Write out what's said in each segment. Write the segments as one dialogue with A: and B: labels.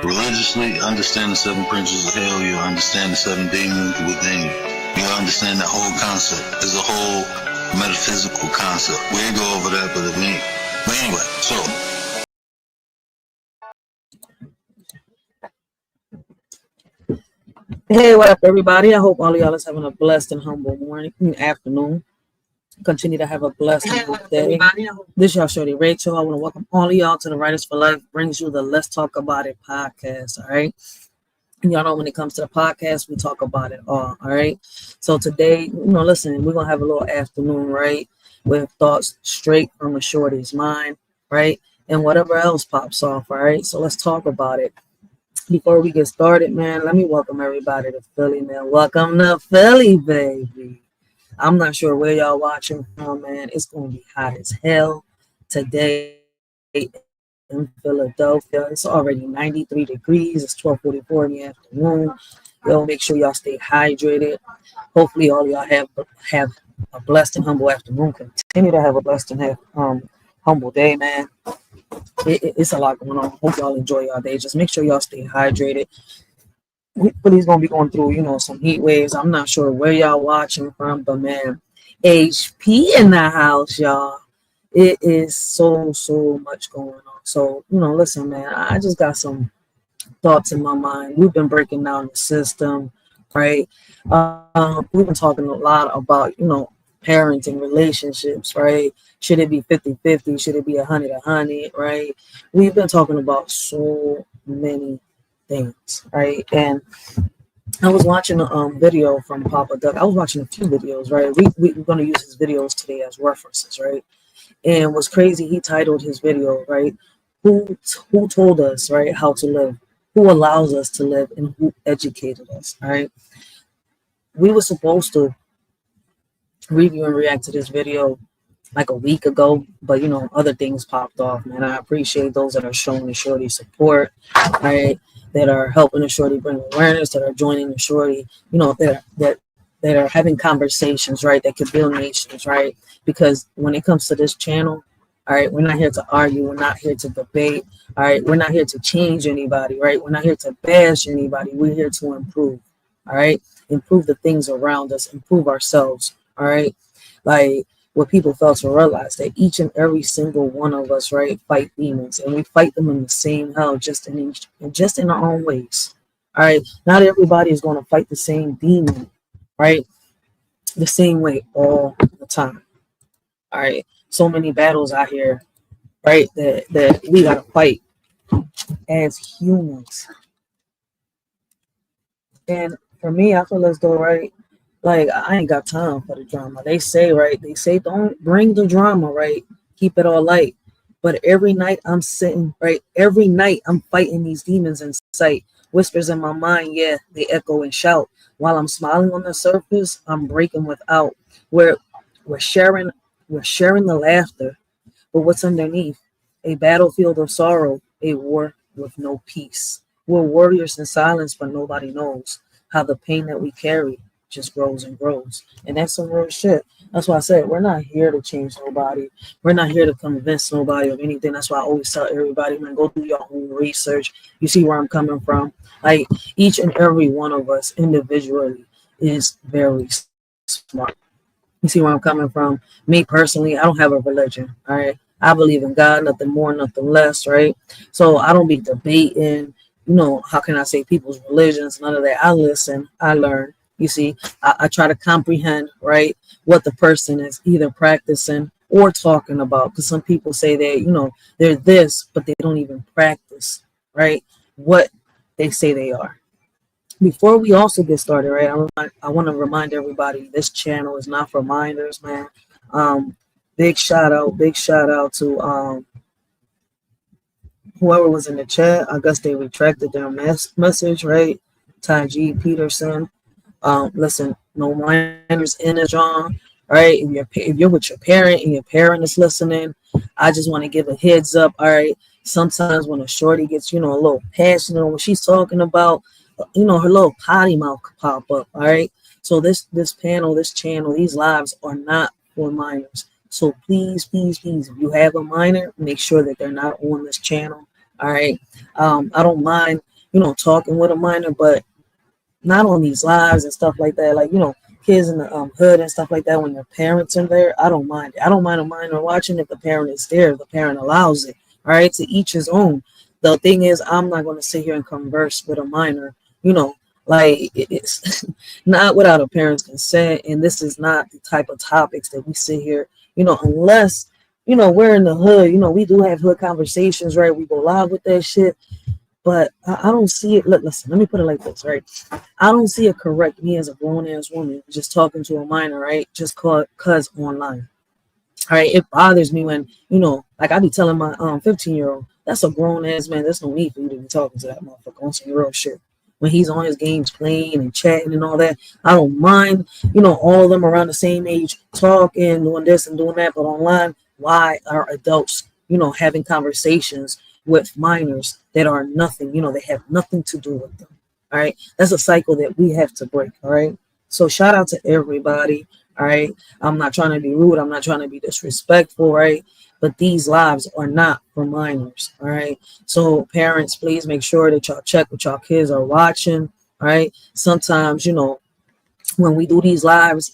A: Religiously, understand the 7 principles of hell. You'll understand the 7 demons within you. You'll understand that whole concept. It's a whole metaphysical concept. We ain't go over that, but anyway, so.
B: Hey, what up, everybody? I hope all of y'all is having a blessed and humble afternoon. Continue to have a blessed and humble day. This y'all shorty Rachel. I want to welcome all of y'all to the Writers for Life brings you the Let's Talk About It podcast. All right. And y'all know when it comes to the podcast, we talk about it all. All right. So today, listen, we're going to have a little afternoon, right? With thoughts straight from a shorty's mind, right? And whatever else pops off. All right. So let's talk about it. Before we get started, man, let me welcome everybody to Philly, man. Welcome to Philly, baby. I'm not sure where y'all watching from, man. It's going to be hot as hell today in Philadelphia. It's already 93 degrees. It's 12:44 in the afternoon. Yo, make sure y'all stay hydrated. Hopefully all y'all have a blessed and humble afternoon. Continue to have a blessed and humble day, man. It's a lot going on. Hope y'all enjoy y'all day. Just make sure y'all stay hydrated. Philly's gonna be going through, some heat waves. I'm not sure where y'all watching from, but man, HP in the house, y'all. It is so much going on. So, listen, man, I just got some thoughts in my mind. We've been breaking down the system, right? We've been talking a lot about, parenting relationships, right? Should it be 50-50? Should it be 100-100, right? We've been talking about so many things, right? And I was watching a video from Papa Duck. I was watching a few videos, right? We're going to use his videos today as references, right? And what's crazy, he titled his video, right? Who told us, right, how to live? Who allows us to live, and who educated us, right? We were supposed to review and react to this video like a week ago, but other things popped off, man. I appreciate those that are showing the shorty support, right? That are helping the shorty bring awareness, that are joining the shorty, that are having conversations, right? That could build nations, right? Because when it comes to this channel, all right, we're not here to argue, we're not here to debate, all right, we're not here to change anybody, right? We're not here to bash anybody, we're here to improve, all right? Improve the things around us, improve ourselves, all right? Like what people fail to realize, that each and every single one of us, right, fight demons, and we fight them in the same hell, just in our own ways. All right. Not everybody is going to fight the same demon, right? The same way all the time. All right. So many battles out here, right, that we gotta fight as humans. And for me, I feel as though, right, like I ain't got time for the drama. They say, right? They say don't bring the drama, right? Keep it all light. But every night I'm sitting, right? Every night I'm fighting these demons in sight. Whispers in my mind, yeah, they echo and shout. While I'm smiling on the surface, I'm breaking without. We're sharing the laughter. But what's underneath? A battlefield of sorrow, a war with no peace. We're warriors in silence, but nobody knows how the pain that we carry just grows and grows. And that's some real shit. That's why I said we're not here to change nobody. We're not here to convince nobody of anything. That's why I always tell everybody, man, go do your own research. You see where I'm coming from? Like each and every one of us individually is very smart. You see where I'm coming from? Me personally, I don't have a religion. All right. I believe in God, nothing more, nothing less, right? So I don't be debating, how can I say people's religions, none of that. I listen, I learn. You see, I try to comprehend, right, what the person is either practicing or talking about. Because some people say that, they're this, but they don't even practice, right, what they say they are. Before we also get started, right, I want to remind everybody this channel is not for minders, man. Big shout out to whoever was in the chat. I guess they retracted their message, right? Ty G. Peterson. Listen, no minders in it, John. Right? If you're with your parent and your parent is listening, I just want to give a heads up. All right. Sometimes when a shorty gets, a little passionate on what she's talking about, her little potty mouth could pop up. All right. So this channel, these lives are not for minors. So please, if you have a minor, make sure that they're not on this channel. All right. I don't mind talking with a minor, but not on these lives and stuff like that. Like, kids in the hood and stuff like that, when their parents are there, I don't mind it. I don't mind a minor watching if the parent is there, if the parent allows it. All right, to each his own. The thing is, I'm not going to sit here and converse with a minor, like it's not without a parent's consent. And this is not the type of topics that we sit here, unless, we're in the hood, we do have hood conversations, right? We go live with that shit. But I don't see it. Look, listen, let me put it like this, right? I don't see it correct, me as a grown-ass woman, just talking to a minor, right? Just cause online. All right, it bothers me when, like I be telling my 15-year-old, that's a grown-ass man. There's no need for you to be talking to that motherfucker on some real shit. When he's on his games playing and chatting and all that, I don't mind, all of them around the same age talking, doing this and doing that. But online, why are adults, having conversations with minors that are nothing, they have nothing to do with them. All right. That's a cycle that we have to break. All right. So shout out to everybody. All right. I'm not trying to be rude. I'm not trying to be disrespectful. Right. But these lives are not for minors. All right. So parents, please make sure that y'all check what y'all kids are watching. All right. Sometimes, when we do these lives,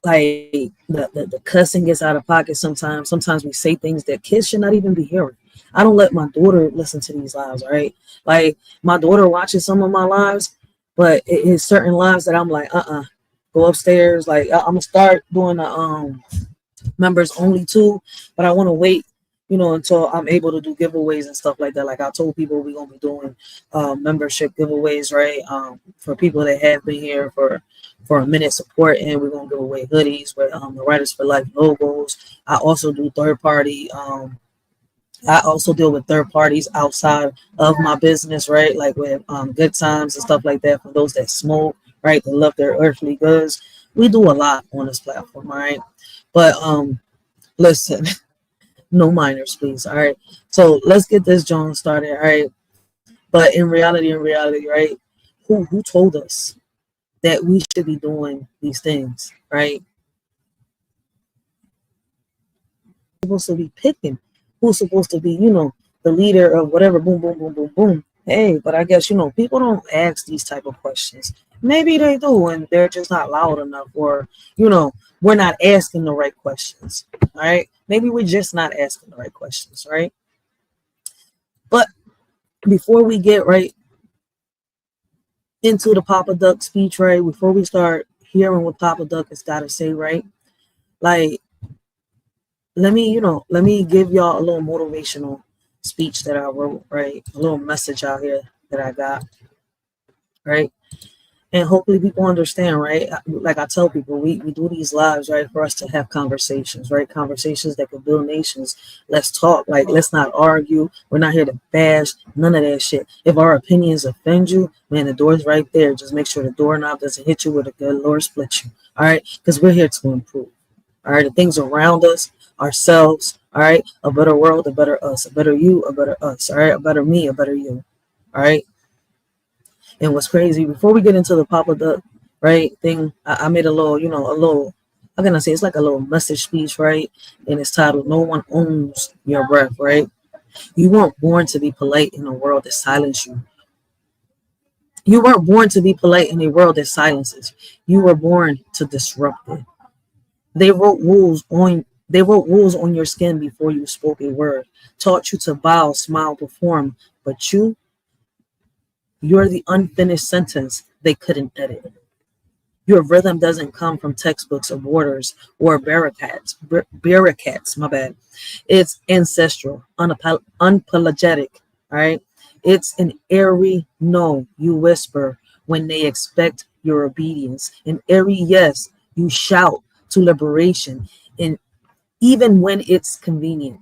B: like the cussing gets out of pocket sometimes. Sometimes we say things that kids should not even be hearing. I don't let my daughter listen to these lives, all right? Like, my daughter watches some of my lives, but it is certain lives that I'm like, go upstairs. Like, I'm going to start doing the members only too, but I want to wait, until I'm able to do giveaways and stuff like that. Like I told people, we're going to be doing membership giveaways, right? For people that have been here for a minute support, and we're going to give away hoodies with the Writers for Life logos. I also do third party, I also deal with third parties outside of my business, right? Like with good times and stuff like that for those that smoke, right? That love their earthly goods. We do a lot on this platform, all right? But listen, no minors, please, all right? So let's get this John started, all right? But in reality, right? Who told us that we should be doing these things, right? We're supposed to be picking who's supposed to be, the leader of whatever, boom, boom, boom, boom, boom. Hey, but I guess, people don't ask these type of questions. Maybe they do, and they're just not loud enough, or, we're not asking the right questions, all right? Maybe we're just not asking the right questions, right? But before we get right into the Papa Duck speech, right, before we start hearing what Papa Duck has got to say, right, like, let me give y'all a little motivational speech that I wrote, right? A little message out here that I got, right? And hopefully people understand, right? Like I tell people, we do these lives, right, for us to have conversations, right? Conversations that could build nations. Let's talk. Like, let's not argue. We're not here to bash. None of that shit. If our opinions offend you, man, the door's right there. Just make sure the doorknob doesn't hit you with a good Lord split you. All right? Because we're here to improve. All right? The things around us, ourselves, all right? A better world, a better us. A better you, a better us. All right? A better me, a better you. All right? And what's crazy, before we get into the Papa Duck, right, thing, I made a little, how can I say, it's like a little message speech, right? And it's titled, No One Owns Your Breath, right? You weren't born to be polite in a world that silences you. You weren't born to be polite in a world that silences. You were born to disrupt it. They wrote rules on your skin before you spoke a word, taught you to bow, smile, perform, but you're the unfinished sentence they couldn't edit. Your rhythm doesn't come from textbooks or borders or barricades, my bad. It's ancestral, unapologetic, all right? It's an airy no you whisper when they expect your obedience. An airy yes you shout to liberation, and even when it's convenient.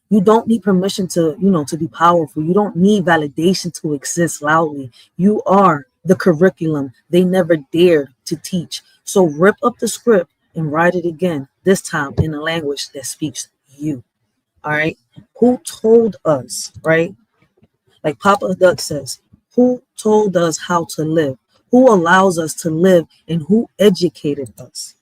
B: You don't need permission to be powerful. You don't need validation to exist loudly. You are the curriculum they never dared to teach. So rip up the script and write it again, this time in a language that speaks you. All right? Who told us, right? Like Papa Duck says, who told us how to live? Who allows us to live, and who educated us?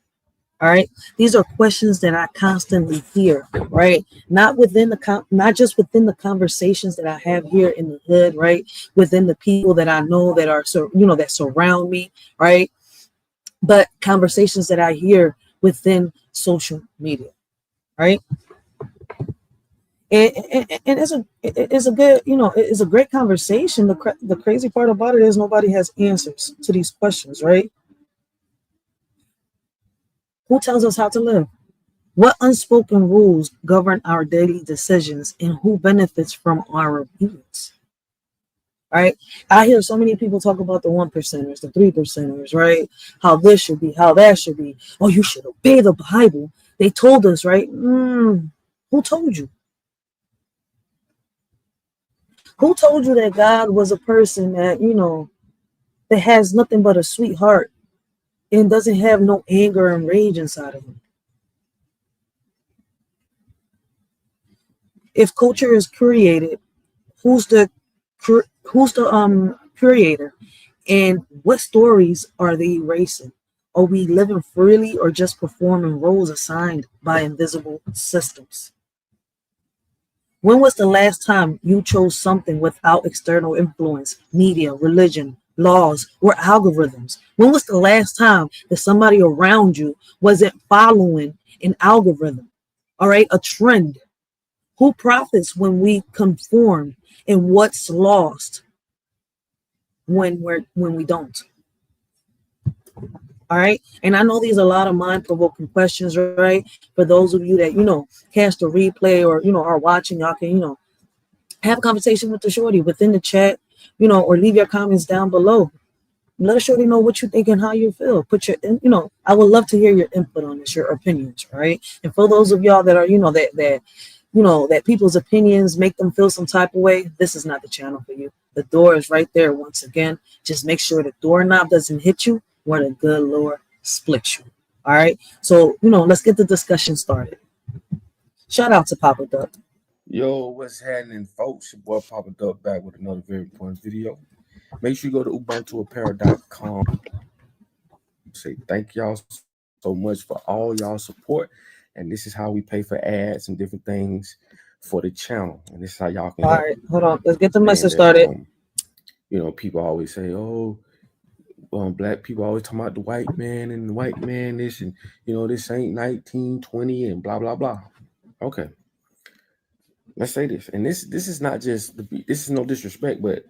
B: All right. These are questions that I constantly hear, right? Not just within the conversations that I have here in the hood, right? Within the people that I know that are that surround me, right? But conversations that I hear within social media, right? And it's a good, it's a great conversation. The crazy part about it is nobody has answers to these questions, right? Who tells us how to live? What unspoken rules govern our daily decisions, and who benefits from our opinions? Right? I hear so many people talk about the 1%ers, the 3%ers, right? How this should be, how that should be. Oh, you should obey the Bible. They told us, right? Who told you? Who told you that God was a person that, that has nothing but a sweet heart and doesn't have no anger and rage inside of him? If culture is created, who's the creator, and what stories are they erasing? Are we living freely or just performing roles assigned by invisible systems? When was the last time you chose something without external influence, media, religion, laws, or algorithms? When was the last time that somebody around you wasn't following an algorithm, all right, a trend? Who profits when we conform, and what's lost when we don't? All right. And I know these are a lot of mind-provoking questions, right? For those of you that, catch the replay or, are watching, y'all can, have a conversation with the shorty within the chat, or leave your comments down below. Let a shorty know what you think and how you feel. I would love to hear your input on this, your opinions, right? And for those of y'all that are, that people's opinions make them feel some type of way, this is not the channel for you. The door is right there once again. Just make sure the doorknob doesn't hit you where the good Lord splits you. All right. So, let's get the discussion started. Shout out to Papa Duck.
C: Yo, what's happening, folks? Your boy Papa Duck back with another very important video. Make sure you go to ubuntuapparel.com. Say thank y'all so much for all y'all support. And this is how we pay for ads and different things for the channel. And this is how y'all can.
B: All right, hold on. Let's get the message started.
C: People always say, black people always talking about the white man and the white man this, and this ain't 1920 and blah blah blah. Okay, let's say this, and this is not just this is no disrespect, but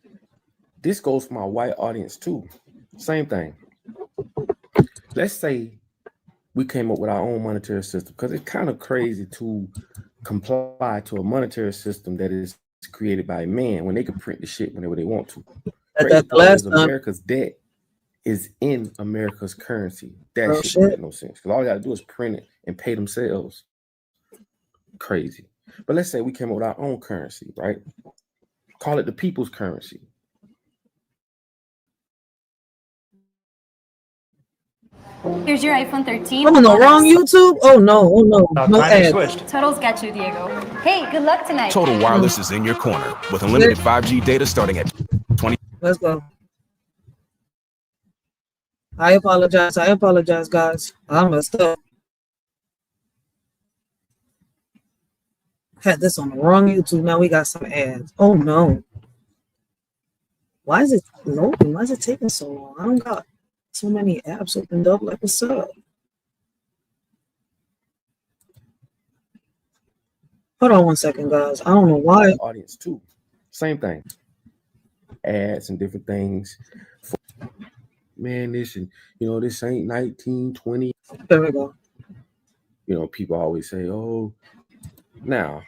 C: this goes for my white audience too. Same thing. Let's say we came up with our own monetary system, because it's kind of crazy to comply to a monetary system that is created by man when they can print the shit whenever they want to. America's debt is in America's currency. That shit don't make no sense, because all you gotta do is print it and pay themselves. Crazy. But let's say we came up with our own currency, right? Call it the people's currency.
D: Here's your iPhone 13.
B: I'm on the wrong YouTube? Oh no, no ads.
D: Total's got you, Diego. Hey, good luck tonight.
E: Total Wireless is in your corner with unlimited 5G data starting at 20.
B: Let's go. I apologize, guys. I messed up. Had this on the wrong YouTube. Now we got some ads. Oh no. Why is it loading? Why is it taking so long? I don't got so many apps opened up. Like, what's up? Hold on one second, guys. I don't know why.
C: Audience too. Same thing. Ads and different things. Man, this and this ain't 1920.
B: There we go.
C: People always say, "Oh, now."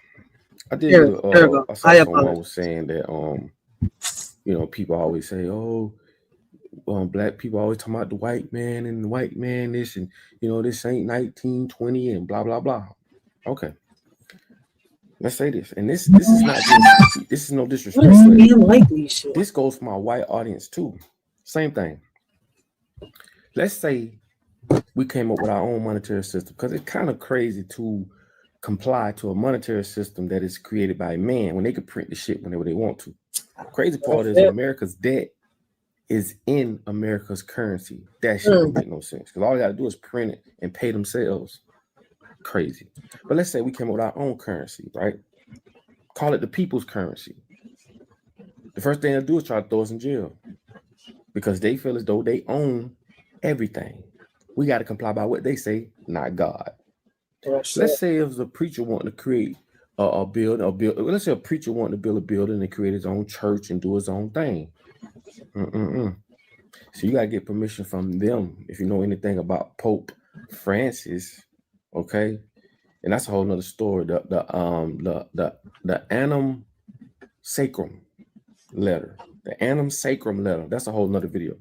C: I did.
B: There we go.
C: I saw someone was saying that people always say, "Oh, black people always talking about the white man and the white man this, and this ain't 1920 and blah blah blah." Okay, let's say this, and this is not just, this is no disrespect. This goes for my white audience too. Same thing. Let's say we came up with our own monetary system, because it's kind of crazy to comply to a monetary system that is created by man when they can print the shit whenever they want to. Crazy part is America's debt is in America's currency. That shit don't make no sense because all they gotta do is print it and pay themselves. Crazy. But let's say we came up with our own currency, right? Call it the people's currency. The first thing they'll do is try to throw us in jail because they feel as though they own everything. We got to comply by what they say, not God. Let's say if a preacher wanting to create a building, let's say a preacher wanting to build a building and create his own church and do his own thing. So you got to get permission from them. If you know anything about Pope Francis, okay, and that's a whole nother story. The Annum Sacrum letter, that's a whole nother video.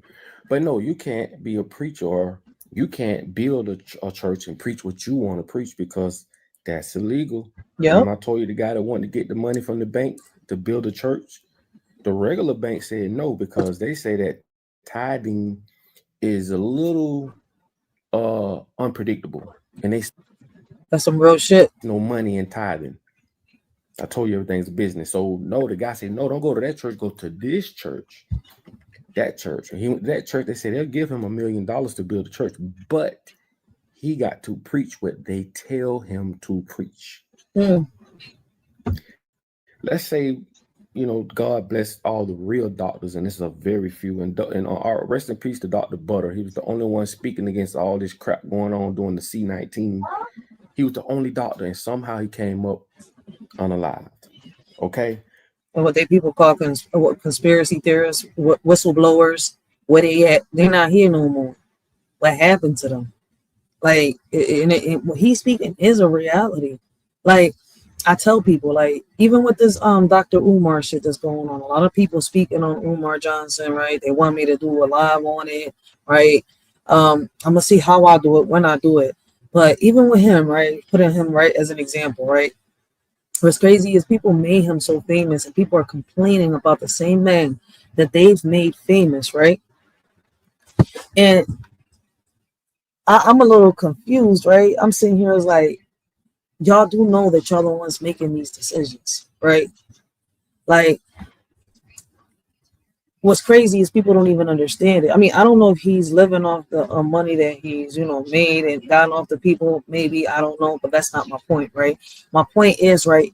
C: But no, you can't be a preacher or you can't build a church and preach what you want to preach because that's illegal. Yeah. When I told you the guy that wanted to get the money from the bank to build a church, the regular bank said no because they say that tithing is a little unpredictable, and
B: that's some real shit.
C: No money in tithing. I told you everything's business. So no, the guy said no, don't go to that church. Go to this church. That church. That church. They said they'll give him $1 million to build a church, but he got to preach what they tell him to preach. Let's say, God bless all the real doctors, and this is a very few. And rest in peace to Dr. Butter. He was the only one speaking against all this crap going on during the C-19. He was the only doctor, and somehow he came up unalived. Okay.
B: And what people call conspiracy theorists, whistleblowers, where they at? They're not here no more. What happened to them? Like, what he's speaking is a reality. Like, I tell people, like, even with this Dr. Umar shit that's going on, a lot of people speaking on Umar Johnson, right? They want me to do a live on it, right? I'm gonna see how I do it, when I do it. But even with him, right, putting him right as an example, right? What's crazy is people made him so famous, and people are complaining about the same man that they've made famous, right? And I'm a little confused, right? I'm sitting here as like, y'all do know that y'all the ones making these decisions, right? Like, what's crazy is people don't even understand it. I mean, I don't know if he's living off the money that he's, made and gotten off the people. Maybe, I don't know, but that's not my point, right? My point is, right,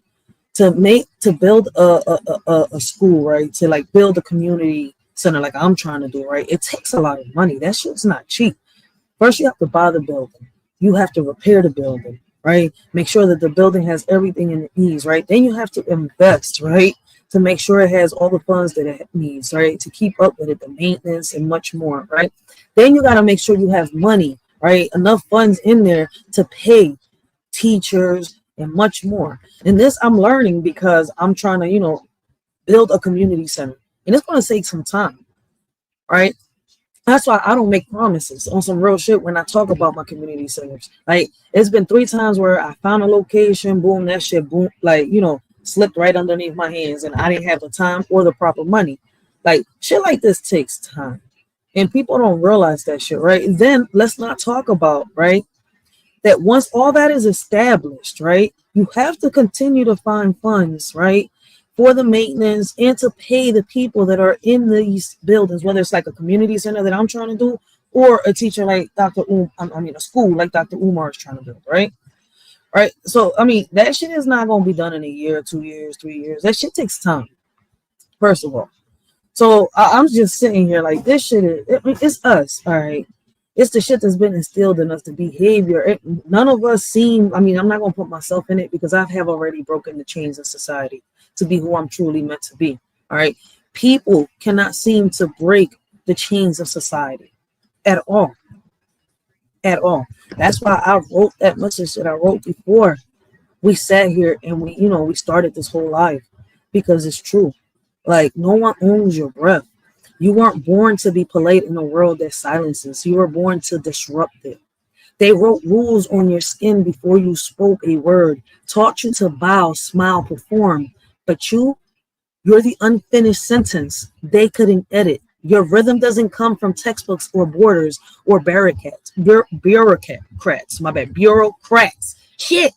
B: to build a school, right, to like build a community center like I'm trying to do, right? It takes a lot of money. That shit's not cheap. First, you have to buy the building. You have to repair the building, right? Make sure that the building has everything it needs, right? Then you have to invest, right, to make sure it has all the funds that it needs, right, to keep up with it, the maintenance and much more, right? Then you got to make sure you have money, right, enough funds in there to pay teachers and much more. And this I'm learning because I'm trying to, build a community center, and it's going to take some time, right? That's why I don't make promises on some real shit when I talk about my community centers. Like, it's been 3 times where I found a location, boom, that shit, boom, like, slipped right underneath my hands, and I didn't have the time or the proper money. Like, shit like this takes time, and people don't realize that shit, right? And then let's not talk about, right, that once all that is established, right, you have to continue to find funds, right, for the maintenance and to pay the people that are in these buildings, whether it's like a community center that I'm trying to do or a teacher like a school like Dr. Umar is trying to build, right? Right. So, I mean, that shit is not going to be done in a year, 2 years, 3 years. That shit takes time, first of all. So I'm just sitting here like, this shit it's us. All right. It's the shit that's been instilled in us, the behavior. None of us seem, I'm not going to put myself in it because I have already broken the chains of society to be who I'm truly meant to be. All right. People cannot seem to break the chains of society at all. At all. That's why I wrote that message that I wrote before we sat here and we started this whole life, because it's true. Like, no one owns your breath. You weren't born to be polite in a world that silences. You were born to disrupt it. They wrote rules on your skin before you spoke a word, taught you to bow, smile, perform. But you're the unfinished sentence they couldn't edit. Your rhythm doesn't come from textbooks or borders or bureaucrats. Shit.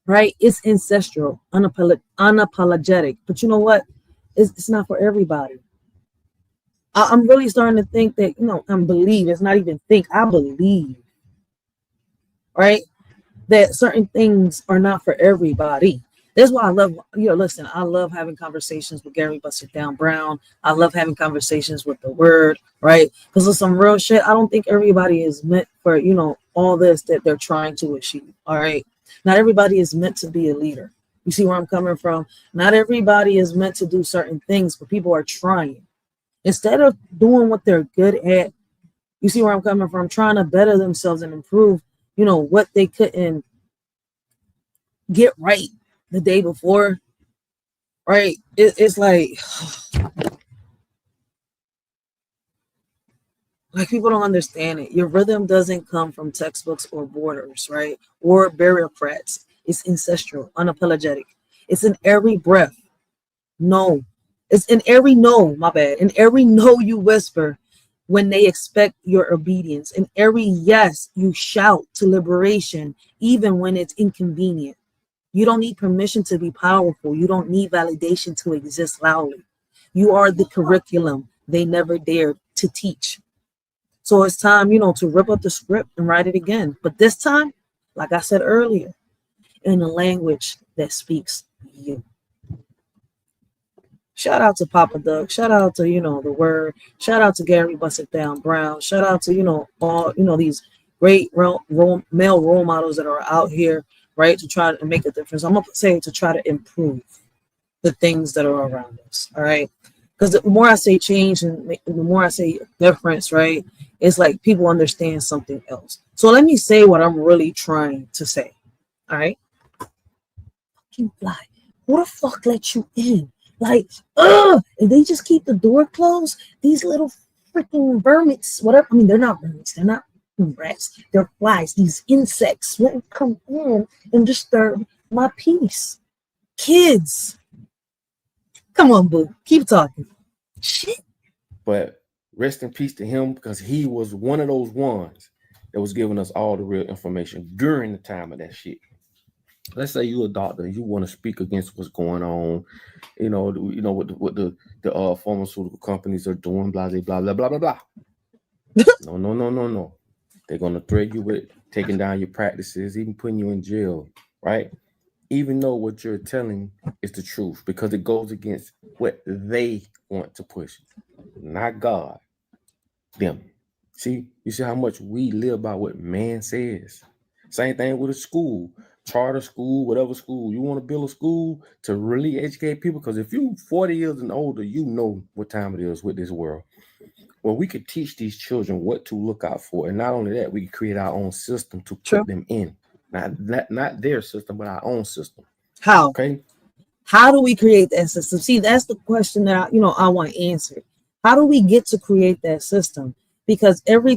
B: Right? It's ancestral, unapologetic. But you know what? It's not for everybody. I'm really starting to think that, and believe, it's not even think, I believe, right, that certain things are not for everybody. That's why I love, listen, I love having conversations with Gary Busted Down Brown. I love having conversations with the word, right? Because of some real shit, I don't think everybody is meant for, all this that they're trying to achieve, all right? Not everybody is meant to be a leader. You see where I'm coming from? Not everybody is meant to do certain things, but people are trying. Instead of doing what they're good at, you see where I'm coming from, trying to better themselves and improve, what they couldn't get right the day before, right? It's like people don't understand it. Your rhythm doesn't come from textbooks or borders, right? Or bureaucrats. It's ancestral, unapologetic. It's in every breath. No. It's in every no, my bad. In every no you whisper when they expect your obedience. In every yes you shout to liberation, even when it's inconvenient. You don't need permission to be powerful. You don't need validation to exist loudly. You are the curriculum they never dared to teach. So it's time, to rip up the script and write it again. But this time, like I said earlier, in a language that speaks you. Shout out to Papa Doug. Shout out to, the word. Shout out to Gary Busted Down Brown. Shout out to, all, these great male role models that are out here, right, to try to make a difference. I'm going to say to try to improve the things that are around us, all right? Because the more I say change and the more I say difference, right, it's like people understand something else. So let me say what I'm really trying to say, all right? Fucking fly. Who the fuck let you in? Like, and they just keep the door closed. These little freaking vermits, whatever. I mean, they're not vermits. They're not rats. They're flies. These insects won't come in and disturb my peace. Kids. Come on, boo. Keep talking. Shit.
C: But rest in peace to him, because he was one of those ones that was giving us all the real information during the time of that shit. Let's say you're a doctor and you want to speak against what's going on, what the pharmaceutical companies are doing, blah blah blah blah blah blah. No. They're gonna threaten you with taking down your practices, even putting you in jail, right? Even though what you're telling is the truth, because it goes against what they want to push, not God, them. See, you see how much we live by what man says. Same thing with a school, charter school, whatever school. You want to build a school to really educate people, because if you're 40 years and older, you know what time it is with this world. Well, we could teach these children what to look out for, and not only that, we could create our own system to put them in. Not their system, but our own system.
B: How?
C: Okay.
B: How do we create that system? See, that's the question that I want answered. How do we get to create that system? Because every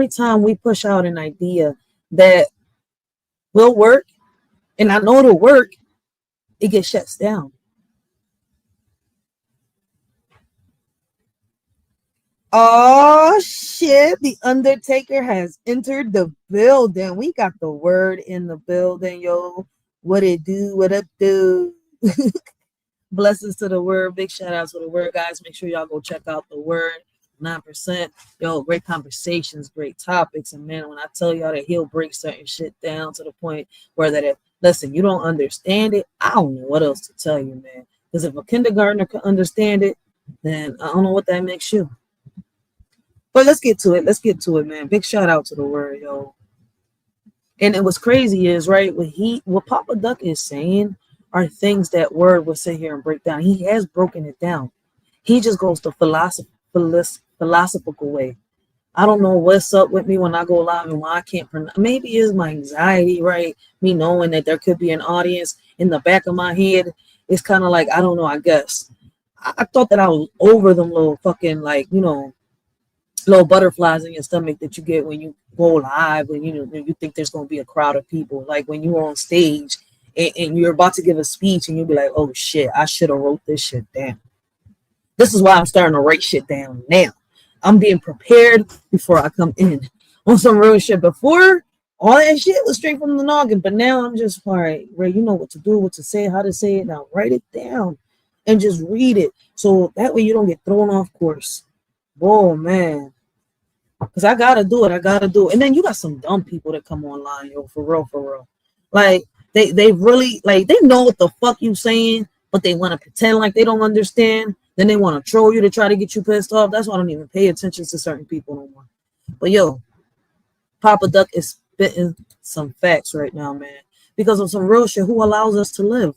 B: time we push out an idea that will work, and I know it'll work, it gets shut down. Oh shit, the Undertaker has entered the building. We got the word in the building, yo. What it do, what it do. Blessings to the word. Big shout out to the word, guys. Make sure y'all go check out the word. 9%. Yo, great conversations, great topics. And man, when I tell y'all that he'll break certain shit down to the point where that if, listen, you don't understand it, I don't know what else to tell you, man. Because if a kindergartner can understand it, then I don't know what that makes you. But let's get to it, man. Big shout out to the word, yo. And it was crazy is, right, what Papa Duck is saying are things that word will sit here and break down. He has broken it down. He just goes the philosophical way. I don't know what's up with me when I go live and why I can't pronounce. Maybe it's my anxiety, right? Me knowing that there could be an audience in the back of my head. It's kind of like, I don't know, I guess. I thought that I was over them little fucking, like, little butterflies in your stomach that you get when you go live and you think there's going to be a crowd of people, like when you're on stage and you're about to give a speech and you'll be like, oh shit, I should have wrote this shit down. This is why I'm starting to write shit down now. I'm being prepared before I come in on some real shit. Before, all that shit was straight from the noggin, but now I'm just, all right, Ray, you know what to do, what to say, how to say it. Now write it down and just read it, so that way you don't get thrown off course. Oh man. Cause I gotta do it. And then you got some dumb people that come online, yo, for real. Like they really like they know what the fuck you saying, but they want to pretend like they don't understand. Then they want to troll you to try to get you pissed off. That's why I don't even pay attention to certain people no more. But yo, Papa Duck is spitting some facts right now, man. Because of some real shit. Who allows us to live?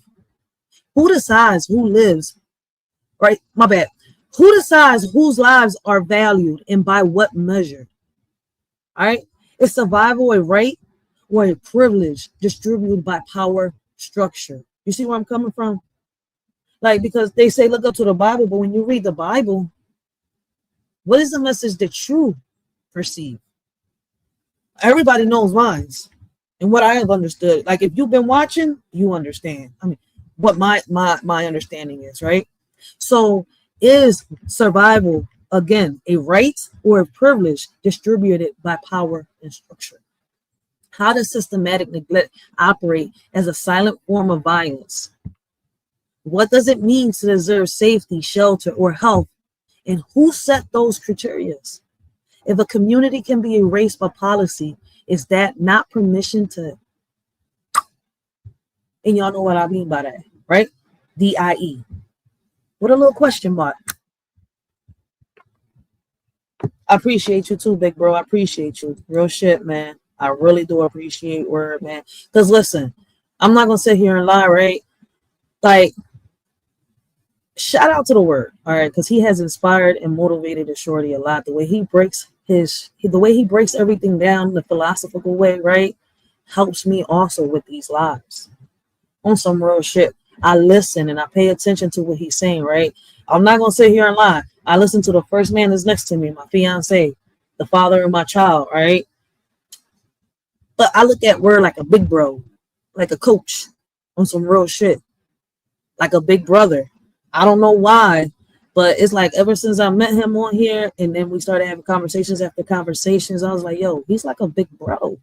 B: Who decides who lives? Right? My bad. Who decides whose lives are valued and by what measure? All right. Is survival a right or a privilege distributed by power structure? You see where I'm coming from? Like, because they say look up to the Bible, but when you read the Bible, what is the message that you perceive? Everybody knows mine and what I have understood. Like, if you've been watching, you understand. I mean, what my understanding is, right? So is survival, again, a right or a privilege distributed by power and structure? How does systematic neglect operate as a silent form of violence? What does it mean to deserve safety, shelter, or health? And who set those criteria? If a community can be erased by policy, is that not permission to? And y'all know what I mean by that, right? DIE. With a little question mark. I appreciate you too, big bro. I appreciate you. Real shit, man. I really do appreciate word, man. Because listen, I'm not going to sit here and lie, right? Like, shout out to the word, all right? Because he has inspired and motivated the shorty a lot. The way he breaks everything down the philosophical way, right? Helps me also with these lives. On some real shit. I listen and I pay attention to what he's saying, right? I'm not going to sit here and lie. I listen to the first man that's next to me, my fiance, the father of my child, right? But I look at word like a big bro, like a coach on some real shit, like a big brother. I don't know why, but it's like ever since I met him on here and then we started having conversations after conversations, I was like, yo, he's like a big bro.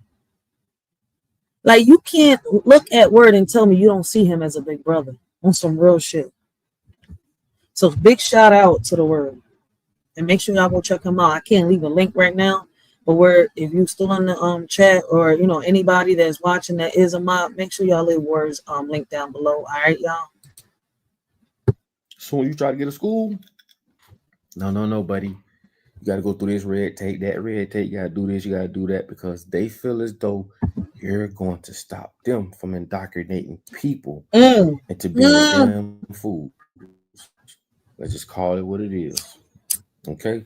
B: Like, you can't look at word and tell me you don't see him as a big brother on some real shit. So big shout out to the word. And make sure y'all go check him out. I can't leave a link right now, but if you still in the chat or anybody that's watching that is a mob, make sure y'all leave words link down below. All right, y'all.
C: So when you try to get to school, no, buddy. You got to go through this red tape, that red tape. You got to do this, you got to do that, because they feel as though you're going to stop them from indoctrinating people into being damn food. Let's just call it what it is. Okay?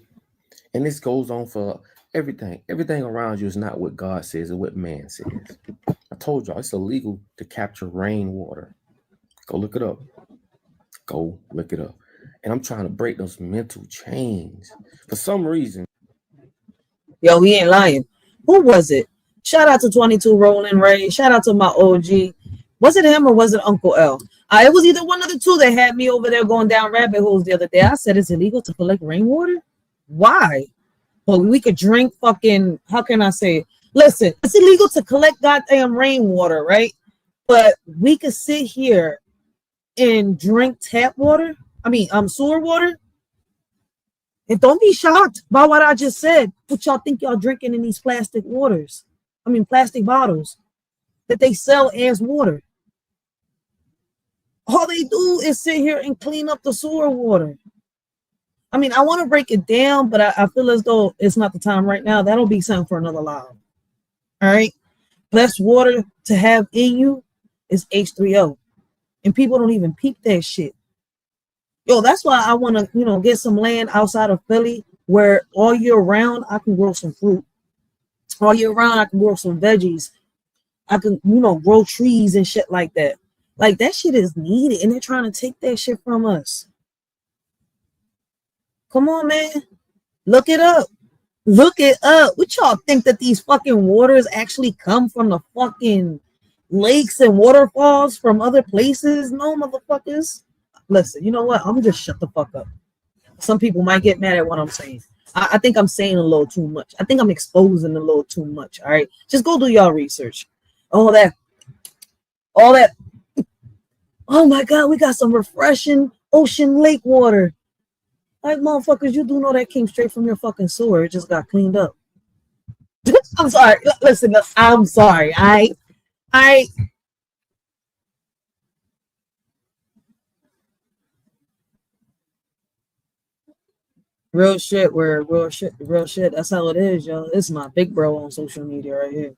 C: And this goes on for everything. Everything around you is not what God says or what man says. I told y'all it's illegal to capture rainwater. Go look it up. And I'm trying to break those mental chains. For some reason.
B: Yo, he ain't lying. Who was it? Shout out to 22 Rolling Ray. Shout out to my OG. Was it him or was it Uncle L? It was either one of the two that had me over there going down rabbit holes the other day. I said, it's illegal to collect rainwater? Why? Well, we could drink fucking, how can I say it? Listen, it's illegal to collect goddamn rainwater, right? But we could sit here and drink tap water. Sewer water. And don't be shocked by what I just said. What y'all think y'all drinking in these plastic plastic bottles that they sell as water. All they do is sit here and clean up the sewer water. I want to break it down, but I feel as though it's not the time right now. That'll be something for another live. All right. Best water to have in you is H3O. And people don't even peep that shit. Yo, that's why I want to, get some land outside of Philly where all year round I can grow some fruit. All year round I can grow some veggies. I can, grow trees and shit like that. Like, that shit is needed, and they're trying to take that shit from us. Come on, man. Look it up. Look it up. What y'all think that these fucking waters actually come from the fucking lakes and waterfalls from other places? No, motherfuckers. Listen, you know what? I'm just shut the fuck up. Some people might get mad at what I'm saying. I think I'm saying a little too much. I think I'm exposing a little too much. All right. Just go do y'all research. All that. Oh my God, we got some refreshing ocean lake water. Like, motherfuckers, you do know that came straight from your fucking sewer. It just got cleaned up. I'm sorry. Listen, I'm sorry. I real shit. Where real shit. That's how it is, yo. It's my big bro on social media right here.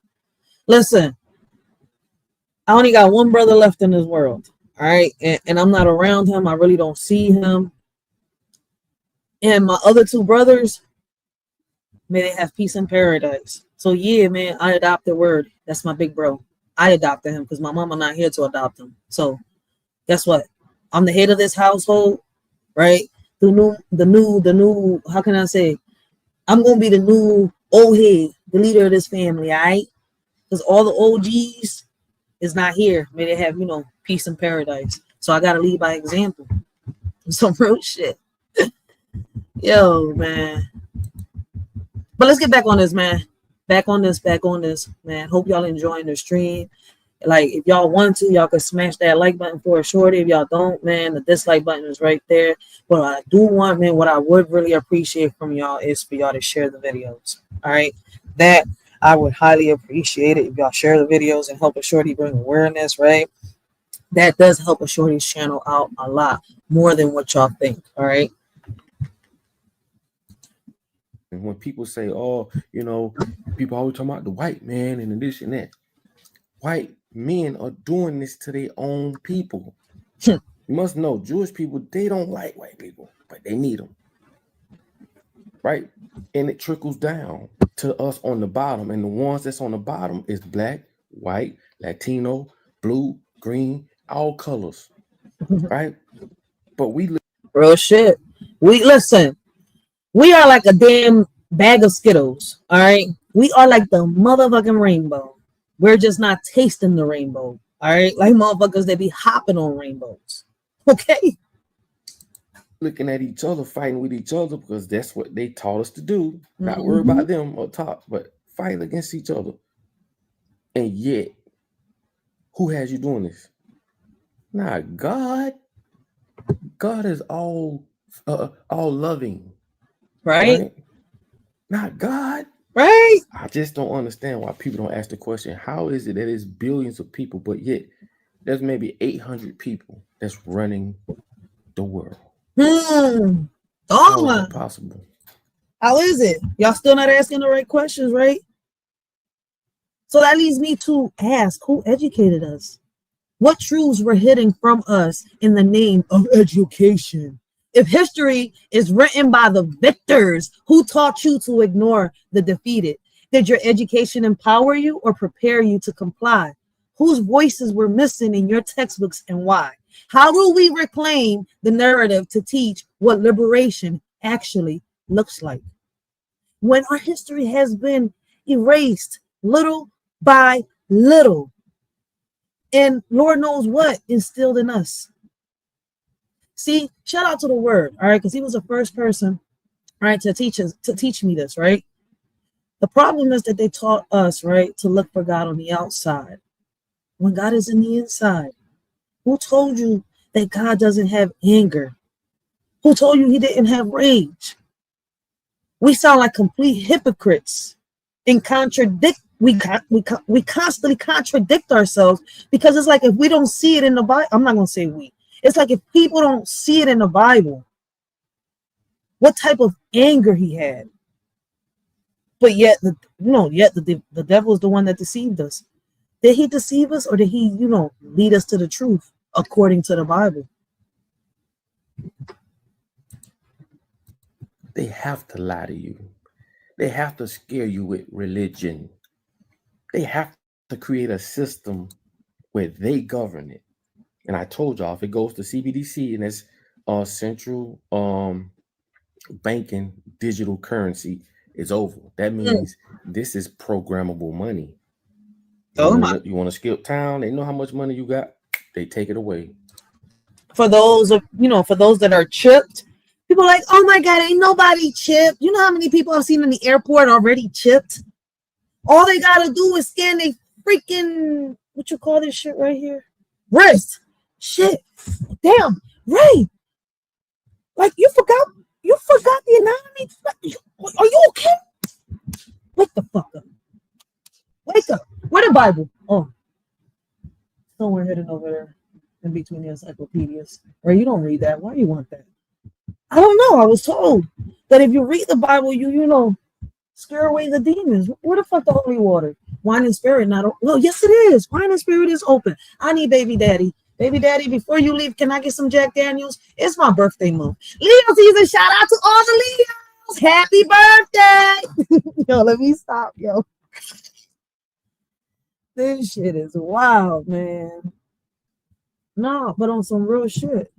B: Listen, I only got one brother left in this world. All right, and I'm not around him. I really don't see him. And my other two brothers, may they have peace in paradise. So yeah, man, I adopted Word. That's my big bro. I adopted him because my mama not here to adopt him. So guess what? I'm the head of this household, right? The new. How can I say? I'm gonna be the new old head, the leader of this family, all right? Because all the OGs is not here. May they have, peace in paradise. So I gotta lead by example. Some real shit. Yo, man. But let's get back on this, man. Back on this, man. Hope y'all enjoying the stream. Like, if y'all want to, y'all can smash that like button for a shorty. If y'all don't, man, the dislike button is right there. But I do want, man, what I would really appreciate from y'all is for y'all to share the videos. All right? That I would highly appreciate it if y'all share the videos and help a shorty bring awareness, right? That does help a shorty's channel out a lot more than what y'all think, all right?
C: And when people say, oh, people always talking about the white man and this and that. White men are doing this to their own people. You must know, Jewish people, they don't like white people, but they need them. Right? And it trickles down to us on the bottom. And the ones that's on the bottom is black, white, Latino, blue, green, all colors. Right? But we live.
B: Real shit. Listen. We are like a damn bag of Skittles, all right? We are like the motherfucking rainbow. We're just not tasting the rainbow, all right? Like motherfuckers that be hopping on rainbows, okay?
C: Looking at each other, fighting with each other because that's what they taught us to do. Not worry about them or top, but fight against each other. And yet, who has you doing this? Not God. God is all loving.
B: Right?
C: Not God.
B: Right?
C: I just don't understand why people don't ask the question, how is it that it's billions of people, but yet there's maybe 800 people that's running the world?
B: Oh,
C: How is that possible?
B: How is it? Y'all still not asking the right questions, right? So that leads me to ask, who educated us? What truths were hidden from us in the name of education? If history is written by the victors, who taught you to ignore the defeated? Did your education empower you or prepare you to comply? Whose voices were missing in your textbooks and why? How do we reclaim the narrative to teach what liberation actually looks like? When our history has been erased little by little, and Lord knows what instilled in us. See, shout out to the Word, all right, because he was the first person, right, to teach me this, right? The problem is that they taught us, right, to look for God on the outside when God is in the inside. Who told you that God doesn't have anger? Who told you he didn't have rage? We sound like complete hypocrites and we constantly contradict ourselves because it's like if we don't see it in the Bible, I'm not going to say we. It's like if people don't see it in the Bible, what type of anger he had. But yet, the devil is the one that deceived us. Did he deceive us or did he, lead us to the truth according to the Bible?
C: They have to lie to you. They have to scare you with religion. They have to create a system where they govern it. And I told y'all, if it goes to CBDC and it's central banking digital currency, is over. That means this is programmable money. You want to skip town? They know how much money you got. They take it away.
B: For those that are chipped, people are like, oh my God, ain't nobody chipped. You know how many people I've seen in the airport already chipped? All they gotta do is scan their freaking, what you call this shit right here? Wrist. Shit. Damn. Right. Like, you forgot You forgot the anatomy? Are you okay? Wake the fuck up. Wake up. Where the Bible? Oh, somewhere hidden over there in between the encyclopedias. Or you don't read that. Why do you want that? I don't know. I was told that if you read the Bible, you know, scare away the demons. Where the fuck the holy water? Wine and spirit not open. Well, yes it is. Wine and spirit is open. I need baby daddy. Baby daddy, before you leave, can I get some Jack Daniels? It's my birthday month. Leo season, shout out to all the Leos. Happy birthday. Yo, let me stop, yo. This shit is wild, man. No, but on some real shit.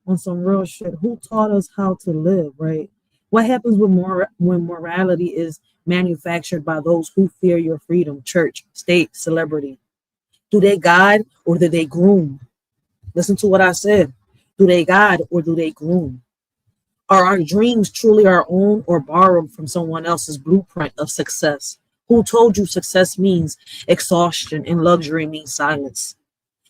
B: On some real shit. Who taught us how to live, right? What happens when morality is manufactured by those who fear your freedom? Church, state, celebrity. Do they guide or do they groom? Listen to what I said. Do they guide or do they groom? Are our dreams truly our own or borrowed from someone else's blueprint of success? Who told you success means exhaustion and luxury means silence?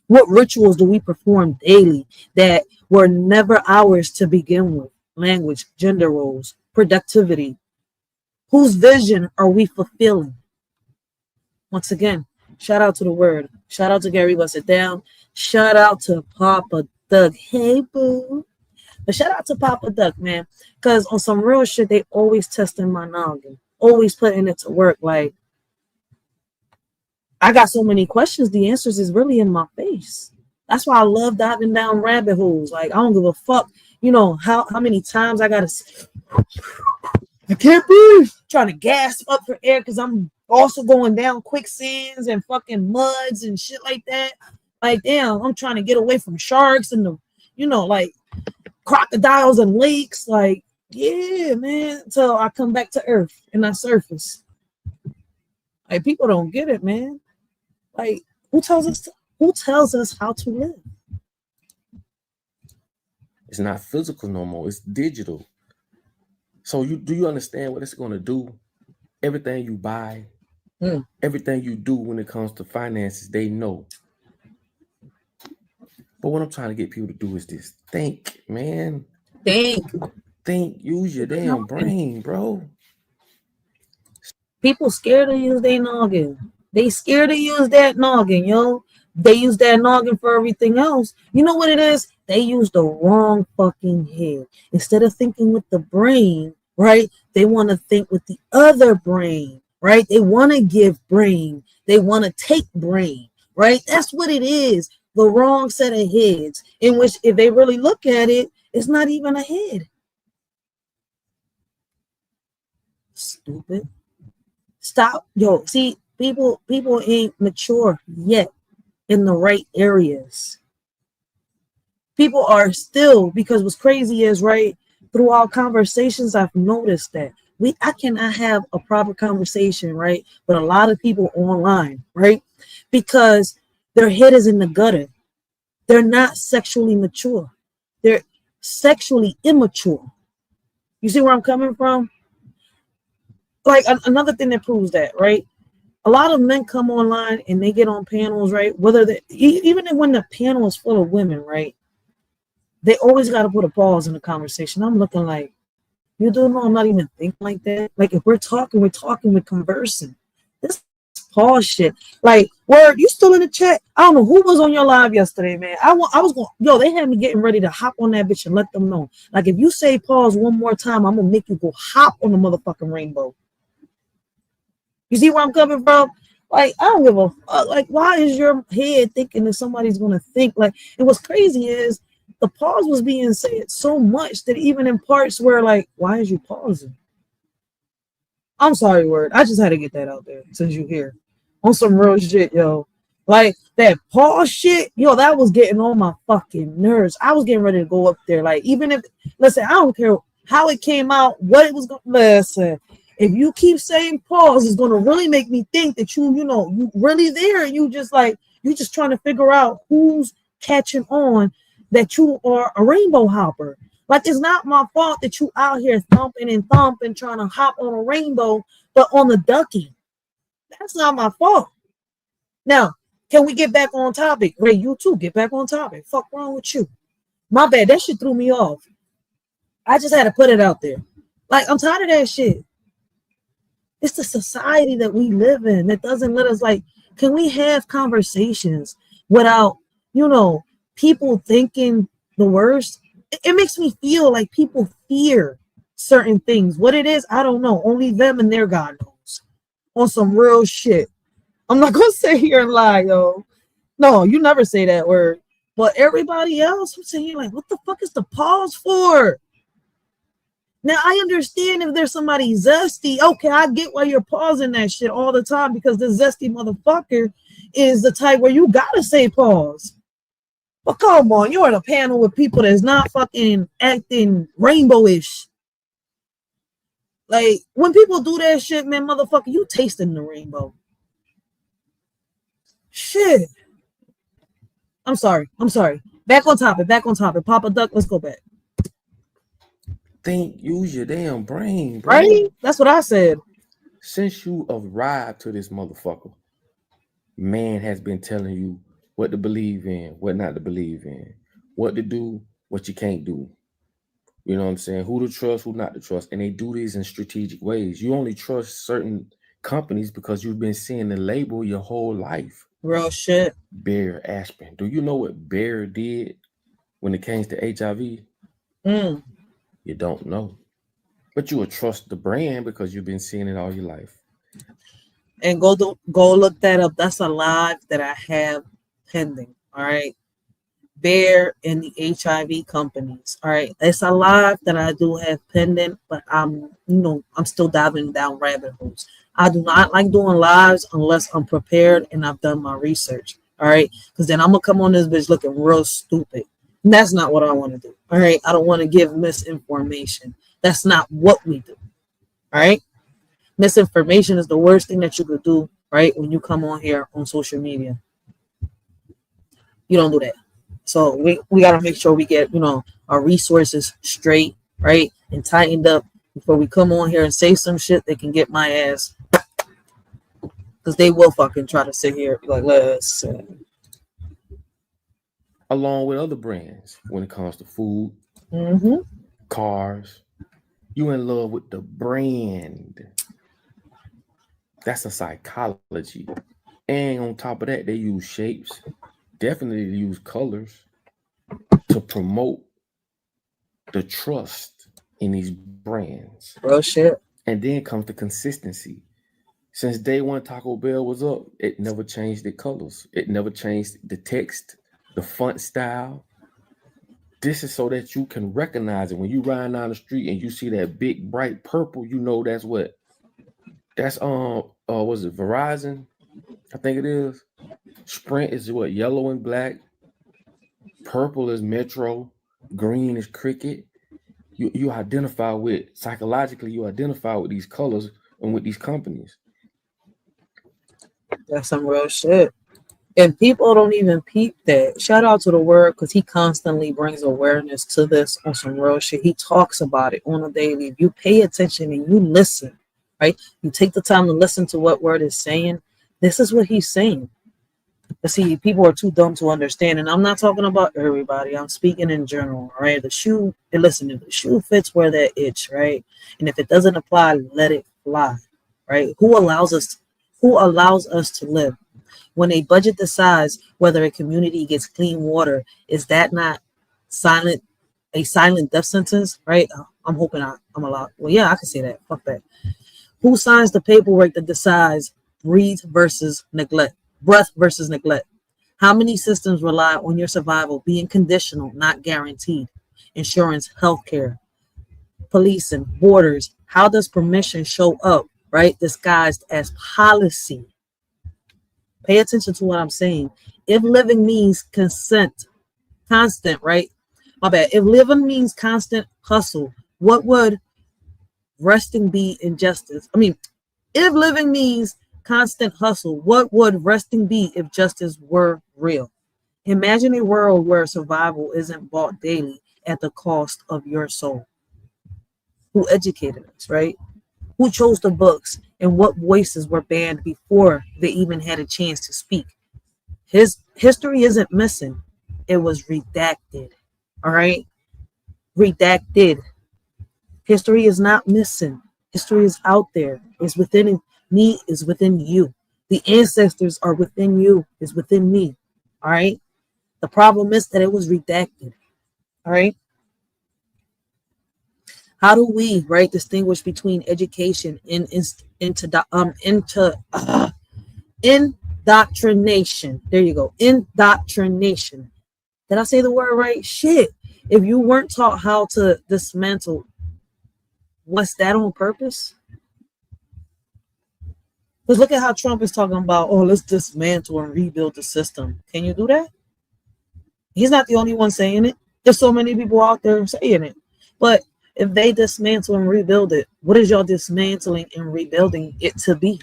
B: What rituals do we perform daily that were never ours to begin with? Language, gender roles, productivity. Whose vision are we fulfilling? Once again, shout out to the word. Shout out to Gary Bust It Down. Shout out to Papa Doug. Hey, boo. But shout out to Papa Doug, man. Because on some real shit, they always testing my noggin. Always putting it to work. Like, I got so many questions. The answers is really in my face. That's why I love diving down rabbit holes. Like, I don't give a fuck. You know, how many times I can't breathe. Trying to gasp up for air because I'm also going down quicksands and fucking muds and shit like that. Like, damn, I'm trying to get away from sharks and the, you know, like crocodiles and lakes. Like, yeah, man. Until I come back to earth and I surface. Like, people don't get it, man. Like, who tells us how to live?
C: It's not physical no more. It's digital. So do you understand what it's going to do? Everything you buy, everything you do when it comes to finances, they know. But what I'm trying to get people to do is this. Think, man. Think. Use your damn brain, bro.
B: People scared to use their noggin. They scared to use that noggin, yo. They use that noggin for everything else. You know what it is? They use the wrong fucking head. Instead of thinking with the brain, right? They want to think with the other brain, right? They want to give brain. They want to take brain, right? That's what it is. The wrong set of heads, in which if they really look at it, it's not even a head. Stupid. Stop. Yo, see, people ain't mature yet in the right areas. People are still, because what's crazy is, right, through our conversations, I've noticed that I cannot have a proper conversation, right, with a lot of people online, right, because their head is in the gutter. They're not sexually mature. They're sexually immature. You see where I'm coming from? Like, another thing that proves that, right? A lot of men come online and they get on panels, right? Whether they, even when the panel is full of women, right? They always got to put a pause in the conversation. I'm looking like, you do know I'm not even thinking like that. Like, if we're talking, we're conversing. This pause shit. Like, word, you still in the chat? I don't know who was on your live yesterday, man. I was going, yo, they had me getting ready to hop on that bitch and let them know. Like, if you say pause one more time, I'm going to make you go hop on the motherfucking rainbow. You see where I'm coming from? Like, I don't give a fuck. Like, why is your head thinking that somebody's going to think? Like, and what's crazy is the pause was being said so much that even in parts where, like, why is you pausing? I'm sorry, word. I just had to get that out there since you're here. On some real shit, yo. Like, that pause shit, yo, that was getting on my fucking nerves. I was getting ready to go up there. Like, even if, listen, I don't care how it came out, what it was going to, listen. If you keep saying pause, it's going to really make me think that you really there. And you just trying to figure out who's catching on that you are a rainbow hopper. Like, it's not my fault that you out here thumping and thumping, trying to hop on a rainbow, but on the ducky. That's not my fault. Now, can we get back on topic? Ray, you too, get back on topic. Fuck wrong with you? My bad. That shit threw me off. I just had to put it out there. Like, I'm tired of that shit. It's the society that we live in that doesn't let us, like, can we have conversations without, people thinking the worst? It makes me feel like people fear certain things. What it is, I don't know. Only them and their God knows. On some real shit. I'm not going to sit here and lie, yo. No, you never say that word. But everybody else, I'm saying, like, what the fuck is the pause for? Now, I understand if there's somebody zesty. Okay, I get why you're pausing that shit all the time, because the zesty motherfucker is the type where you gotta say pause. But come on, you're in a panel with people that's not fucking acting rainbowish. Like, when people do that shit, man, motherfucker, you tasting the rainbow. Shit. I'm sorry. Back on topic. Papa Duck, let's go back.
C: Use your damn brain, bro.
B: Right? That's what I said.
C: Since you arrived to this motherfucker, man has been telling you what to believe in, what not to believe in, what to do, what you can't do. You know what I'm saying? Who to trust, who not to trust. And they do these in strategic ways. You only trust certain companies because you've been seeing the label your whole life.
B: Real shit.
C: Bayer aspirin. Do you know what Bayer did when it came to HIV? You don't know. But you would trust the brand because you've been seeing it all your life.
B: And go look that up. That's a live that I have pending. All right. Bayer and the HIV companies. All right. It's a live that I do have pending, but I'm still diving down rabbit holes. I do not like doing lives unless I'm prepared and I've done my research. All right. Because then I'm going to come on this bitch looking real stupid. And that's not what I want to do. All right. I don't want to give misinformation. That's not what we do. All right. Misinformation is the worst thing that you could do, right? When you come on here on social media. You don't do that. So we got to make sure we get, our resources straight, right? And tightened up before we come on here and say some shit that can get my ass. Because they will fucking try to sit here like, let's
C: along with other brands when it comes to food, cars. You in love with the brand. That's a psychology. And on top of that, they use shapes, definitely use colors to promote the trust in these brands.
B: Real shit.
C: And then comes the consistency. Since day one Taco Bell was up, it never changed the colors. It never changed the text, the font style. This is so that you can recognize it. When you ride down the street and you see that big bright purple, you know that's what? That's was it Verizon? I think it is. Sprint is what? Yellow and black. Purple is Metro. Green is Cricket. You identify with, psychologically, you identify with these colors and with these companies.
B: That's some real shit. And people don't even peep that. Shout out to the word, because he constantly brings awareness to this on some real shit. He talks about it on a daily. If you pay attention and you listen, right? You take the time to listen to what word is saying. This is what he's saying. But see, people are too dumb to understand. And I'm not talking about everybody. I'm speaking in general, right? The shoe, and listen, if the shoe fits where that itch, right? And if it doesn't apply, let it fly, right? Who allows us to live? When a budget decides whether a community gets clean water, is that not a silent death sentence, right? I'm hoping I'm allowed. Well, yeah, I can say that. Fuck that. Who signs the paperwork that decides breath versus neglect? How many systems rely on your survival being conditional, not guaranteed? Insurance, healthcare, policing, borders. How does permission show up, right? Disguised as policy. Pay attention to what I'm saying. If living means constant, right? My bad. If living means constant hustle, what would resting be injustice? If living means constant hustle, what would resting be if justice were real? Imagine a world where survival isn't bought daily at the cost of your soul. Who educated us, right? Who chose the books and what voices were banned before they even had a chance to speak? His history isn't missing. It was redacted. All right? Redacted. History is not missing. History is out there. It's within me, is within you. The ancestors are within you, is within me. All right. The problem is that it was redacted. All right. How do we, right, distinguish between education and indoctrination? There you go. Indoctrination. Did I say the word right? Shit. If you weren't taught how to dismantle, what's that on purpose? Because look at how Trump is talking about, oh, let's dismantle and rebuild the system. Can you do that? He's not the only one saying it. There's so many people out there saying it. But if they dismantle and rebuild it, what is y'all dismantling and rebuilding it to be?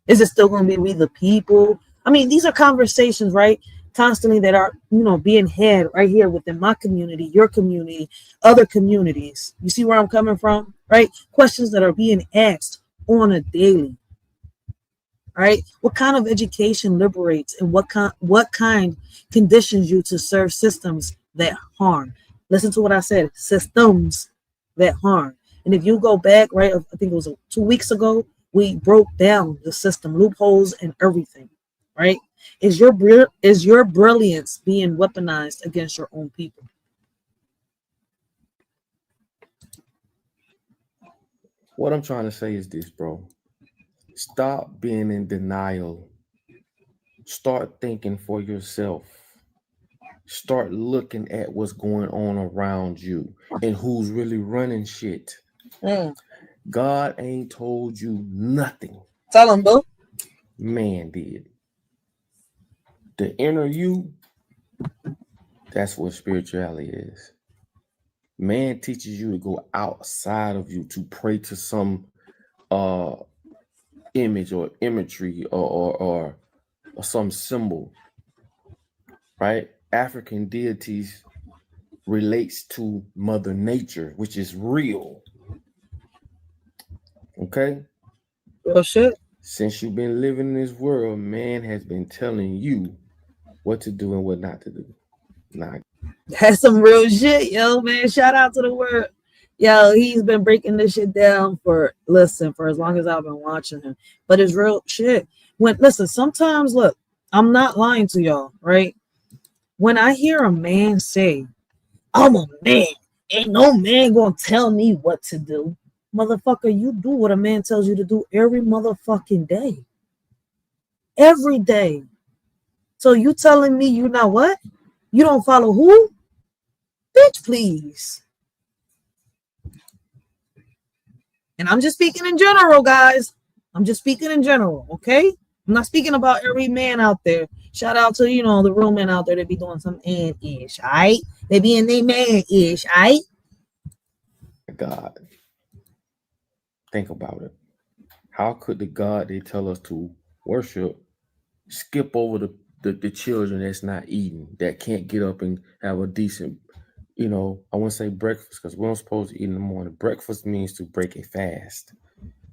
B: Is it still going to be we the people? I mean, these are conversations, right? Constantly that are, being had right here within my community, your community, other communities. You see where I'm coming from, right? Questions that are being asked on a daily, right? What kind of education liberates, and what kind conditions you to serve systems that harm? Listen to what I said, systems that harm. And if you go back, right, I think it was 2 weeks ago, we broke down the system, loopholes and everything, right? Is your brilliance being weaponized against your own people?
C: What I'm trying to say is this, bro. Stop being in denial. Start thinking for yourself. Start looking at what's going on around you and who's really running shit. God ain't told you nothing.
B: Tell him, boo.
C: Man did. The inner you, that's what spirituality is. Man teaches you to go outside of you to pray to some image or imagery or some symbol, right? African deities relates to Mother Nature, which is real. Okay?
B: Real shit.
C: Since you've been living in this world, man has been telling you what to do and what not to do. Nah.
B: That's some real shit, yo, man. Shout out to the word. Yo, he's been breaking this shit down for as long as I've been watching him. But it's real shit. Sometimes, look, I'm not lying to y'all, right? When I hear a man say, I'm a man, ain't no man gonna tell me what to do. Motherfucker, you do what a man tells you to do every motherfucking day. Every day. So you telling me you know what? You don't follow who? Bitch, please. And I'm just speaking in general, guys. I'm just speaking in general, okay? I'm not speaking about every man out there. Shout out to, the real men out there that be doing some man-ish, all right? They be in their man-ish, all right?
C: God. Think about it. How could the God they tell us to worship skip over the children that's not eating, that can't get up and have a decent, I wouldn't say breakfast because we're not supposed to eat in the morning. Breakfast means to break a fast.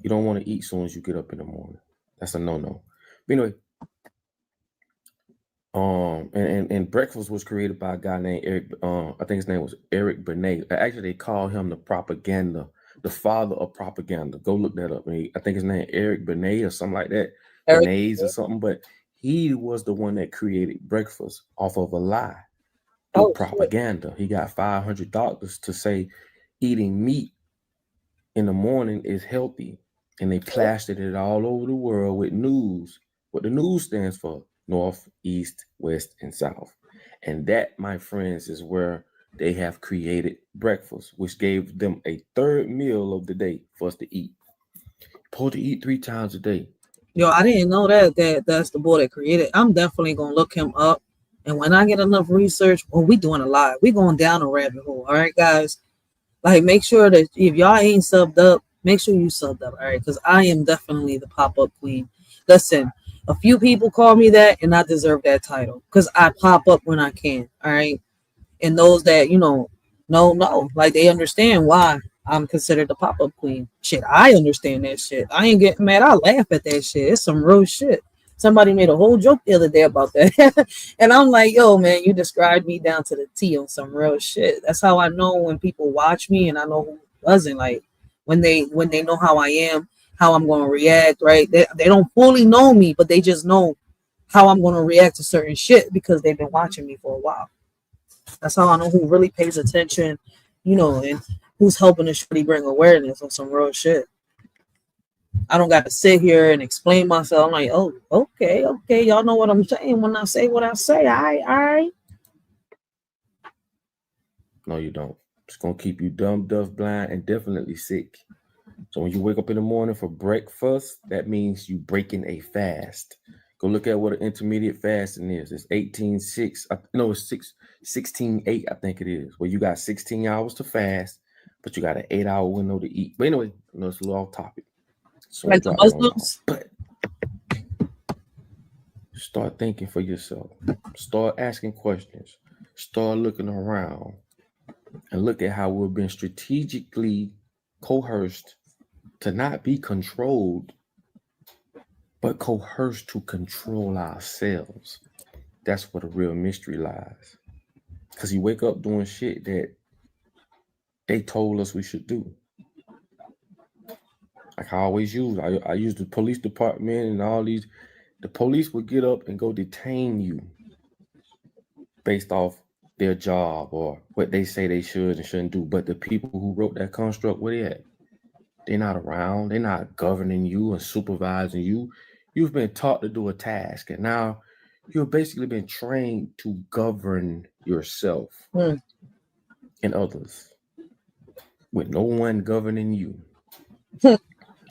C: You don't want to eat as soon as you get up in the morning. That's a no-no. But anyway, and breakfast was created by a guy named Eric. I think his name was Eric Benet. Actually, they call him the father of propaganda. Go look that up. I think his name Eric Benet or something like that. Benet's or something. But he was the one that created breakfast off of a lie. Propaganda. Shit. He got 500 doctors to say eating meat in the morning is healthy, and they plastered it all over the world with news. What the news stands for: North, East, West, and South. And that, my friends, is where they have created breakfast, which gave them a third meal of the day for us to eat. Supposed to eat 3 times a day.
B: Yo, I didn't know that's the boy that created. I'm definitely gonna look him up. And when I get enough research, we doing a lot. We going down a rabbit hole. All right, guys. Like, make sure that if y'all ain't subbed up, make sure you subbed up. All right, because I am definitely the pop-up queen. Listen, a few people call me that, and I deserve that title because I pop up when I can. All right, and those that know, like they understand why I'm considered the pop-up queen. Shit, I understand that shit. I ain't getting mad. I laugh at that shit. It's some real shit. Somebody made a whole joke the other day about that. And I'm like, yo, man, you described me down to the T on some real shit. That's how I know when people watch me, and I know who doesn't. Like when they know how I am, how I'm going to react, right? They don't fully know me, but they just know how I'm going to react to certain shit because they've been watching me for a while. That's how I know who really pays attention, you know, and who's helping the shorty bring awareness on some real shit. I don't got to sit here and explain myself. I'm like, oh, okay. Y'all know what I'm saying when I say what I say. All right.
C: No, you don't. It's going to keep you dumb, deaf, blind, and definitely sick. So when you wake up in the morning for breakfast, that means you breaking a fast. Go look at what an intermediate fasting is. It's 18:6. No, it's 16:8, I think it is. Where you got 16 hours to fast, but you got an 8-hour window to eat. But anyway, it's a little off topic. So
B: like the Muslims.
C: But start thinking for yourself. Start asking questions. Start looking around and look at how we've been strategically coerced to not be controlled, but coerced to control ourselves. That's where the real mystery lies. Because you wake up doing shit that they told us we should do. Like I always use, I use the police department and all these. The police would get up and go detain you based off their job or what they say they should and shouldn't do. But the people who wrote that construct, where they at? They're not around. They're not governing you and supervising you. You've been taught to do a task, and now you've basically been trained to govern yourself and others with no one governing you.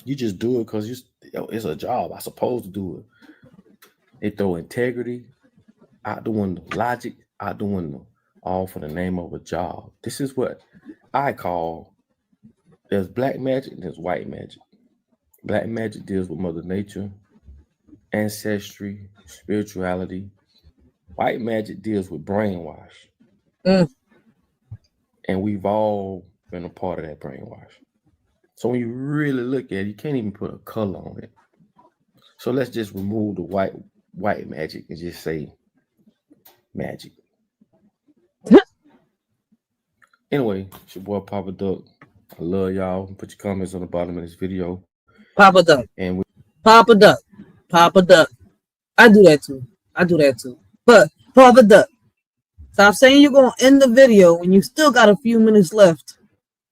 C: You just do it because it's a job. I'm supposed to do it. They throw integrity out the window, logic out the window, all for the name of a job. This is what I call, there's black magic and there's white magic. Black magic deals with Mother Nature, ancestry, spirituality. White magic deals with brainwash. And we've all been a part of that brainwash. So when you really look at it, you can't even put a color on it. So let's just remove the white magic and just say magic. Anyway, it's your boy Papa Duck. I love y'all. Put your comments on the bottom of this video.
B: Papa Duck.
C: And
B: Papa Duck. I do that too. But Papa Duck, stop saying you're gonna end the video when you still got a few minutes left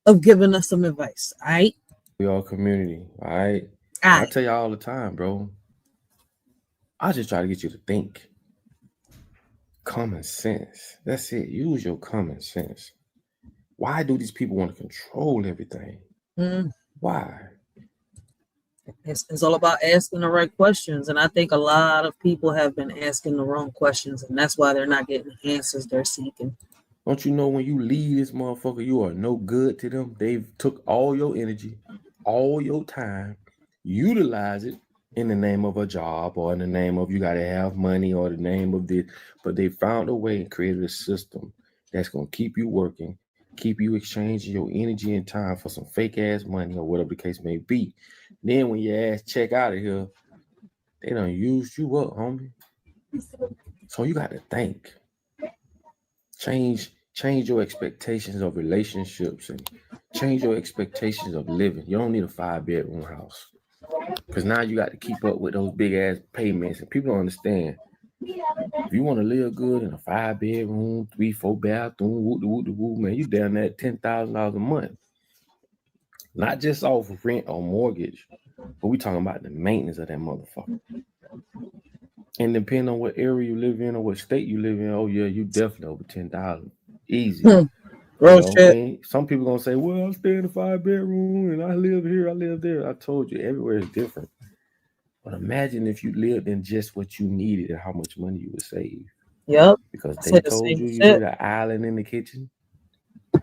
B: of giving us some advice. All right.
C: We all community. All right. I tell y'all all the time, bro. I just try to get you to think. Common sense. That's it. Use your common sense. Why do these people want to control everything? Why?
B: It's all about asking the right questions. And I think a lot of people have been asking the wrong questions, and that's why they're not getting the answers they're seeking.
C: Don't you know when you leave this motherfucker, you are no good to them? They've took all your energy, all your time, utilize it in the name of a job or in the name of you got to have money or the name of this. But they found a way and created a system that's going to keep you working, keep you exchanging your energy and time for some fake ass money or whatever the case may be. Then when your ass check out of here, they done used you up, homie. So you got to think. Change your expectations of relationships and change your expectations of living. You don't need a 5-bedroom house because now you got to keep up with those big ass payments, and people don't understand. If you want to live good in a 5-bedroom, 3-4 bathroom, woo, man, you down there at $10,000 a month. Not just off of rent or mortgage, but we talking about the maintenance of that motherfucker. And depending on what area you live in or what state you live in, oh yeah, you definitely over 10,000. Easy. Some people gonna say, well, I stay in a 5-bedroom and I live here, I live there. I told you, everywhere is different. But imagine if you lived in just what you needed and how much money you would save.
B: Yep.
C: Because they told you need an island in the kitchen.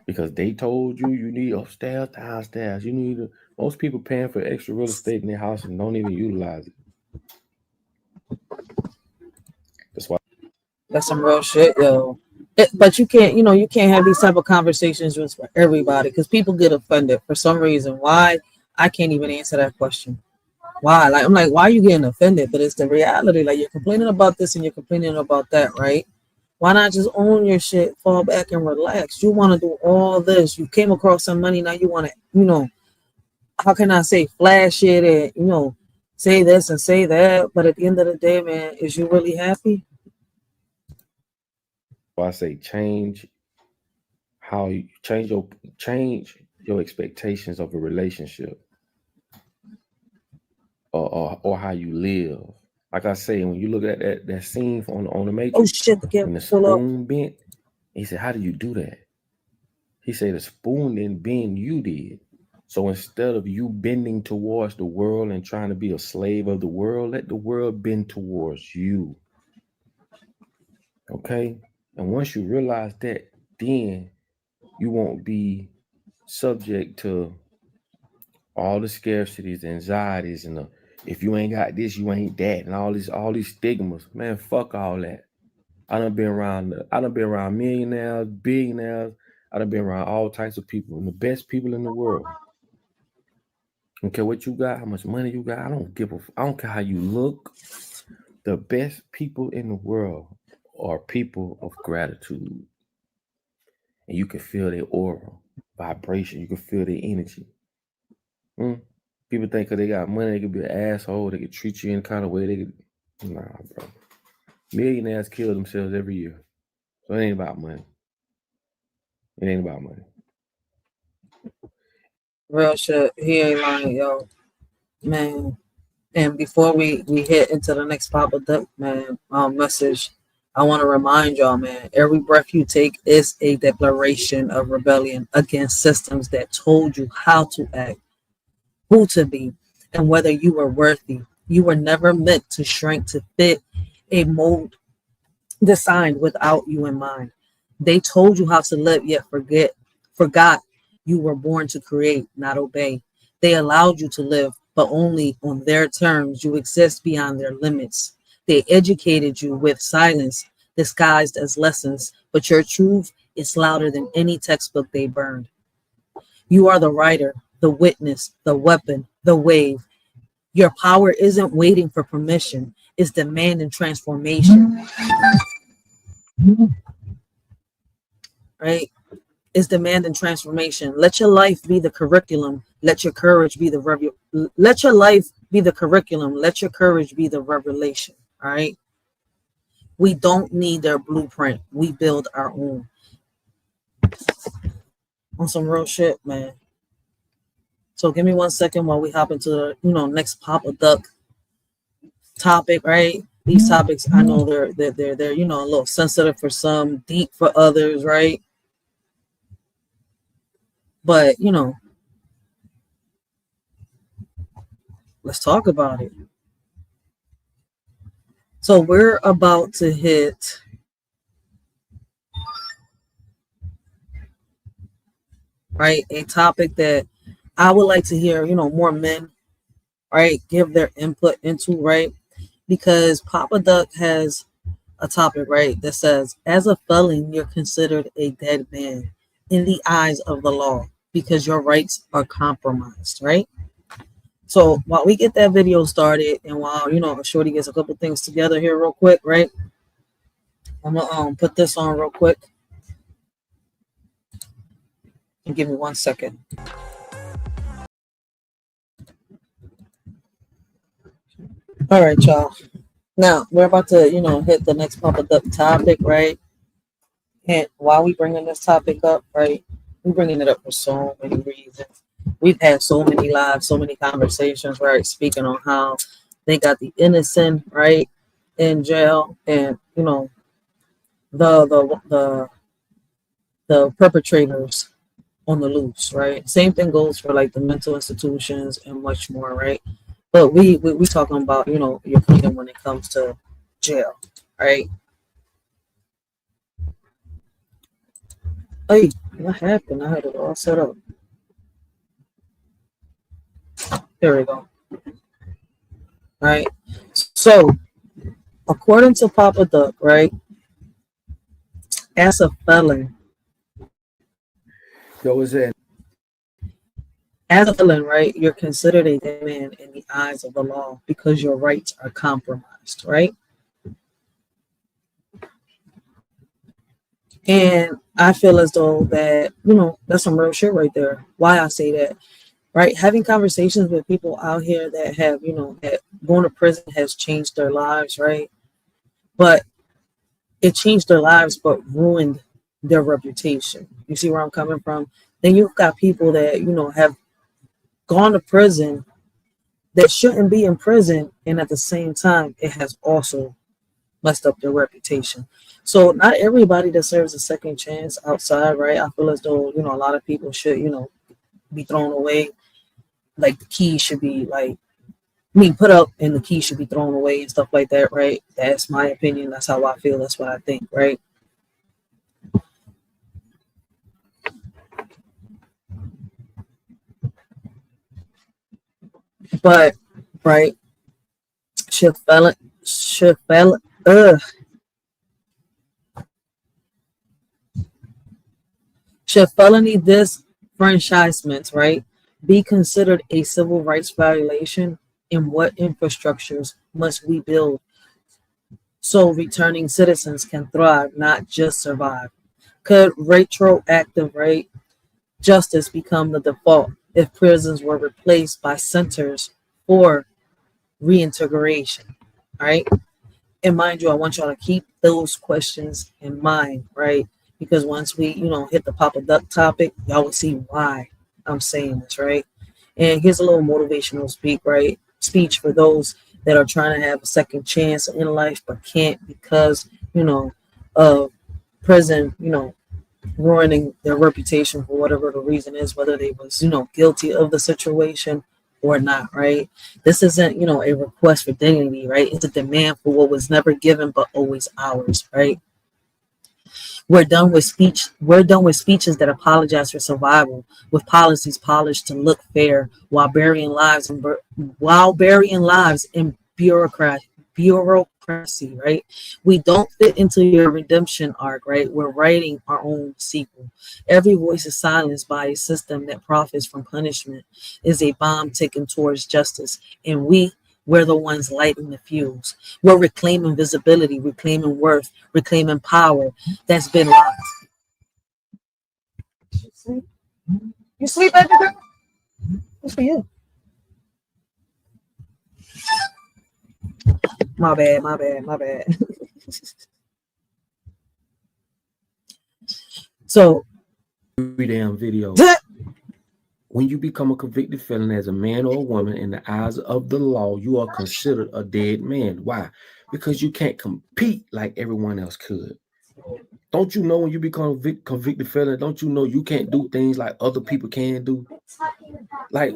C: Because they told you need upstairs, downstairs. You need most people paying for extra real estate in their house and don't even utilize it. That's why.
B: That's some real shit, yo. But you can't have these type of conversations with everybody because people get offended for some reason. Why? I can't even answer that question. Why? Like I'm like, why are you getting offended? But it's the reality. Like you're complaining about this and you're complaining about that, right? Why not just own your shit, fall back and relax? You want to do all this. You came across some money, now you want to, how can I say flash it and, say this and say that. But at the end of the day, man, is you really happy?
C: Well, I say change your expectations of a relationship or how you live. Like I say, when you look at that scene on the Matrix,
B: Oh shit, the
C: when the
B: pull up.
C: spoon bent, he said, how do you do that? He said the spoon didn't bend, you did. So instead of you bending towards the world and trying to be a slave of the world, let the world bend towards you. Okay? And once you realize that, then you won't be subject to all the scarcities, the anxieties, and if you ain't got this, you ain't that, and all these stigmas. Man, fuck all that. I done been around millionaires, billionaires. I done been around all types of people, and the best people in the world. I don't care what you got, how much money you got. I don't care how you look. The best people in the world are people of gratitude. And you can feel their aura, vibration. You can feel their energy. People think because they got money, they could be an asshole. They could treat you in kind of way. Nah, bro. Millionaires kill themselves every year. So it ain't about money. It ain't about money.
B: Real shit. He ain't lying, yo. Man. And before we hit into the next Papa Duck, man, message, I want to remind y'all, man, every breath you take is a declaration of rebellion against systems that told you how to act, who to be, and whether you were worthy. You were never meant to shrink to fit a mold designed without you in mind. They told you how to live, yet forgot you were born to create, not obey. They allowed you to live, but only on their terms. You exist beyond their limits. They educated you with silence, disguised as lessons, but your truth is louder than any textbook they burned. You are the writer, the witness, the weapon, the wave. Your power isn't waiting for permission, it's demanding transformation. Right? Is demanding transformation. Let your life be the curriculum. Let your courage be the let your life be the curriculum. Let your courage be the revelation. All right. We don't need their blueprint. We build our own. On some real shit, man. So give me 1 second while we hop into the next Papa Duck topic. Right. These topics, I know they're a little sensitive for some, deep for others. Right. But, let's talk about it. So we're about to hit a topic that I would like to hear, more men, give their input into, because Papa Duck has a topic, that says, as a felon, you're considered a dead man in the eyes of the law because your rights are compromised, right? So while we get that video started and while, Shorty gets a couple things together here real quick, right? I'm going to put this on real quick. And give me 1 second. All right, y'all. Now, we're about to, hit the next Papa Duck topic, right? And while we bringing this topic up, right, we're bringing it up for so many reasons. We've had so many lives, so many conversations, right, speaking on how they got the innocent, right, in jail, and, the perpetrators on the loose, right? Same thing goes for, like, the mental institutions and much more, right? But we talking about, your freedom when it comes to jail, right? Hey, what happened? I had it all set up. There we go. Right. So, according to Papa Duck, right, as a felon,
C: Yo, is that?
B: As a felon, right, you're considered a dead man in the eyes of the law because your rights are compromised, right? And I feel as though that, that's some real shit right there. Why I say that, right? Having conversations with people out here that have, that going to prison has changed their lives, right? But it changed their lives, but ruined their reputation. You see where I'm coming from? Then you've got people that, have gone to prison that shouldn't be in prison, and at the same time, it has also messed up their reputation. So not everybody deserves a second chance outside, right? I feel as though, a lot of people should, be thrown away. Like the key should be put up and the key should be thrown away and stuff like that, right? That's my opinion. That's how I feel. That's what I think, right? But, right, should felony disfranchisements, right, be considered a civil rights violation? And what infrastructures must we build so returning citizens can thrive, not just survive? Could retroactive, right, justice become the default if prisons were replaced by centers for reintegration, right? And mind you, I want y'all to keep those questions in mind, right? Because once we, hit the Papa Duck topic, y'all will see why I'm saying this, right? And here's a little motivational speech for those that are trying to have a second chance in life but can't because, of prison, ruining their reputation for whatever the reason is, whether they was, guilty of the situation or not, right? This isn't, a request for dignity, right? It's a demand for what was never given but always ours, right? We're done with speeches that apologize for survival, with policies polished to look fair while burying lives in bureaucracy, right? We don't fit into your redemption arc, right? We're writing our own sequel. Every voice is silenced by a system that profits from punishment, is a bomb ticking towards justice, and we're the ones lighting the fuse. We're reclaiming visibility, reclaiming worth, reclaiming power that's been lost. You sleep, baby girl? What's for you? My bad. So,
C: every damn video. When you become a convicted felon as a man or a woman in the eyes of the law, you are considered a dead man. Why? Because you can't compete like everyone else could. Don't you know when you become a convicted felon, don't you know you can't do things like other people can do? Like,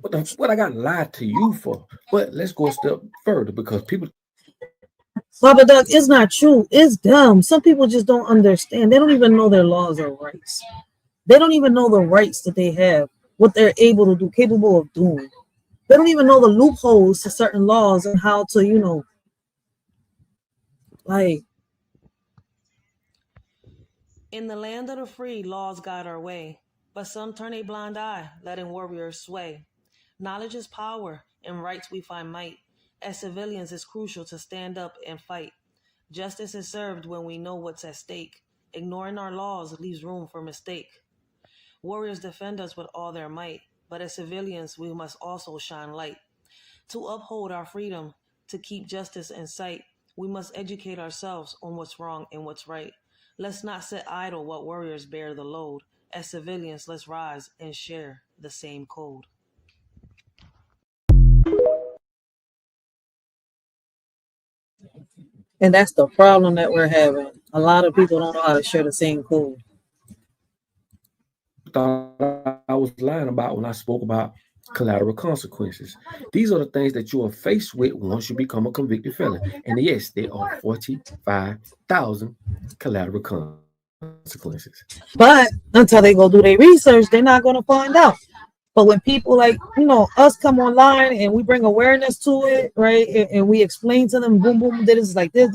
C: what I got lied to you for? But let's go a step further because people...
B: Baba Duck, it's not true. It's dumb. Some people just don't understand. They don't even know their laws or rights. They don't even know the rights that they have, what they're capable of doing. They don't even know the loopholes to certain laws and how to, In the land of the free, laws guide our way, but some turn a blind eye, letting warriors sway. Knowledge is power, in rights we find might. As civilians, it's crucial to stand up and fight. Justice is served when we know what's at stake. Ignoring our laws leaves room for mistake. Warriors defend us with all their might, but as civilians, we must also shine light. To uphold our freedom, to keep justice in sight, we must educate ourselves on what's wrong and what's right. Let's not sit idle while warriors bear the load. As civilians, let's rise and share the same code. And that's the problem that we're having. A lot of people don't know how to share the same code.
C: Thought I was lying about when I spoke about collateral consequences. These are the things that you are faced with once you become a convicted felon. And yes, there are 45,000 collateral consequences.
B: But until they go do their research, they're not going to find out. But when people like, us come online and we bring awareness to it, right? And we explain to them, boom, boom, this is like this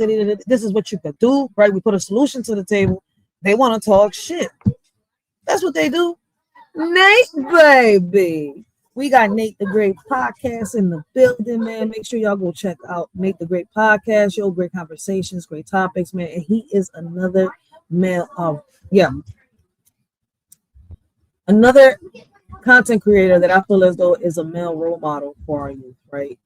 B: is what you could do, right? We put a solution to the table. They want to talk shit. That's what they do. Nate, baby. We got Nate the Great Podcast in the building, man. Make sure y'all go check out Nate the Great Podcast. Yo, great conversations, great topics, man. And he is another male. Another content creator that I feel as though is a male role model for our youth, right?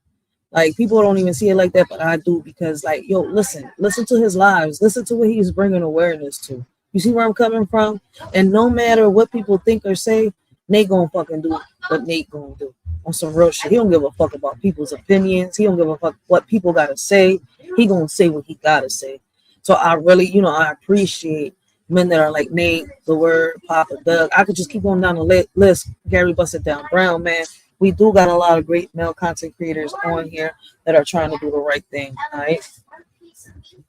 B: Like people don't even see it like that, but I do because, like, yo, listen to his lives, listen to what he's bringing awareness to. You see where I'm coming from? And no matter what people think or say, Nate gonna fucking do what Nate gonna do on some real shit. He don't give a fuck about people's opinions. He don't give a fuck what people gotta say. He gonna say what he gotta say. So I really, I appreciate men that are like Nate, The Word, Papa Doug. I could just keep going down the list. Gary Busted Down Brown, man. We do got a lot of great male content creators on here that are trying to do the right thing. All right.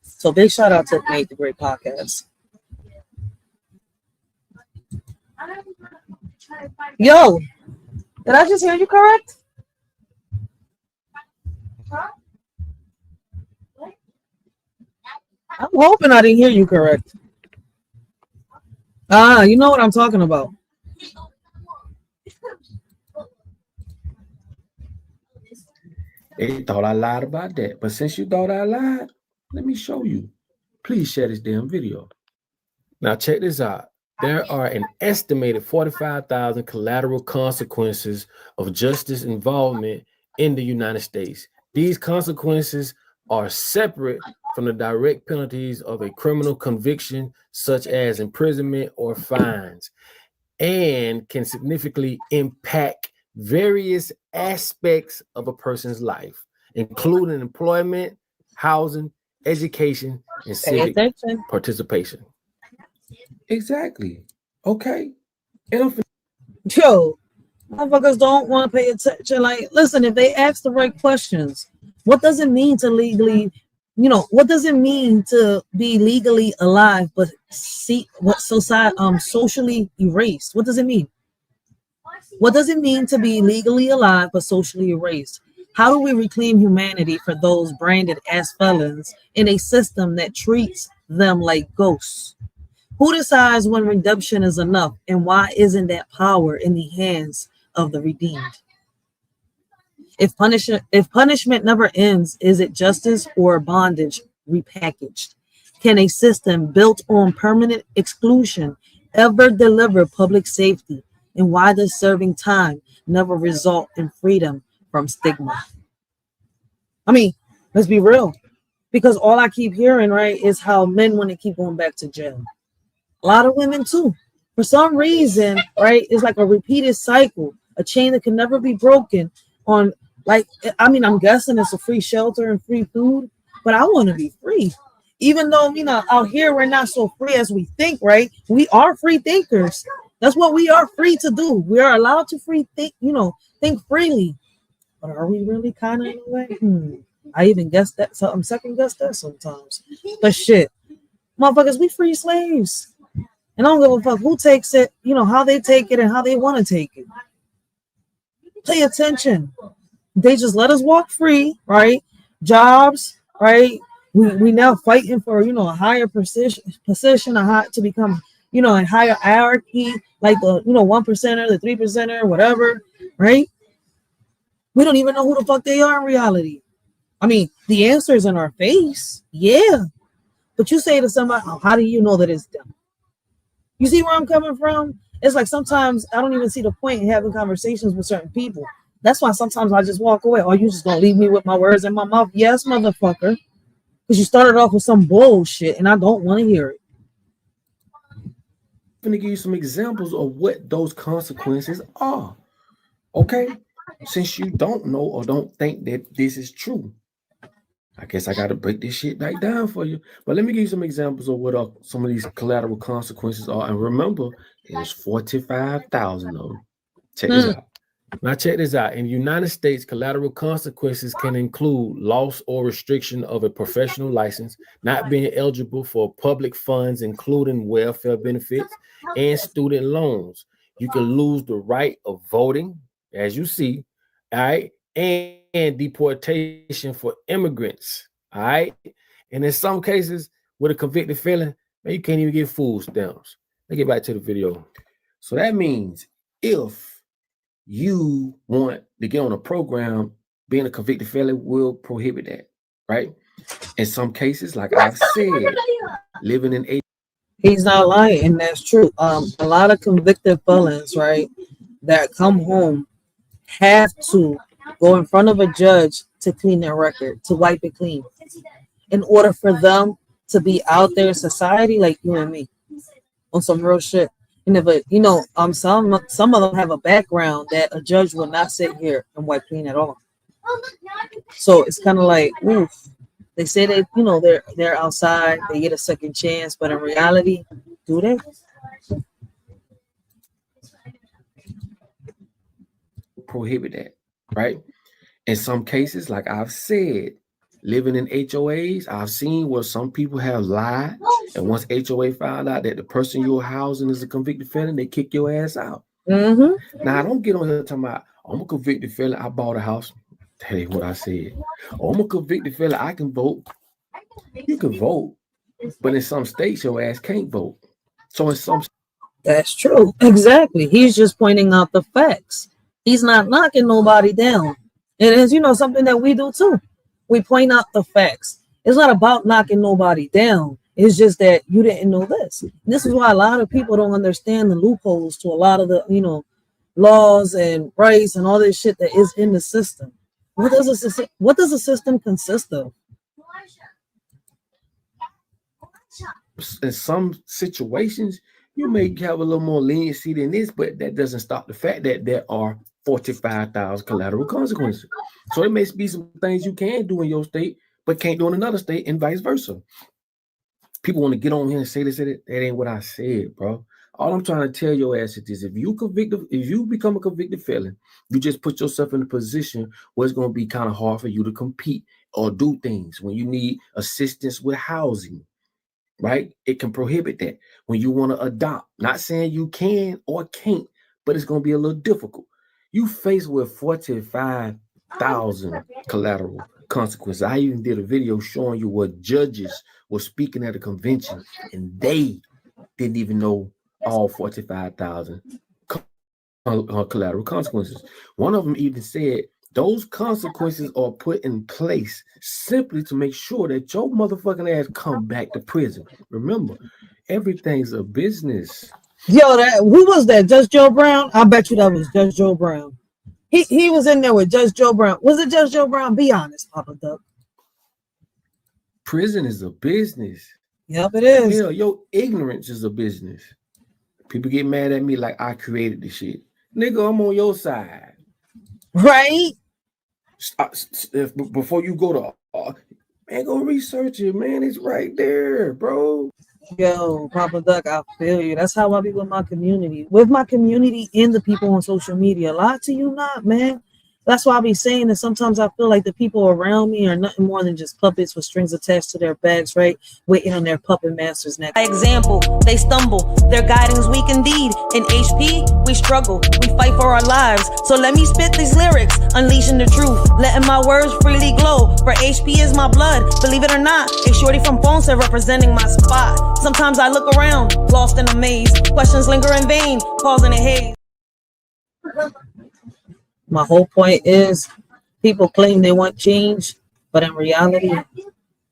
B: So big shout out to Nate the Great Podcast. Yo, did I just hear you correct? I'm hoping I didn't hear you correct. You know what I'm talking about.
C: They thought I lied about that. But since you thought I lied, let me show you. Please share this damn video. Now check this out. There are an estimated 45,000 collateral consequences of justice involvement in the United States. These consequences are separate from the direct penalties of a criminal conviction, such as imprisonment or fines, and can significantly impact various aspects of a person's life, including employment, housing, education, and civic participation. Exactly. Okay.
B: Yo, motherfuckers don't want to pay attention. Like, listen, if they ask the right questions, what does it mean to legally, what does it mean to be legally alive but socially erased? What does it mean? What does it mean to be legally alive but socially erased? How do we reclaim humanity for those branded as felons in a system that treats them like ghosts? Who decides when redemption is enough, and why isn't that power in the hands of the redeemed? If punishment never ends, is it justice or bondage repackaged? Can a system built on permanent exclusion ever deliver public safety? And why does serving time never result in freedom from stigma? I mean, let's be real. Because all I keep hearing, right, is how men want to keep going back to jail. A lot of women too. For some reason, right, it's like a repeated cycle, a chain that can never be broken on, like, I'm guessing it's a free shelter and free food, but I want to be free. Even though, out here we're not so free as we think, right? We are free thinkers. That's what we are free to do. We are allowed to think freely. But are we really kind of in a way? I even guess that. So I'm second guess that sometimes. But shit, motherfuckers, we free slaves. And I don't give a fuck who takes it, how they take it and how they want to take it. Pay attention. They just let us walk free, right? Jobs, right? We now fighting for, a higher position, to become, a higher hierarchy, like the, 1%er, the 3%er, whatever, right? We don't even know who the fuck they are in reality. I mean, the answer is in our face. Yeah. But you say to somebody, how do you know that it's them? You see where I'm coming from? It's like sometimes I don't even see the point in having conversations with certain people. That's why sometimes I just walk away. Or you just gonna leave me with my words in my mouth? Yes, motherfucker. Because you started off with some bullshit and I don't want to hear it.
C: I'm gonna give you some examples of what those consequences are. Okay? Since you don't know or don't think that this is true, I guess I got to break this shit back down for you. But let me give you some examples of what some of these collateral consequences are. And remember, there's 45,000 of them. Check this out. Now, check this out. In the United States, collateral consequences can include loss or restriction of a professional license, not being eligible for public funds, including welfare benefits and student loans. You can lose the right of voting, as you see, all right, and deportation for immigrants, all right? And in some cases, with a convicted felon, man, you can't even get food stamps. Let's get back to the video. So that means if you want to get on a program, being a convicted felon will prohibit that, right? In some cases, like I've said, living in a
B: He's not lying, and that's true. A lot of convicted felons, right, that come home have to go in front of a judge to clean their record, to wipe it clean, in order for them to be out there in society like you and me on some real shit. And if some of them have a background that a judge will not sit here and wipe clean at all. So it's kind of like, oof. They say that they're outside, they get a second chance, but in reality, do they?
C: prohibit that, right? In some cases, like I've said, living in HOAs, I've seen where some people have lied, and once HOA found out that the person you're housing is a convicted felon, they kick your ass out.
B: Mm-hmm.
C: Now, I don't get on here talking about, I'm a convicted felon, I bought a house. That ain't what I said. Oh, I'm a convicted felon, I can vote. You can vote, but in some states, your ass can't vote. So in some
B: That's true. Exactly. He's just pointing out the facts. He's not knocking nobody down. It is, something that we do too. We point out the facts. It's not about knocking nobody down. It's just that you didn't know this. This is why a lot of people don't understand the loopholes to a lot of the, laws and rights and all this shit that is in the system. What does a system consist of?
C: in some situations, you may have a little more leniency than this, but that doesn't stop the fact that there are 45,000 collateral consequences. So it may be some things you can do in your state, but can't do in another state, and vice versa. People want to get on here and say this, that ain't what I said, bro. All I'm trying to tell your ass is this: if you become a convicted felon, you just put yourself in a position where it's going to be kind of hard for you to compete or do things when you need assistance with housing, right? It can prohibit that. When you want to adopt, not saying you can or can't, but it's going to be a little difficult. You faced with 45,000 collateral consequences. I even did a video showing you what judges were speaking at a convention, and they didn't even know all 45,000 collateral consequences. One of them even said those consequences are put in place simply to make sure that your motherfucking ass come back to prison. Remember, everything's a business.
B: Yo, who was that? Judge Joe Brown? I bet you that was Judge Joe Brown. He was in there with Judge Joe Brown. Was it Judge Joe Brown? Be honest, Papa Duck.
C: Prison is a business.
B: Yep, it is.
C: Hell, your ignorance is a business. People get mad at me like I created the shit. Nigga, I'm on your side.
B: Right?
C: Before you go to, man, go research it, man. It's right there, bro.
B: Yo, Papa Duck, I feel you. That's how I be with my community. With my community and the people on social media. Lie to you not, man. That's why I be saying that sometimes I feel like the people around me are nothing more than just puppets with strings attached to their backs, right? Waiting on their puppet masters next.
F: By example, they stumble. Their guiding's weak indeed. In HP, we struggle. We fight for our lives. So let me spit these lyrics, unleashing the truth, letting my words freely glow. For HP is my blood. Believe it or not, a shorty from Ponce representing my spot. Sometimes I look around, lost in a maze. Questions linger in vain, pausing in haze.
B: My whole point is people claim they want change, but in reality,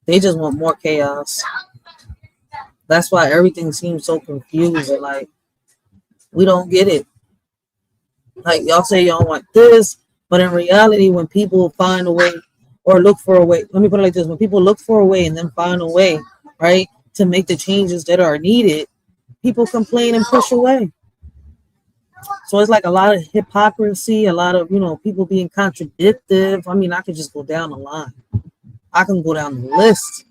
B: they just want more chaos. That's why everything seems so confusing. Like, we don't get it. Like, y'all say y'all want this, but in reality, when people find a way or look for a way, let me put it like this: when people look for a way and then find a way, right, to make the changes that are needed, people complain and push away. So it's like a lot of hypocrisy, a lot of, people being contradictive. I mean, I could just go down the line. I can go down the list.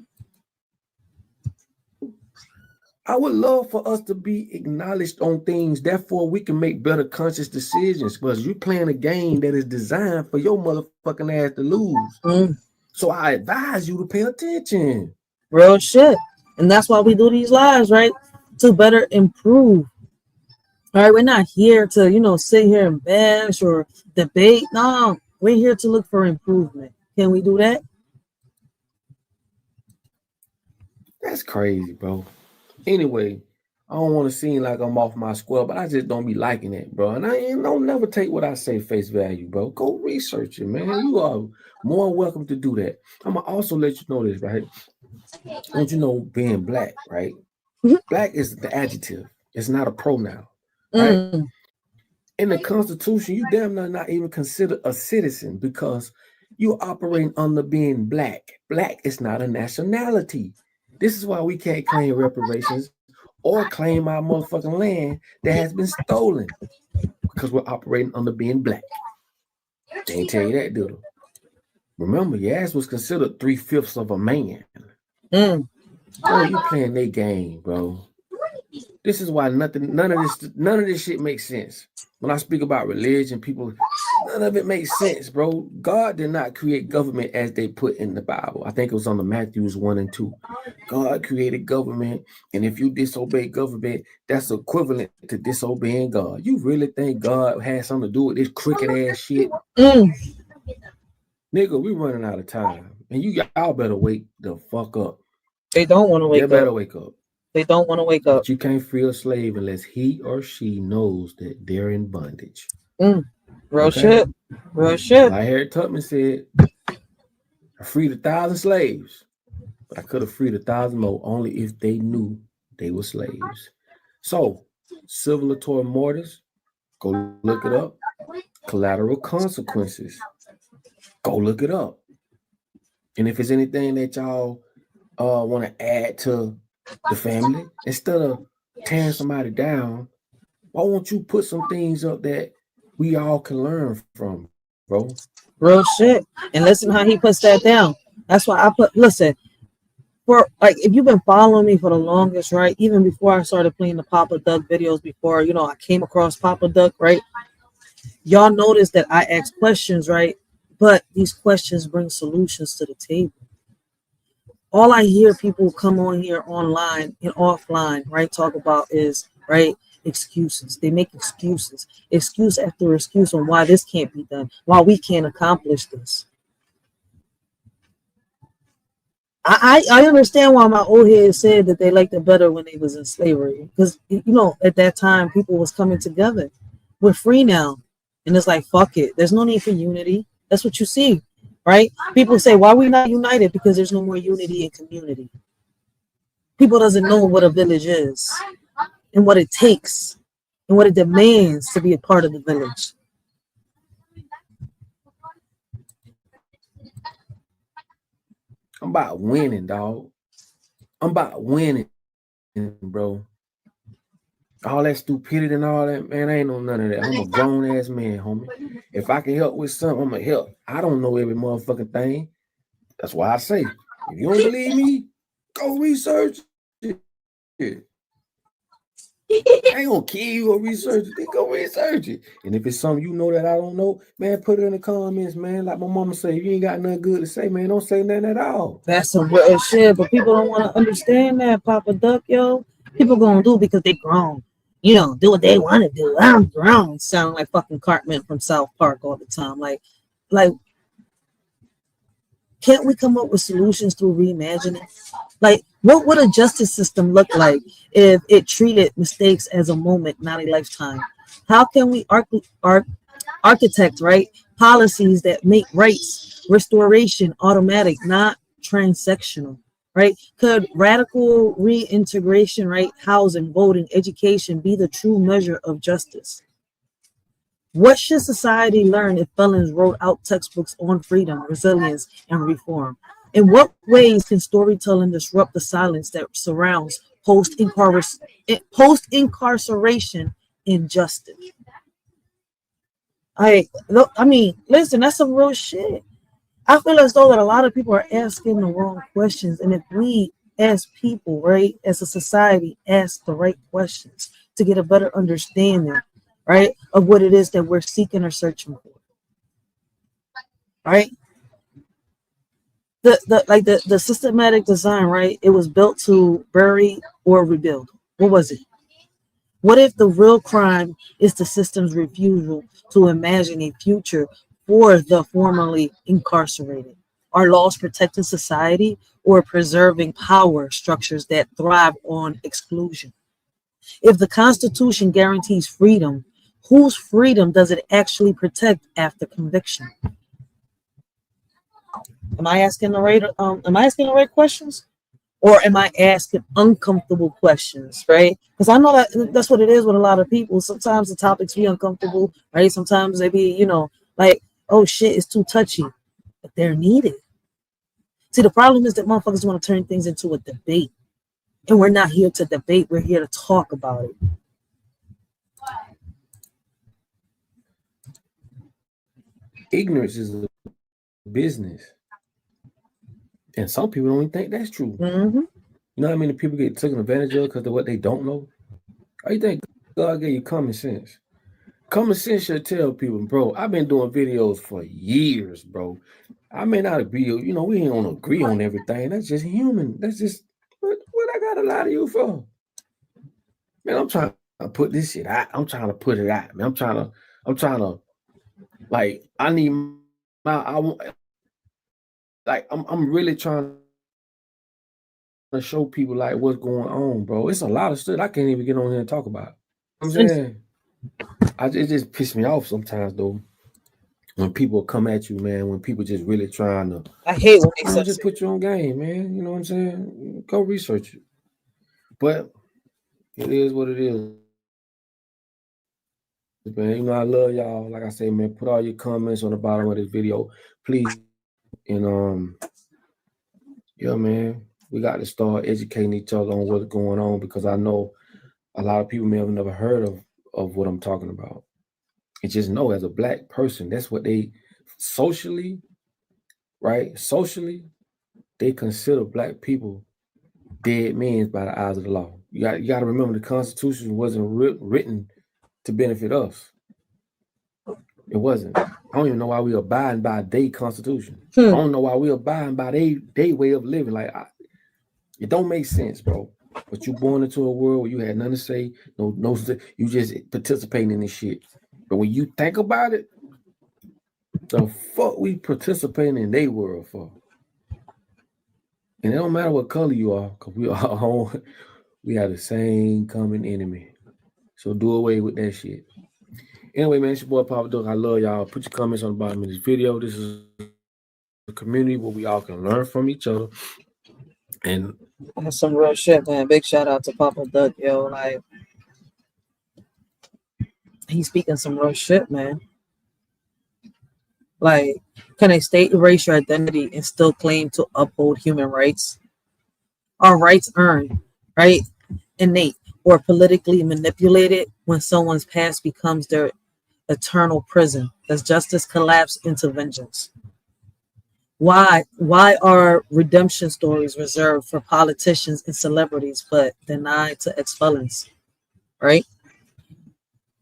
C: I would love for us to be acknowledged on things. Therefore, we can make better conscious decisions. Because you're playing a game that is designed for your motherfucking ass to lose. So I advise you to pay attention.
B: Real shit. And that's why we do these lives, right? To better improve. All right, we're not here to, sit here and bash or debate. No, we're here to look for improvement. Can we do that?
C: That's crazy, bro. Anyway, I don't want to seem like I'm off my square, but I just don't be liking it, bro. And I don't never take what I say face value, bro. Go research it, man. You are more welcome to do that. I'm gonna also let you know this, right? Don't you know being black, right? Black is the adjective. It's not a pronoun, right? In the Constitution, you damn near not even considered a citizen because you're operating under being black. Black is not a nationality. This is why we can't claim reparations or claim our motherfucking land that has been stolen because we're operating under being black. They ain't tell you that, do they? Remember, your ass was considered 3/5 of a man. Bro, you playing their game, bro. This is why none of this shit makes sense. When I speak about religion, people, none of it makes sense, bro. God did not create government as they put in the Bible. I think it was on the Matthews 1 and 2. God created government, and if you disobey government, that's equivalent to disobeying God. You really think God has something to do with this crooked ass shit? Nigga, we running out of time, and y'all better wake the fuck up.
B: They don't want to wake up.
C: They better wake up.
B: They don't want to wake up.
C: But you can't free a slave unless he or she knows that they're in bondage.
B: Real shit. Real shit.
C: Like Harriet Tubman said, I freed 1,000 slaves, but I could have freed 1,000 more only if they knew they were slaves. So, civilatory mortis, go look it up. Collateral consequences, go look it up. And if there's anything that y'all want to add to the family, instead of tearing somebody down, why won't you put some things up that we all can learn from, bro?
B: Real shit. And listen how he puts that down. That's why I listen, for like, if you've been following me for the longest, right, even before I started playing the Papa Duck videos, before, I came across Papa Duck, right, y'all notice that I ask questions, right, but these questions bring solutions to the table. All I hear people come on here online and offline, right, talk about is, right, excuses. They make excuses, excuse after excuse on why this can't be done, why we can't accomplish this. I understand why my old head said that they liked it better when they was in slavery, because at that time people was coming together. We're free now, and it's like, fuck it, there's no need for unity. That's what you see. Right? People say, why are we not united? Because there's no more unity in community. People doesn't know what a village is and what it takes and what it demands to be a part of the village.
C: I'm about winning, dog. I'm about winning, bro. All that stupidity and all that, man, I ain't know none of that. I'm a grown-ass man, homie. If I can help with something, I'm going to help. I don't know every motherfucking thing. That's why I say, if you don't believe me, go research it. I ain't going to kill you or research it. Go research it. And if it's something you know that I don't know, man, put it in the comments, man. Like my mama say, if you ain't got nothing good to say, man, don't say nothing at all.
B: That's some real shit, but people don't want to understand that, Papa Duck, yo. People going to do it because they grown. Do what they want to do. I'm grown. Sound like fucking Cartman from South Park all the time. Like, can't we come up with solutions through reimagining? Like, what would a justice system look like if it treated mistakes as a moment, not a lifetime? How can we architect, right, policies that make rights restoration automatic, not transactional? Right? Could radical reintegration, right, housing, voting, education be the true measure of justice? What should society learn if felons wrote out textbooks on freedom, resilience, and reform? In what ways can storytelling disrupt the silence that surrounds post-incarceration injustice? Listen, that's some real shit. I feel as though that a lot of people are asking the wrong questions. And if we as people, right, as a society, ask the right questions to get a better understanding, right, of what it is that we're seeking or searching for. Right? The systematic design, right, it was built to bury or rebuild. What was it? What if the real crime is the system's refusal to imagine a future for the formerly incarcerated? Are laws protecting society or preserving power structures that thrive on exclusion? If the Constitution guarantees freedom, whose freedom does it actually protect after conviction? Am I asking the right questions? Or am I asking uncomfortable questions, right? Because I know that's what it is with a lot of people. Sometimes the topics be uncomfortable, right? Sometimes they be, like, oh shit, it's too touchy, but they're needed. See, the problem is that motherfuckers want to turn things into a debate. And we're not here to debate. We're here to talk about it.
C: Ignorance is a business. And some people don't even think that's true.
B: Mm-hmm.
C: You know how many people get taken advantage of because of what they don't know? I think God gave you common sense. Common sense should tell people, bro, I've been doing videos for years, bro. I may not agree, we ain't gonna agree on everything. That's just human. That's just what I gotta lie to you for. Man, I'm trying to put this shit out. I'm trying to put it out, man. I'm trying to like I need I'm really trying to show people like what's going on, bro. It's a lot of stuff I can't even get on here and talk about. I'm saying it just pisses me off sometimes though. When people come at you, man, when people just really trying to,
B: I hate when they
C: just put you on game, man. You know what I'm saying? Go research it. But it is what it is, man. I love y'all. Like I say, man, put all your comments on the bottom of this video, please. And yeah, man, we got to start educating each other on what's going on because I know a lot of people may have never heard of what I'm talking about. And just know as a Black person, that's what they socially, right? Socially, they consider Black people dead men by the eyes of the law. You got to remember the Constitution wasn't written to benefit us. It wasn't. I don't even know why we abide by their Constitution. I don't know why we abide by their way of living. Like, it don't make sense, bro. But you born into a world where you had nothing to say, no, you just participating in this shit. But when you think about it, the fuck we participating in their world for? And it don't matter what color you are, because we have the same common enemy. So do away with that shit. Anyway, man, it's your boy Papa Duck. I love y'all. Put your comments on the bottom of this video. This is a community where we all can learn from each other. And
B: that's some real shit, man. Big shout out to Papa Duck, yo. Like, he's speaking some real shit, man. Like, can a state erase your identity and still claim to uphold human rights? Are rights earned, right, innate, or politically manipulated when someone's past becomes their eternal prison? Does justice collapse into vengeance? Why are redemption stories reserved for politicians and celebrities but denied to ex-felons, right?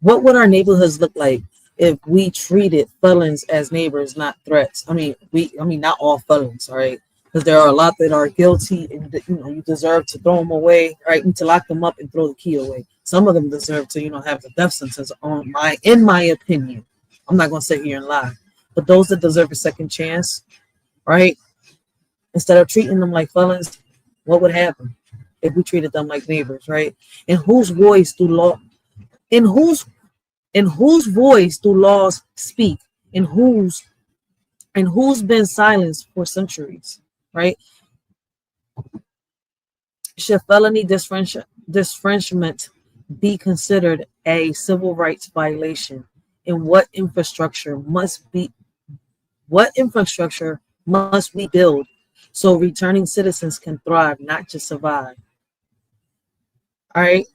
B: What would our neighborhoods look like if we treated felons as neighbors, not threats? I mean, not all felons, all right? Because there are a lot that are guilty and you deserve to throw them away, right? You need to lock them up and throw the key away. Some of them deserve to, have the death sentence in my opinion. I'm not gonna sit here and lie. But those that deserve a second chance, right? Instead of treating them like felons, what would happen if we treated them like neighbors, right? In whose voice do laws speak? In whose been silenced for centuries, right? Should felony disfranchisement be considered a civil rights violation? And what infrastructure must we build so returning citizens can thrive, not just survive? All right.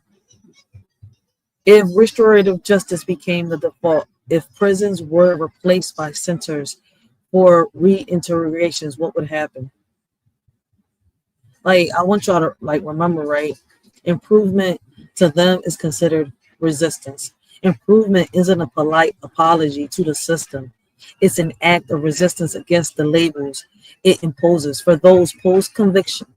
B: If restorative justice became the default, if prisons were replaced by centers for reinterrogations, what would happen? Like, I want y'all to remember, right? Improvement to them is considered resistance. Improvement isn't a polite apology to the system. It's an act of resistance against the labels it imposes. For those post-conviction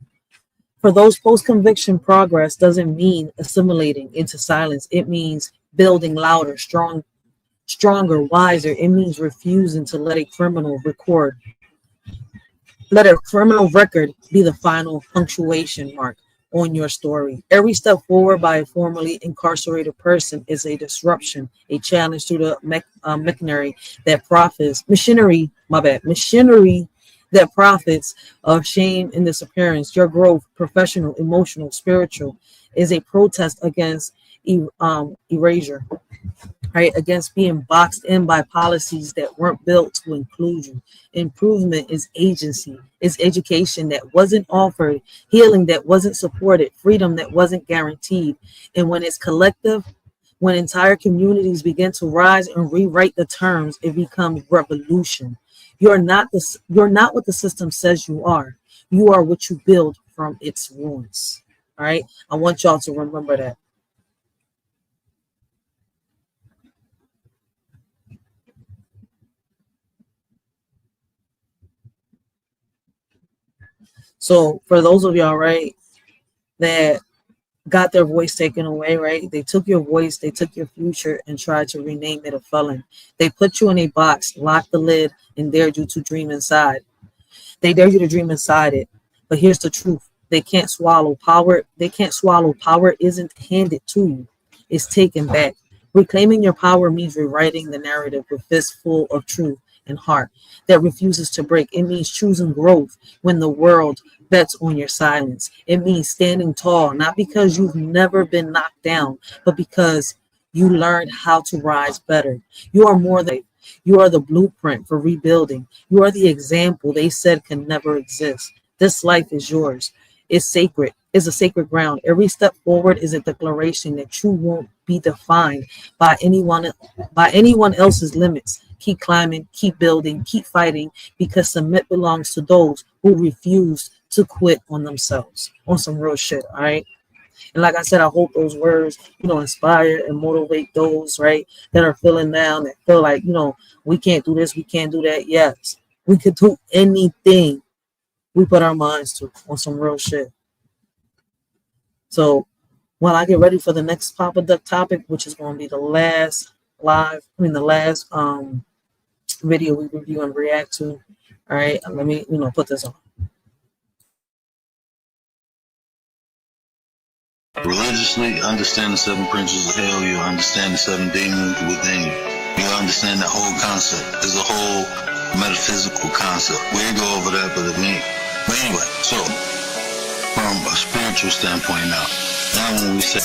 B: progress doesn't mean assimilating into silence. It means building louder, stronger, wiser. It means refusing to let a criminal record be the final punctuation mark. on your story. Every step forward by a formerly incarcerated person is a disruption, a challenge to the machinery that profits of shame and disappearance. Your growth, professional, emotional, spiritual, is a protest against erasure, right? Against being boxed in by policies that weren't built to include you. Improvement is agency, is education that wasn't offered, healing that wasn't supported, freedom that wasn't guaranteed. And when it's collective, when entire communities begin to rise and rewrite the terms, it becomes revolution. You're not what the system says you are. You are what you build from its ruins. All right. I want y'all to remember that. So for those of y'all, right, that got their voice taken away, right? They took your voice, they took your future and tried to rename it a felon. They put you in a box, locked the lid, and dared you to dream inside. They dare you to dream inside it. But here's the truth. They can't swallow power. They can't swallow power isn't handed to you. It's taken back. Reclaiming your power means rewriting the narrative with fists full of truth and heart that refuses to break. It means choosing growth when the world bets on your silence. It means standing tall, not because you've never been knocked down, but because you learned how to rise better. You are more than you are the blueprint for rebuilding. You are the example they said can never exist. This life is yours. It's sacred. It's a sacred ground. Every step forward is a declaration that you won't be defined by anyone else's limits. Keep climbing, keep building, keep fighting, because submit belongs to those who refuse to quit on themselves. On some real shit, all right? And like I said, I hope those words, inspire and motivate those, right, that are feeling down, that feel like, we can't do this, we can't do that. Yes, we could do anything we put our minds to, on some real shit. So while I get ready for the next Papa Duck topic, which is going to be the last video we review and react to. All right, let me, put this on.
A: Religiously, understand the 7 principles of hell. You understand the 7 demons within you. You understand that whole concept. It's a whole metaphysical concept. We'll go over that, but anyway, so from a spiritual standpoint now when we say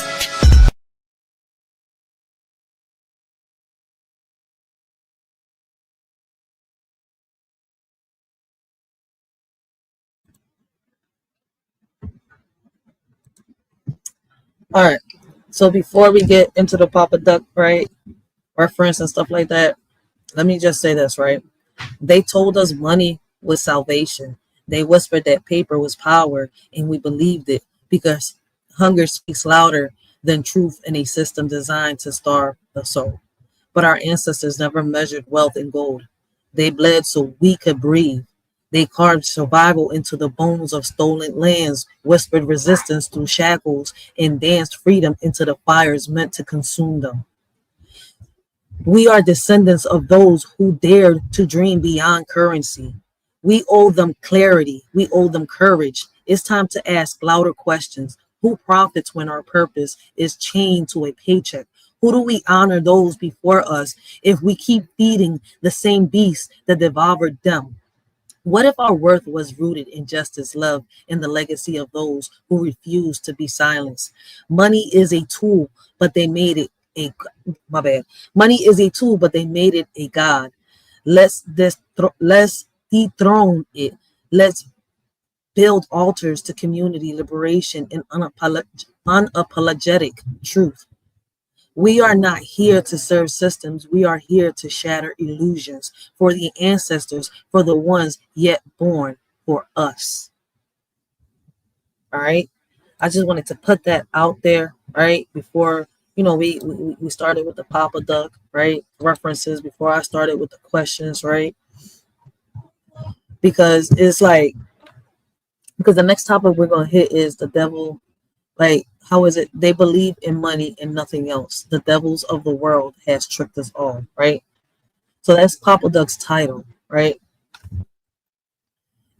B: all right, so before we get into the Papa Duck, right, reference and stuff like that, let me just say this, right? They told us money was salvation. They whispered that paper was power, and we believed it because hunger speaks louder than truth in a system designed to starve the soul. But our ancestors never measured wealth in gold. They bled so we could breathe. They carved survival into the bones of stolen lands, whispered resistance through shackles, and danced freedom into the fires meant to consume them. We are descendants of those who dared to dream beyond currency. We owe them clarity. We owe them courage. It's time to ask louder questions. Who profits when our purpose is chained to a paycheck? Who do we honor those before us if we keep feeding the same beast that devoured them? What if our worth was rooted in justice, love, and the legacy of those who refuse to be silenced? Money is a tool, but they made it Money is a tool, but they made it a god. Let's dethrone it. Let's build altars to community liberation and unapologetic truth. We are not here to serve systems. We are here to shatter illusions for the ancestors, for the ones yet born, for us. All right. I just wanted to put that out there, right? Before, we started with the Papa Duck, right? References before I started with the questions, right? Because the next topic we're going to hit is the devil. Like, how is it? They believe in money and nothing else. The devils of the world has tricked us all, right? So that's Papa Duck's title, right?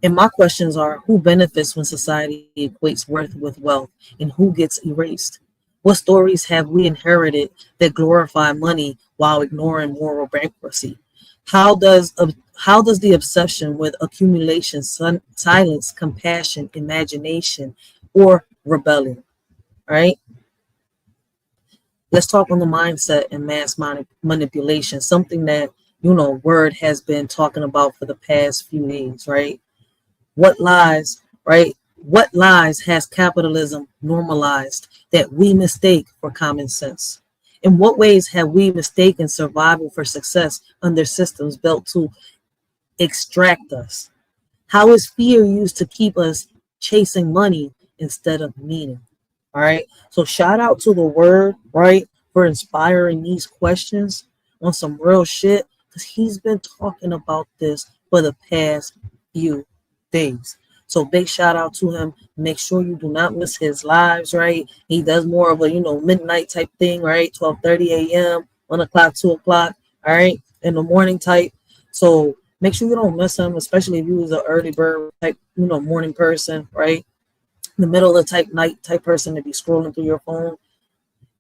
B: And my questions are, who benefits when society equates worth with wealth, and who gets erased? What stories have we inherited that glorify money while ignoring moral bankruptcy? How does the obsession with accumulation silence compassion, imagination, or rebellion? Right? Let's talk on the mindset and mass manipulation, something that, Word has been talking about for the past few days, right? What lies, right? What lies has capitalism normalized that we mistake for common sense? In what ways have we mistaken survival for success under systems built to extract us? How is fear used to keep us chasing money instead of meaning? All right. So shout out to the Word, right, for inspiring these questions on some real shit, because he's been talking about this for the past few days. So big shout out to him. Make sure you do not miss his lives, right? He does more of a, midnight type thing, right? 12:30 a.m., 1 o'clock, 2 o'clock, all right, in the morning type. So make sure you don't miss him, especially if you was an early bird type, morning person, right? The middle of the night type person to be scrolling through your phone,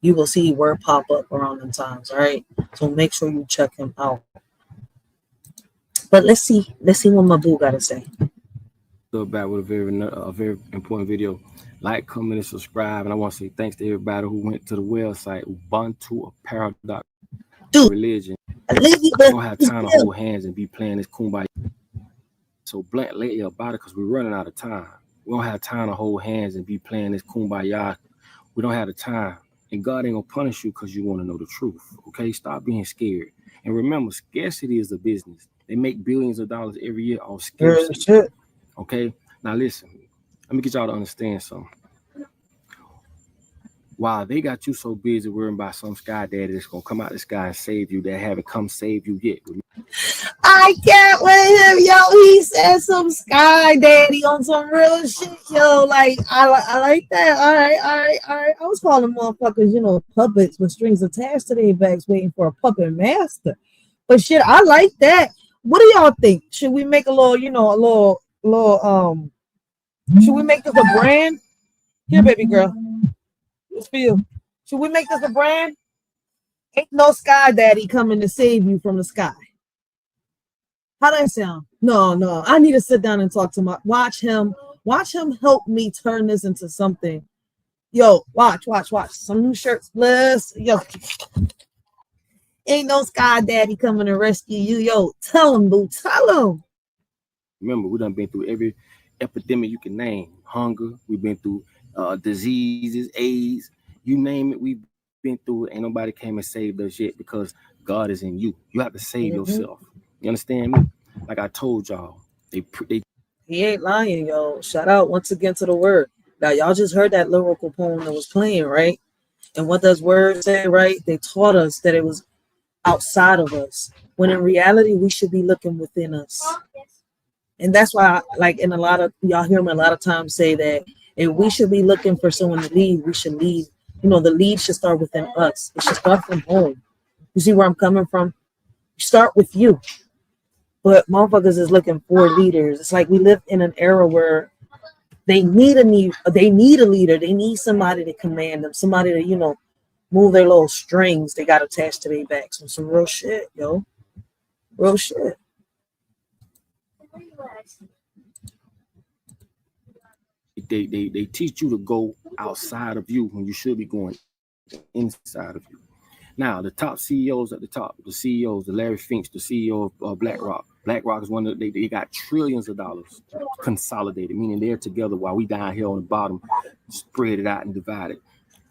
B: you will see Word pop up around them times, all right? So make sure you check him out. But let's see what my boo got to say.
G: Back with a very important video. Like, comment, and subscribe. And I want to say thanks to everybody who went to the website Ubuntu Apparel. Religion. We don't have time to hold hands and be playing this kumbaya. So blunt lately about it, because we're running out of time. We don't have time to hold hands and be playing this kumbaya. We don't have the time. And God ain't gonna punish you because you want to know the truth. Okay, stop being scared. And remember, scarcity is a business. They make billions of dollars every year off scarcity. Okay, now listen. Let me get y'all to understand something. Wow, they got you so busy worrying about some sky daddy that's gonna come out the sky and save you that haven't come save you yet.
B: I can't with him, yo. He said some sky daddy on some real shit, yo. Like I like that. All right. I was calling motherfuckers, puppets with strings attached to their backs, waiting for a puppet master. But shit, I like that. What do y'all think? Should we make a little, should we make this a brand? Here, baby girl. It's for you. Should we make this a brand? Ain't no sky daddy coming to save you from the sky. How that sound? No. I need to sit down and talk to watch him help me turn this into something. Yo, watch. Some new shirts, bless. Yo. Ain't no sky daddy coming to rescue you. Yo, tell him, boo. Tell him.
G: Remember, we done been through every epidemic you can name. Hunger. We've been through diseases, AIDS, you name it, we've been through it. Ain't nobody came and saved us yet, because God is in you. You have to save yourself. You understand me? Like I told y'all,
B: he ain't lying, yo. Shout out once again to the Word. Now y'all just heard that lyrical poem that was playing, right? And what does Word say, right? They taught us that it was outside of us, when in reality we should be looking within us. And that's why, in a lot of y'all hear me a lot of times say that if we should be looking for someone to lead, we should lead. The lead should start within us. It should start from home. You see where I'm coming from? Start with you. But motherfuckers is looking for leaders. It's like we live in an era where they need a leader. They need somebody to command them, somebody to, move their little strings they got attached to their backs. And some real shit, yo. Real shit.
G: They teach you to go outside of you when you should be going inside of you. Now, the top CEOs at the top, the CEOs, the Larry Finch, the CEO of BlackRock. BlackRock is one of they got trillions of dollars consolidated, meaning they're together while we down here on the bottom, spread it out and divide it.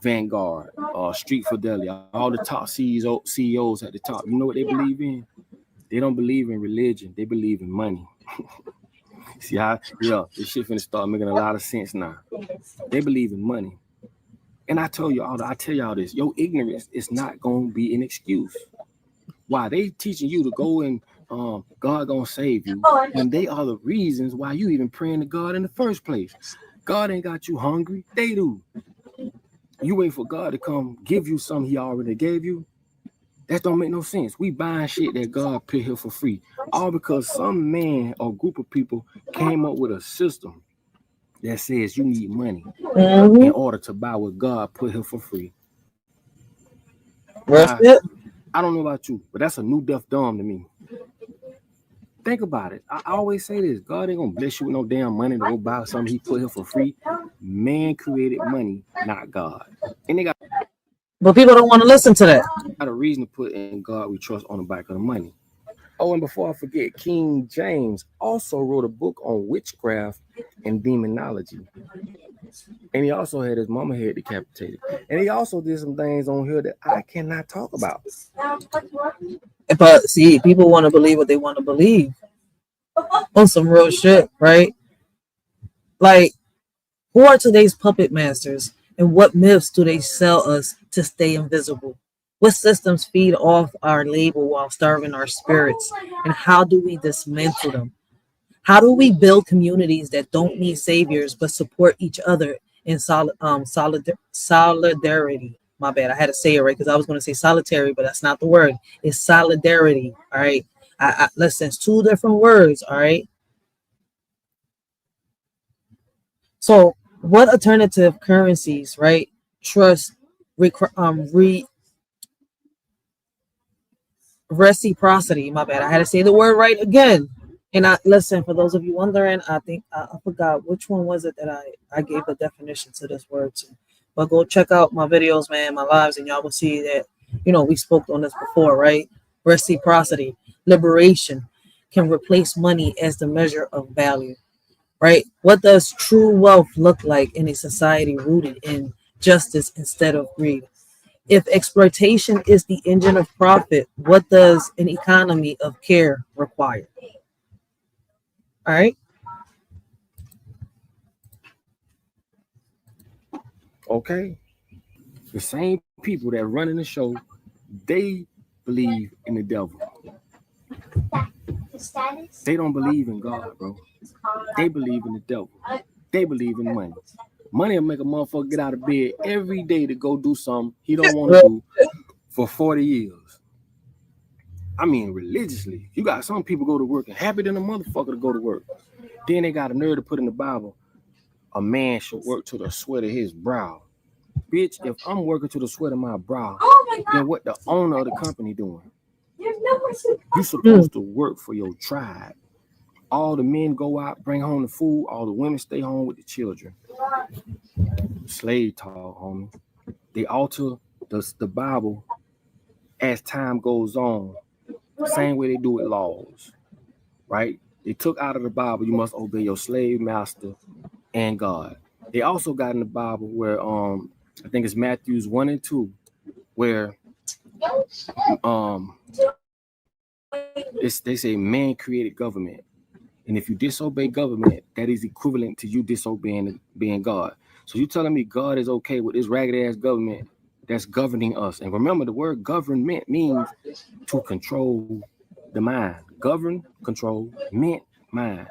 G: Vanguard, Street Fidelity, all the top CEOs at the top. You know what they believe in? They don't believe in religion. They believe in money. See how, this shit finna start making a lot of sense now. They believe in money. And I tell y'all this, your ignorance is not gonna be an excuse. Why they teaching you to go and God gonna save you, when they are the reasons why you even praying to God in the first place. God ain't got you hungry, they do. You wait for God to come give you something he already gave you. That don't make no sense. We buying shit that God put here for free, all because some man or group of people came up with a system that says you need money in order to buy what God put here for free. Now, I don't know about you, but that's a new deaf dumb to me. Think about it. I always say this: God ain't gonna bless you with no damn money to go buy something He put here for free. Man created money, not God. And they got,
B: but people don't want to listen to that.
G: got a reason to put in God we trust on the back of the money. Oh, and before I forget, King James also wrote a book on witchcraft and demonology. And he also had his mama head decapitated. And he also did some things on here that I cannot talk about.
B: But see, people want to believe what they want to believe on some real shit, right? Like, who are today's puppet masters, and what myths do they sell us to stay invisible? What systems feed off our label while starving our spirits? And how do we dismantle them? How do we build communities that don't need saviors but support each other in solidarity? My bad, I had to say it right because I was going to say solitary, but that's not the word. It's solidarity. All right. Listen, it's two different words. All right. So, what alternative currencies, right? Trust, reciprocity. My bad, I had to say the word right again. And listen, for those of you wondering, I think I forgot which one was it that I gave the definition to this word to. But go check out my videos, man, my lives, and y'all will see that, we spoke on this before, right? Reciprocity, liberation can replace money as the measure of value, right? What does true wealth look like in a society rooted in justice instead of greed? If exploitation is the engine of profit, what does an economy of care require? All right.
G: Okay. The same people that running the show, they believe in the devil. They don't believe in God, bro. They believe in the devil. They believe in money. Money will make a motherfucker get out of bed every day to go do something he don't want to do for 40 years. I mean, religiously. You got some people go to work and happy than a motherfucker to go to work. Then they got a nerve to put in the Bible, a man should work to the sweat of his brow. Bitch, if I'm working to the sweat of my brow, then what the owner of the company doing? You supposed to work for your tribe. All the men go out, bring home the food. All the women stay home with the children. Slave talk, homie. They alter the Bible as time goes on. The same way they do with laws, right? They took out of the Bible, you must obey your slave master and God. They also got in the Bible where I think it's Matthews 1 and 2, where they say man created government. And if you disobey government, that is equivalent to you disobeying God. So you telling me God is okay with this ragged ass government that's governing us? And remember, the word government means to control the mind. Govern, control, mint, mind.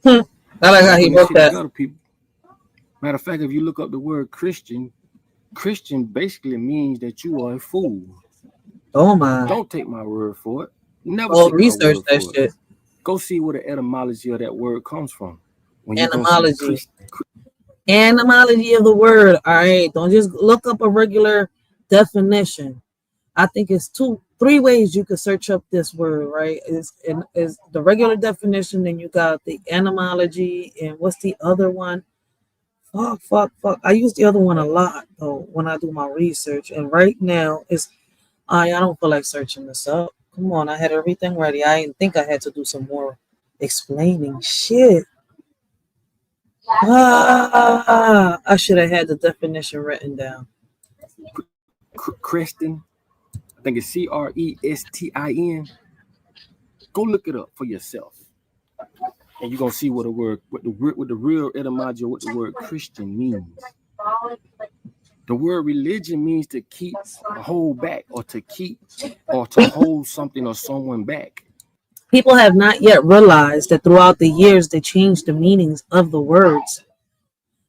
B: I like how he wrote that.
G: Together, people. Matter of fact, if you look up the word Christian basically means that you are a fool.
B: Oh my!
G: Don't take my word for it. Never
B: research that shit.
G: It. Go see where the etymology of that word comes from. When
B: etymology. Etymology of the word. All right, don't just look up a regular definition. I think it's 3 ways you could search up this word, right? Is the regular definition, then you got the etymology, and what's the other one? Fuck. I use the other one a lot though when I do my research, and right now I don't feel like searching this up. Come on, I had everything ready. I didn't think I had to do some more explaining shit. I should have had the definition written down.
G: Christian, I think it's Crestin. Go look it up for yourself, and you're gonna see what the real etymology of what the word Christian means. The word religion means to keep, hold back, or to hold something or someone back.
B: People have not yet realized that throughout the years they changed the meanings of the words.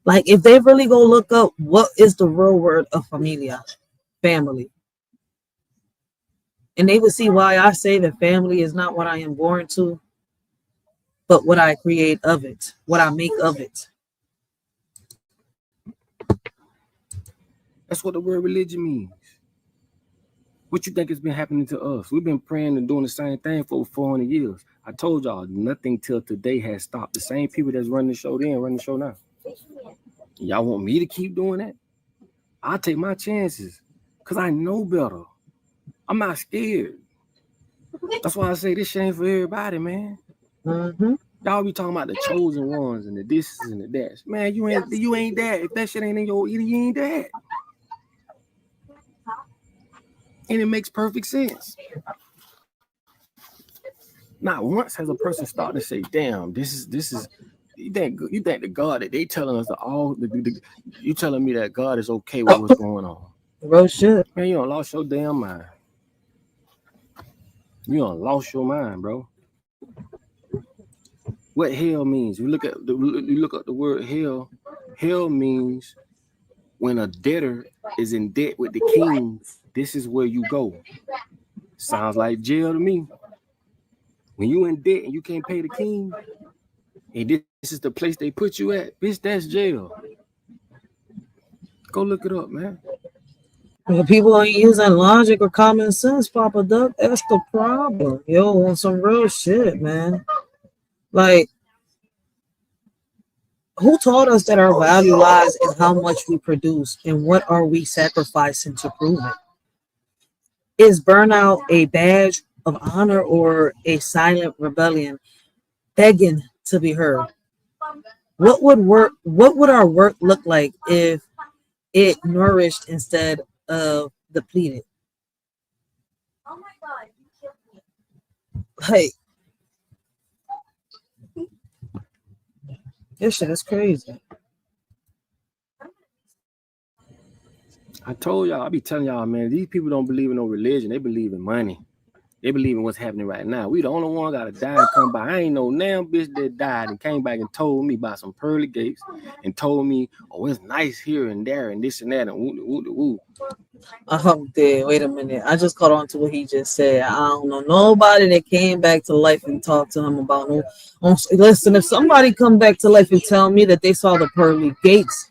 B: Like if they really go look up what is the real word of familia, family. And they would see why I say that family is not what I am born to, but what I create of it, what I make of it.
G: That's what the word religion means. What you think has been happening to us? We've been praying and doing the same thing for over 400 years. I told y'all nothing till today has stopped. The same people that's running the show then running the show now. Y'all want me to keep doing that? I'll take my chances because I know better. I'm not scared. That's why I say this shit ain't for everybody, man.
B: Mm-hmm.
G: Y'all be talking about the chosen ones and the this and the that. Man, you ain't that. If that shit ain't in your ear, you ain't that. And it makes perfect sense. Not once has a person started to say, "Damn, this is." You think the God that they telling us you telling me that God is okay with what's going on?
B: Real shit.
G: Man, you done lost your damn mind. You done lost your mind, bro. What hell means? You look up the word hell. Hell means when a debtor is in debt with the king, this is where you go. Sounds like jail to me. When you in debt and you can't pay the king, and this is the place they put you at, bitch, that's jail. Go look it up, man.
B: When people ain't using logic or common sense, Papa Duck, that's the problem. Yo, on some real shit, man. Like, who taught us that our value lies in how much we produce and what are we sacrificing to prove it? Is burnout a badge of honor or a silent rebellion begging to be heard? What would our work look like if it nourished instead of depleted? Like, this shit is crazy.
G: I told y'all, I be telling y'all, man, these people don't believe in no religion. They believe in money. They believe in what's happening right now. We the only one got to die and come back. I ain't no damn bitch that died and came back and told me about some pearly gates and told me, oh, it's nice here and there and this and that and woo.
B: I'm dead. Wait a minute. I just caught on to what he just said. I don't know nobody that came back to life and talked to him about no. Listen, if somebody come back to life and tell me that they saw the pearly gates,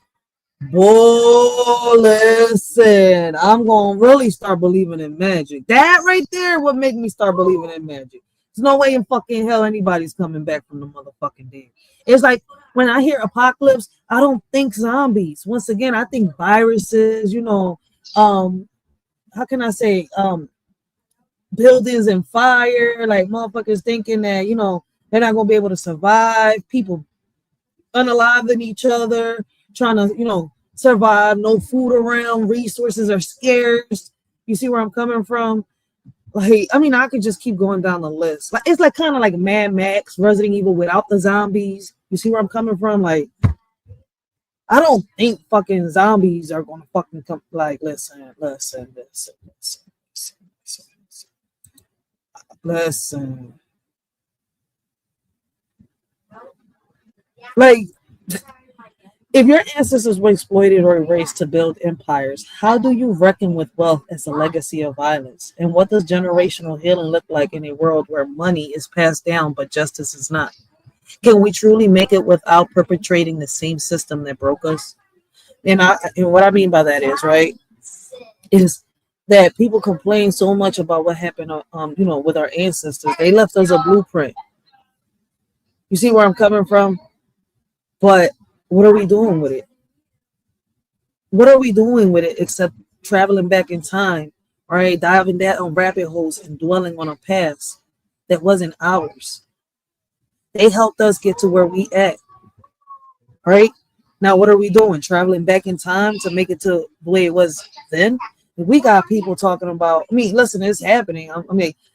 B: boy, listen, I'm gonna really start believing in magic. That right there would make me start believing in magic. There's no way in fucking hell anybody's coming back from the motherfucking dead. It's like when I hear apocalypse, I don't think zombies. Once again, I think viruses, how can I say, buildings and fire, like motherfuckers thinking that, they're not gonna be able to survive, people unaliving each other, trying to, survive, no food around, resources are scarce. You see where I'm coming from? Like, I mean, I could just keep going down the list. Like, it's like kind of like Mad Max, Resident Evil without the zombies. You see where I'm coming from? Like, I don't think fucking zombies are gonna fucking come. Like, listen. Like, if your ancestors were exploited or erased to build empires, how do you reckon with wealth as a legacy of violence? And what does generational healing look like in a world where money is passed down but justice is not? Can we truly make it without perpetrating the same system that broke us? And what I mean by that is that people complain so much about what happened, with our ancestors. They left us a blueprint. You see where I'm coming from? But what are we doing with it? What are we doing with it except traveling back in time, right? Diving down on rabbit holes and dwelling on a past that wasn't ours. They helped us get to where we at, right? Now, what are we doing? Traveling back in time to make it to the way it was then? We got people talking about, listen, it's happening.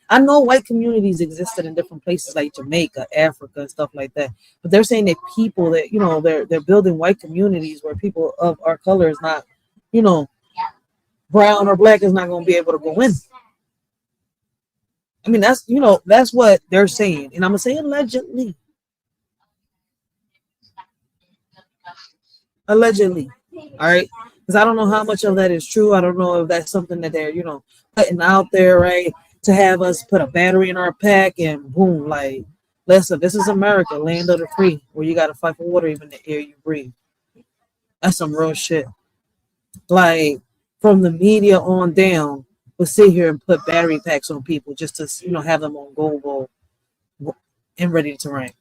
B: I know white communities existed in different places like Jamaica, Africa, and stuff like that. But they're saying that people that, they're building white communities where people of our color is not, brown or black is not going to be able to go in. That's what they're saying. And I'm going to say allegedly. Allegedly. All right. Because I don't know how much of that is true. I don't know if that's something that they're, putting out there, right? to have us put a battery in our pack and boom, like, listen, this is America, land of the free, where you got to fight for water, even the air you breathe. That's some real shit. Like, from the media on down, we'll sit here and put battery packs on people just to, have them on go and ready to rank.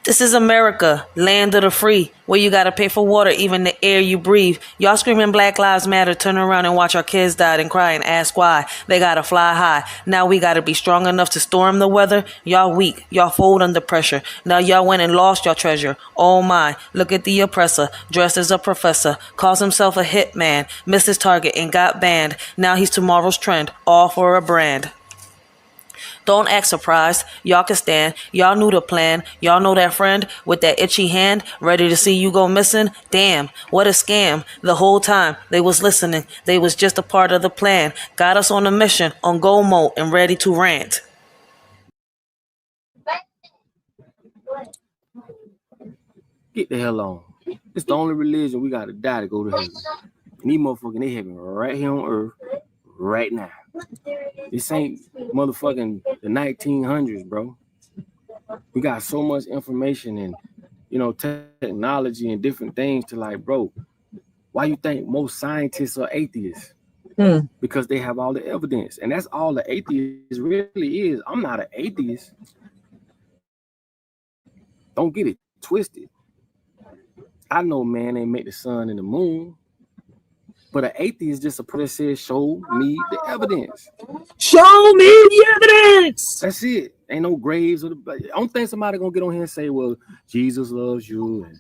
F: This is America, land of the free, where you gotta pay for water, even the air you breathe. Y'all screaming Black Lives Matter, turn around and watch our kids die and cry and ask why. They gotta fly high. Now we gotta be strong enough to storm the weather. Y'all weak, y'all fold under pressure. Now y'all went and lost your treasure. Oh my, look at the oppressor, dressed as a professor, calls himself a hitman, missed his target and got banned. Now he's tomorrow's trend, all for a brand. Don't act surprised. Y'all can stand. Y'all knew the plan. Y'all know that friend with that itchy hand, ready to see you go missing? Damn, what a scam. The whole time they was listening. They was just a part of the plan. Got us on a mission, on go mode and ready to rant.
G: Get the hell on. It's the only religion we gotta die to go to heaven. And these motherfucking, they heaven right here on earth, right now. This ain't motherfucking the 1900s, bro. We got so much information and, technology and different things to like, bro, why you think most scientists are atheists? Because they have all the evidence. And that's all the atheist really is. I'm not an atheist. Don't get it twisted. I know man ain't make the sun and the moon. But an atheist is just a person that says, show me the evidence.
B: Show me the evidence.
G: That's it. Ain't no graves. I don't think somebody gonna get on here and say, well, Jesus loves you and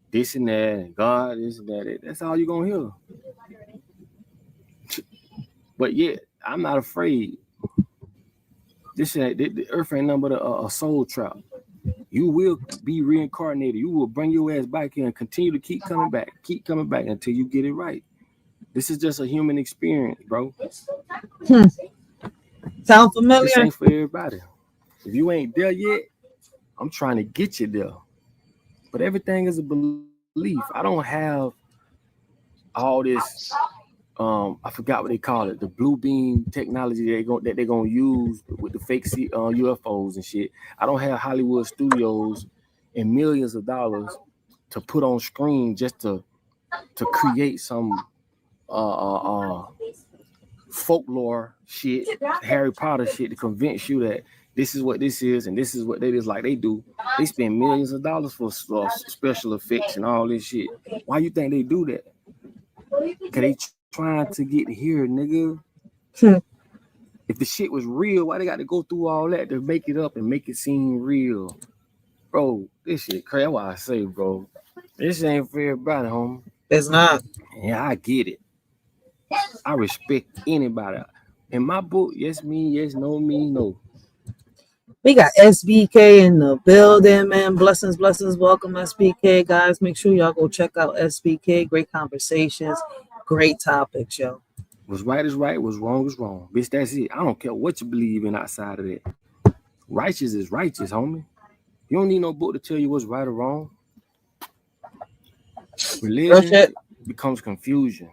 G: this and that and God, this and that. That's all you're gonna hear. But yeah, I'm not afraid. The earth ain't nothing but a soul trap. You will be reincarnated. You will bring your ass back here and continue to keep coming back until you get it right. This is just a human experience, bro.
B: Sound familiar?
G: This ain't for everybody. If you ain't there yet, I'm trying to get you there. But everything is a belief. I don't have all this. I forgot what they call it. The blue beam technology that they're gonna use with the fake UFOs and shit. I don't have Hollywood studios and millions of dollars to put on screen just to create some folklore shit, Harry Potter shit to convince you that this is what this is and this is what that is. Like they do. They spend millions of dollars for special effects and all this shit. Why you think they do that? Cause they trying to get here, nigga. If the shit was real, why they got to go through all that to make it up and make it seem real? Bro, this shit crazy. That's why I say, bro, this ain't for everybody, homie.
B: It's not.
G: Yeah, I get it. I respect anybody. In my book, yes me, yes no me, no.
B: We got SBK in the building, man. Blessings. Welcome, SBK, guys. Make sure y'all go check out SBK. Great conversations, great topics, yo.
G: What's right is right, what's wrong is wrong. Bitch, that's it. I don't care what you believe in outside of that. Righteous is righteous, homie. You don't need no book to tell you what's right or wrong. Religion becomes confusion.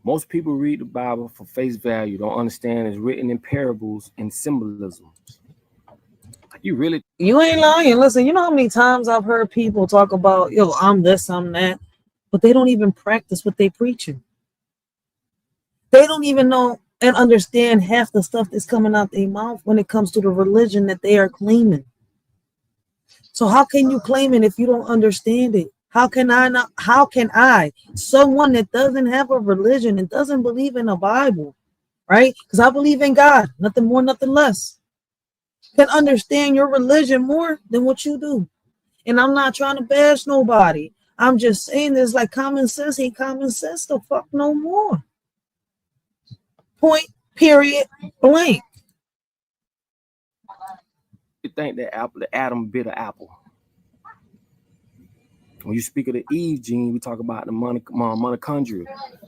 G: Most people read the Bible for face value, don't understand it's written in parables and symbolisms.
B: You ain't lying. Listen, you know how many times I've heard people talk about, yo, I'm this, I'm that, but they don't even practice what they preaching. They don't even know and understand half the stuff that's coming out their mouth when it comes to the religion that they are claiming. So how can you claim it if you don't understand it? How can I, someone that doesn't have a religion and doesn't believe in the Bible, right? Because I believe in God, nothing more, nothing less, can understand your religion more than what you do. And I'm not trying to bash nobody. I'm just saying there's like common sense ain't common sense the fuck no more. Point, period, blank.
G: You think that the Adam bit of apple. When you speak of the Eve gene, we talk about the mitochondria.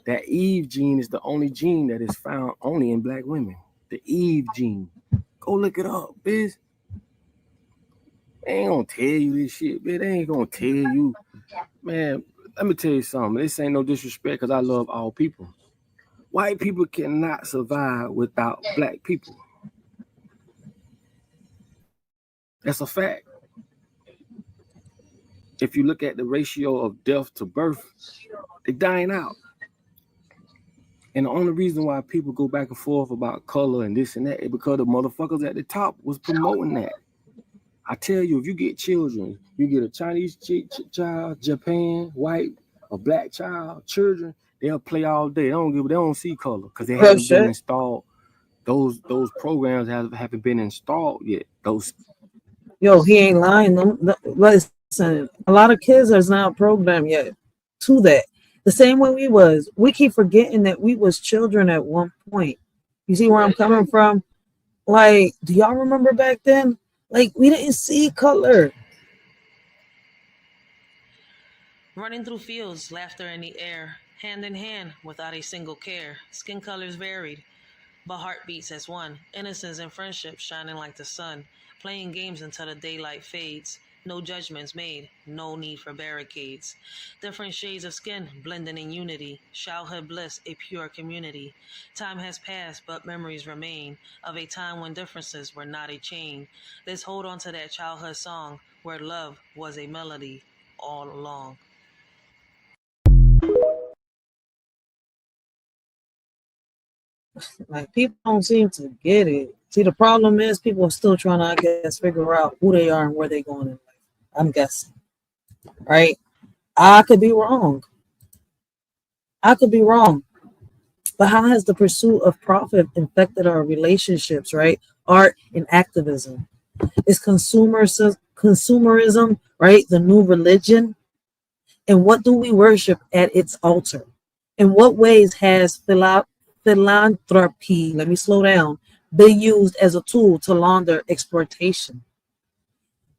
G: That Eve gene is the only gene that is found only in black women. The Eve gene. Go look it up, bitch. They ain't gonna tell you this shit, bitch. They ain't gonna tell you. Man, let me tell you something. This ain't no disrespect because I love all people. White people cannot survive without black people. That's a fact. If you look at the ratio of death to birth, they're dying out. And the only reason why people go back and forth about color and this and that is because the motherfuckers at the top was promoting that. I tell you, if you get children, you get a Chinese child, Japan, white, a black child, children, they'll play all day. They don't see color because they haven't been installed. Those programs haven't been installed yet.
B: Yo, he ain't lying. Listen, a lot of kids are not programmed yet to that. The same way we was. We keep forgetting that we was children at one point. You see where I'm coming from? Like, do y'all remember back then? Like, we didn't see color.
F: Running through fields, laughter in the air, hand in hand without a single care. Skin colors varied, but heartbeats as one. Innocence and friendship shining like the sun. Playing games until the daylight fades. No judgments made, no need for barricades. Different shades of skin blending in unity. Childhood bliss, a pure community. Time has passed, but memories remain of a time when differences were not a chain. Let's hold on to that childhood song where love was a melody all along.
B: Like, people don't seem to get it. See, the problem is people are still trying to, I guess, figure out who they are and where they're going in life. I'm guessing, right? I could be wrong. But how has the pursuit of profit infected our relationships, right? Art and activism. Is consumerism, right, the new religion? And what do we worship at its altar? In what ways has philanthropy, let me slow down, been used as a tool to launder exploitation?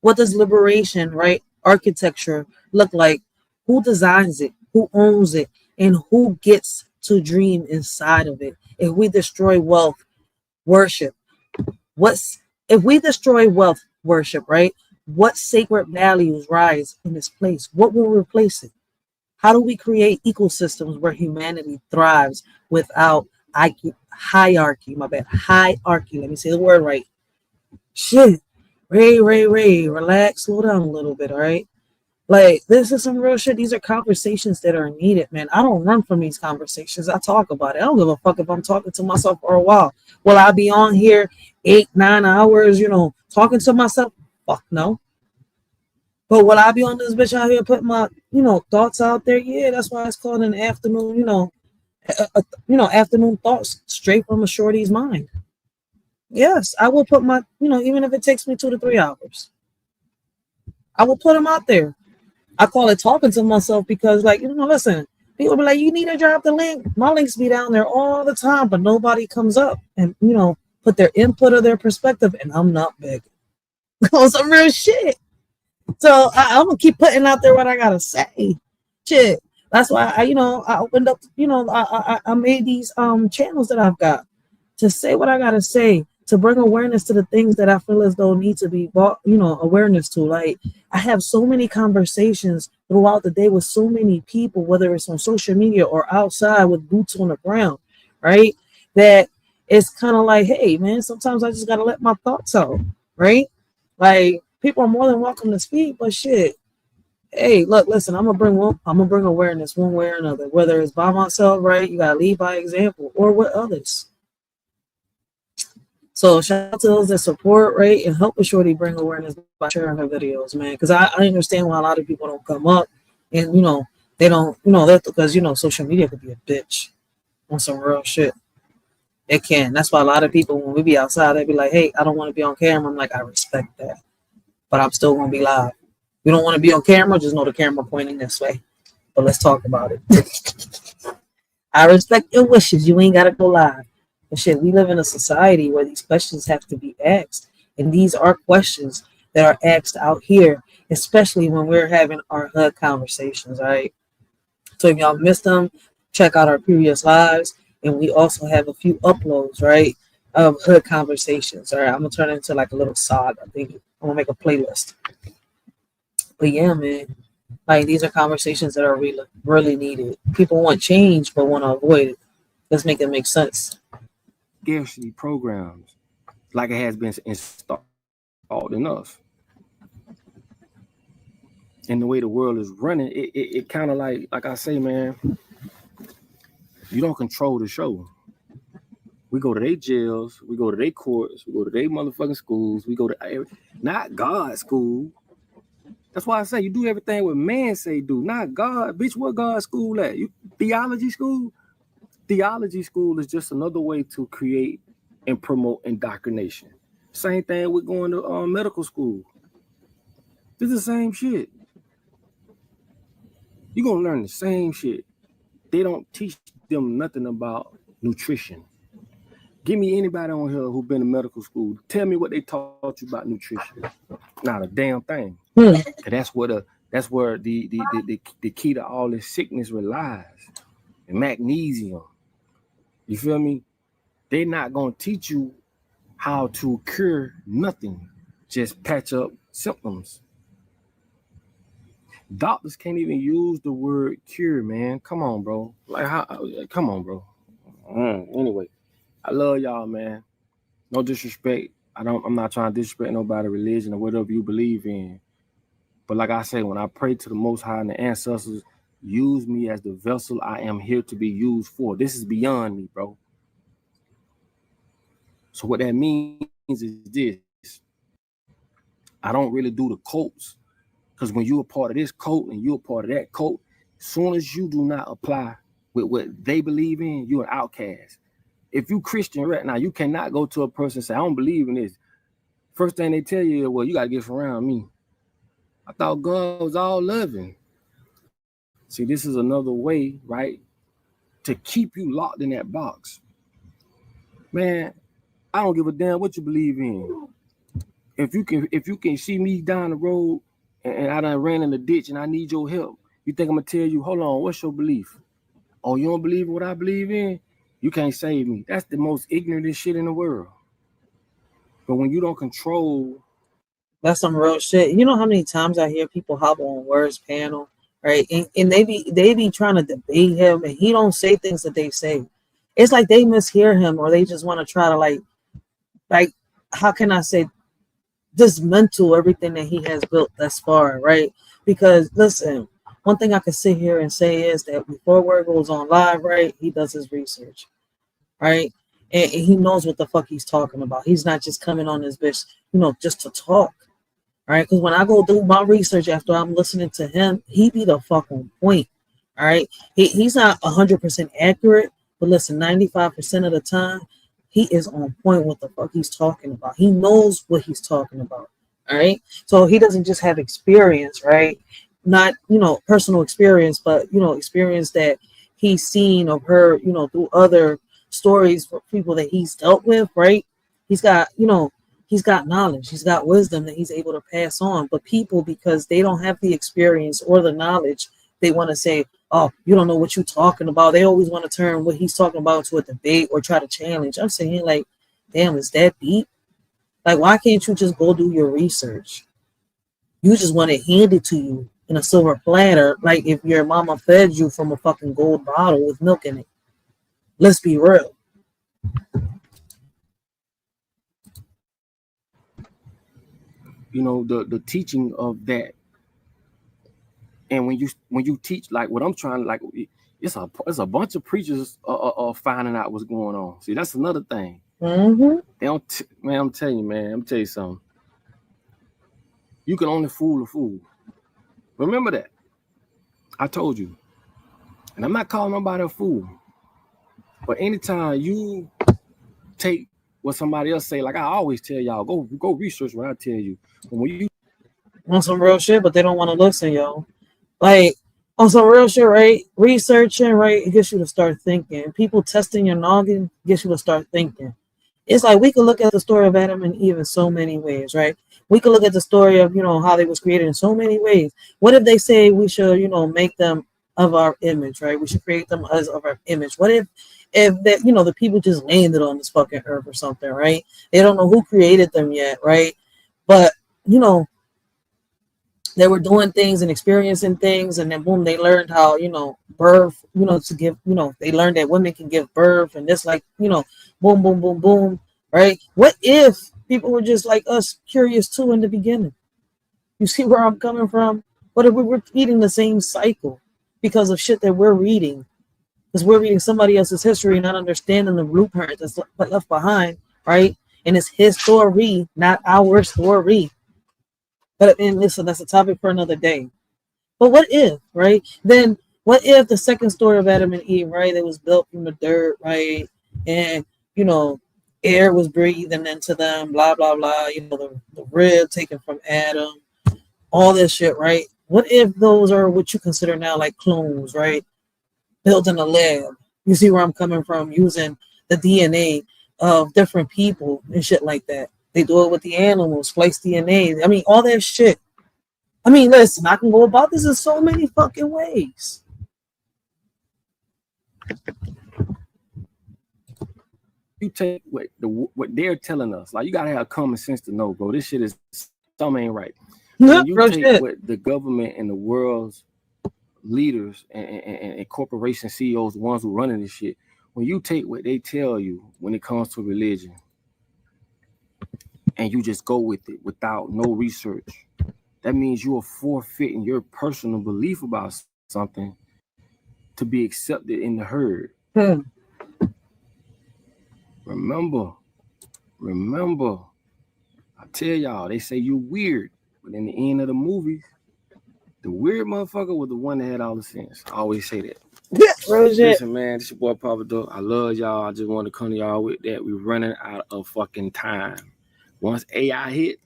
B: What does liberation, right, architecture look like? Who designs it? Who owns it? And who gets to dream inside of it? If we destroy wealth, worship, right? What sacred values rise in this place? What will replace it? How do we create ecosystems where humanity thrives without hierarchy? Hierarchy. Let me say the word right. Shit. Ray, relax, slow down a little bit, all right? Like, this is some real shit. These are conversations that are needed, man. I don't run from these conversations. I talk about it. I don't give a fuck if I'm talking to myself for a while. Will I be on here 8-9 hours, talking to myself? Fuck no. But will I be on this bitch out here putting my, thoughts out there? Yeah, that's why it's called an afternoon, afternoon thoughts straight from a shorty's mind. Yes, I will put my, even if it takes me 2 to 3 hours, I will put them out there. I call it talking to myself because, like, listen, people be like, you need to drop the link. My links be down there all the time, but nobody comes up and, put their input or their perspective, and I'm not begging. On some real shit. So I'm going to keep putting out there what I got to say. Shit. That's why I opened up, I made these channels that I've got to say what I got to say, to bring awareness to the things that I feel as though need to be brought, awareness to. Like, I have so many conversations throughout the day with so many people, whether it's on social media or outside with boots on the ground, right? That it's kind of like, hey, man, sometimes I just got to let my thoughts out, right? Like, people are more than welcome to speak, but shit. Hey, look, listen, I'm gonna bring awareness one way or another, whether it's by myself, right? You gotta lead by example, or with others. So shout out to those that support, right, and help a shorty bring awareness by sharing her videos, man. Because I understand why a lot of people don't come up, and they don't, that's because social media could be a bitch on some real shit. It can. That's why a lot of people, when we be outside, they be like, hey, I don't want to be on camera. I'm like, I respect that, but I'm still gonna be live. You don't want to be on camera, just know the camera pointing this way. But let's talk about it. I respect your wishes. You ain't gotta go live. But shit, we live in a society where these questions have to be asked. And these are questions that are asked out here, especially when we're having our HUD conversations, all right? So if y'all missed them, check out our previous lives. And we also have a few uploads, right, of HUD conversations. All right, I'm going to turn it into like a little saga. I think I'm going to make a playlist. But yeah, man, like, these are conversations that are really, really needed. People want change, but want to avoid it. Let's make it make sense.
G: Scarcity programs like it has been installed in us. And the way the world is running, it kind of like I say, man, you don't control the show. We go to their jails, we go to their courts, we go to their motherfucking schools, we go to not God's school. That's why I say you do everything what man say do, not God. Bitch, what God's school at? You theology school? Theology school is just another way to create and promote indoctrination. Same thing with going to medical school. It's the same shit. You're going to learn the same shit. They don't teach them nothing about nutrition. Give me anybody on here who been to medical school. Tell me what they taught you about nutrition. Not a damn thing. That's where the key to all this sickness relies. And magnesium. You feel me? They're not going to teach you how to cure nothing. Just patch up symptoms. Doctors can't even use the word cure, man. Come on, bro. Come on, bro. Anyway, I love y'all, man. No disrespect. I'm not trying to disrespect nobody's religion or whatever you believe in. But like I say, when I pray to the Most High and the ancestors, use me as the vessel I am here to be used for. This is beyond me, bro. So what that means is this. I don't really do the cults. Because when you're a part of this cult and you're a part of that cult, as soon as you do not apply with what they believe in, you're an outcast. If you Christian right now, you cannot go to a person and say, I don't believe in this. First thing they tell you is, well, you got to get from around me. I thought God was all loving. See, this is another way, right, to keep you locked in that box. Man, I don't give a damn what you believe in. If you can see me down the road and I done ran in the ditch and I need your help, you think I'm gonna tell you, hold on, what's your belief? Oh, you don't believe in what I believe in? You can't save me. That's the most ignorant shit in the world. But when you don't control,
B: that's some real shit. You know how many times I hear people hop on Words panel, right? And they be trying to debate him, and he don't say things that they say. It's like they mishear him, or they just want to try to like how can I say, dismantle everything that he has built thus far, right? Because listen, one thing I can sit here and say is that before Word goes on live, right, he does his research, right? And he knows what the fuck he's talking about. He's not just coming on this bitch, just to talk, right? Because when I go do my research after I'm listening to him, he be the fuck on point, all right? He's not 100% accurate, but listen, 95% of the time, he is on point with the fuck he's talking about. He knows what he's talking about, all right? So he doesn't just have experience, right? Not, personal experience, but, experience that he's seen or heard, through other stories for people that he's dealt with, right? He's got, he's got knowledge, he's got wisdom that he's able to pass on. But people, because they don't have the experience or the knowledge, they want to say, oh, you don't know what you're talking about. They always want to turn what he's talking about to a debate or try to challenge. I'm saying, like, damn, is that deep? Like, why can't you just go do your research? You just want it handed to you in a silver platter, like if your mama fed you from a fucking gold bottle with milk in it. Let's be real.
G: The teaching of that. And when you teach like what I'm trying, like it's a bunch of preachers are finding out what's going on. See, that's another thing.
B: Mm-hmm.
G: They don't, man. I'm telling you something. You can only fool a fool. Remember that. I told you, and I'm not calling nobody a fool. But anytime you take what somebody else say, like I always tell y'all, go research what I tell you. And when you
B: on some real shit, but they don't want to listen, yo. Like, on some real shit, right? Researching, right? It gets you to start thinking. People testing your noggin gets you to start thinking. It's like we could look at the story of Adam and Eve in so many ways, right? We could look at the story of, how they was created in so many ways. What if they say we should, make them of our image, right? We should create them as of our image. What if that, the people just landed on this fucking earth or something, right? They don't know who created them yet, right? But, They were doing things and experiencing things, and then boom, they learned how, birth, to give, they learned that women can give birth, and this, like, boom, boom, boom, boom, right? What if people were just like us, curious too in the beginning? You see where I'm coming from? What if we were repeating the same cycle because of shit that we're reading? Because we're reading somebody else's history, not understanding the blueprint that's left behind, right? And it's his story, not our story. But and listen, that's a topic for another day. But what if, right? Then what if the second story of Adam and Eve, right? It was built from the dirt, right? And air was breathing into them, blah blah blah. The rib taken from Adam, all this shit, right? What if those are what you consider now like clones, right? Built in a lab. You see where I'm coming from? Using the DNA of different people and shit like that. They do it with the animals, splice DNA. I mean, all that shit. I mean, listen, I can go about this in so many fucking ways.
G: You take what they're telling us. Like, you gotta have common sense to know, bro. This shit is something ain't right. When you take what the government and the world's leaders and corporation CEOs, the ones who running this shit, when you take what they tell you when it comes to religion, and you just go with it without no research, that means you are forfeiting your personal belief about something to be accepted in the herd. Remember, I tell y'all, they say you weird, but in the end of the movie, the weird motherfucker was the one that had all the sense. I always say that. Listen, man, this your boy Papa Doc. I love y'all. I just want to come to y'all with that. We're running out of fucking time. Once AI hit,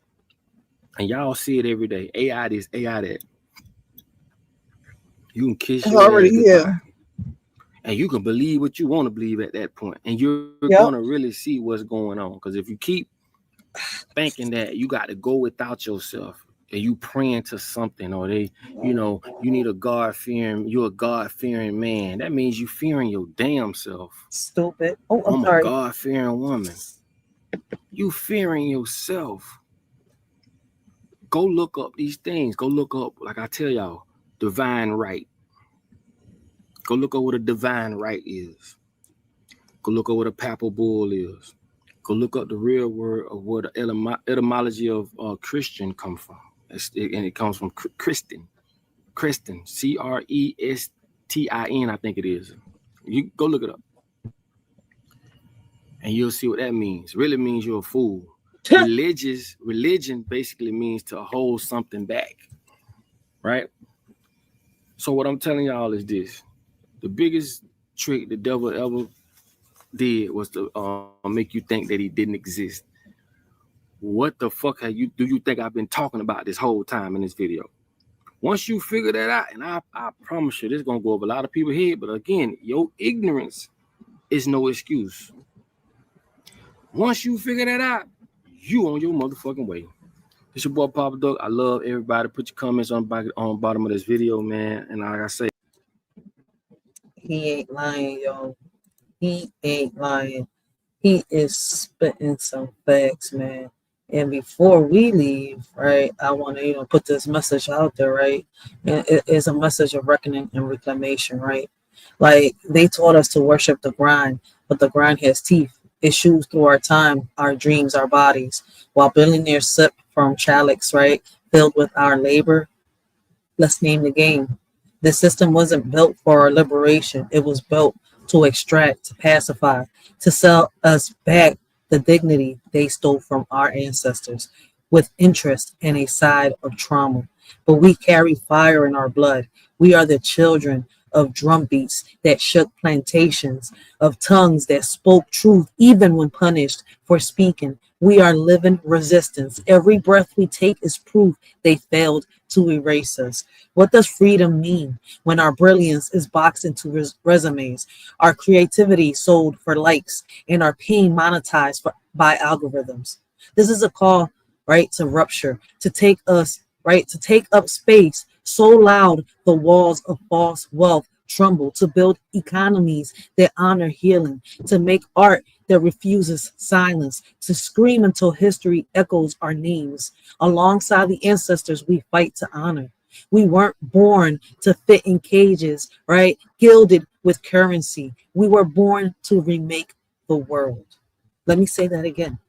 G: and y'all see it every day, AI this, AI that, you can kiss your already here. And you can believe what you want to believe at that point. And you're going to really see what's going on. Because if you keep thinking that you got to go without yourself, and you praying to something, or you need a God-fearing, you're a God-fearing man, that means you fearing your damn self.
B: Stupid. Oh, I'm
G: sorry. A God-fearing woman. You fearing yourself. Go look up these things. Go look up, like I tell y'all, divine right. Go look up what a divine right is. Go look up what a papal bull is. Go look up the real word of where the etymology of Christian come from. And it comes from Christian, Crestin, I think it is. You go look it up. And you'll see what that means. Really means you're a fool. Religion basically means to hold something back, right? So what I'm telling y'all is this. The biggest trick the devil ever did was to make you think that he didn't exist. What the fuck do you think I've been talking about this whole time in this video? Once you figure that out, and I promise you, this is going to go over a lot of people's head, but again, your ignorance is no excuse. Once you figure that out, you on your motherfucking way. It's your boy Papa Doc. I love everybody. Put your comments on the bottom of this video, man. And like I say,
B: he ain't lying, yo. He ain't lying. He is spitting some facts, man. And before we leave, right, I want to, put this message out there, right? And it is a message of reckoning and reclamation, right? Like, they taught us to worship the grind, but the grind has teeth. It chews through our time, our dreams, our bodies. While billionaires sip from chalice, right, filled with our labor, let's name the game. The system wasn't built for our liberation. It was built to extract, to pacify, to sell us back the dignity they stole from our ancestors with interest and a side of trauma. But we carry fire in our blood. We are the children of drumbeats that shook plantations, of tongues that spoke truth even when punished for speaking. We are living resistance. Every breath we take is proof they failed to erase us. What does freedom mean when our brilliance is boxed into resumes, our creativity sold for likes, and our pain monetized by algorithms? This is a call, right, to rupture, to take us, right, to take up space so loud the walls of false wealth tremble, to build economies that honor healing, to make art that refuses silence, to scream until history echoes our names. Alongside the ancestors we fight to honor. We weren't born to fit in cages, right? Gilded with currency. We were born to remake the world. Let me say that again.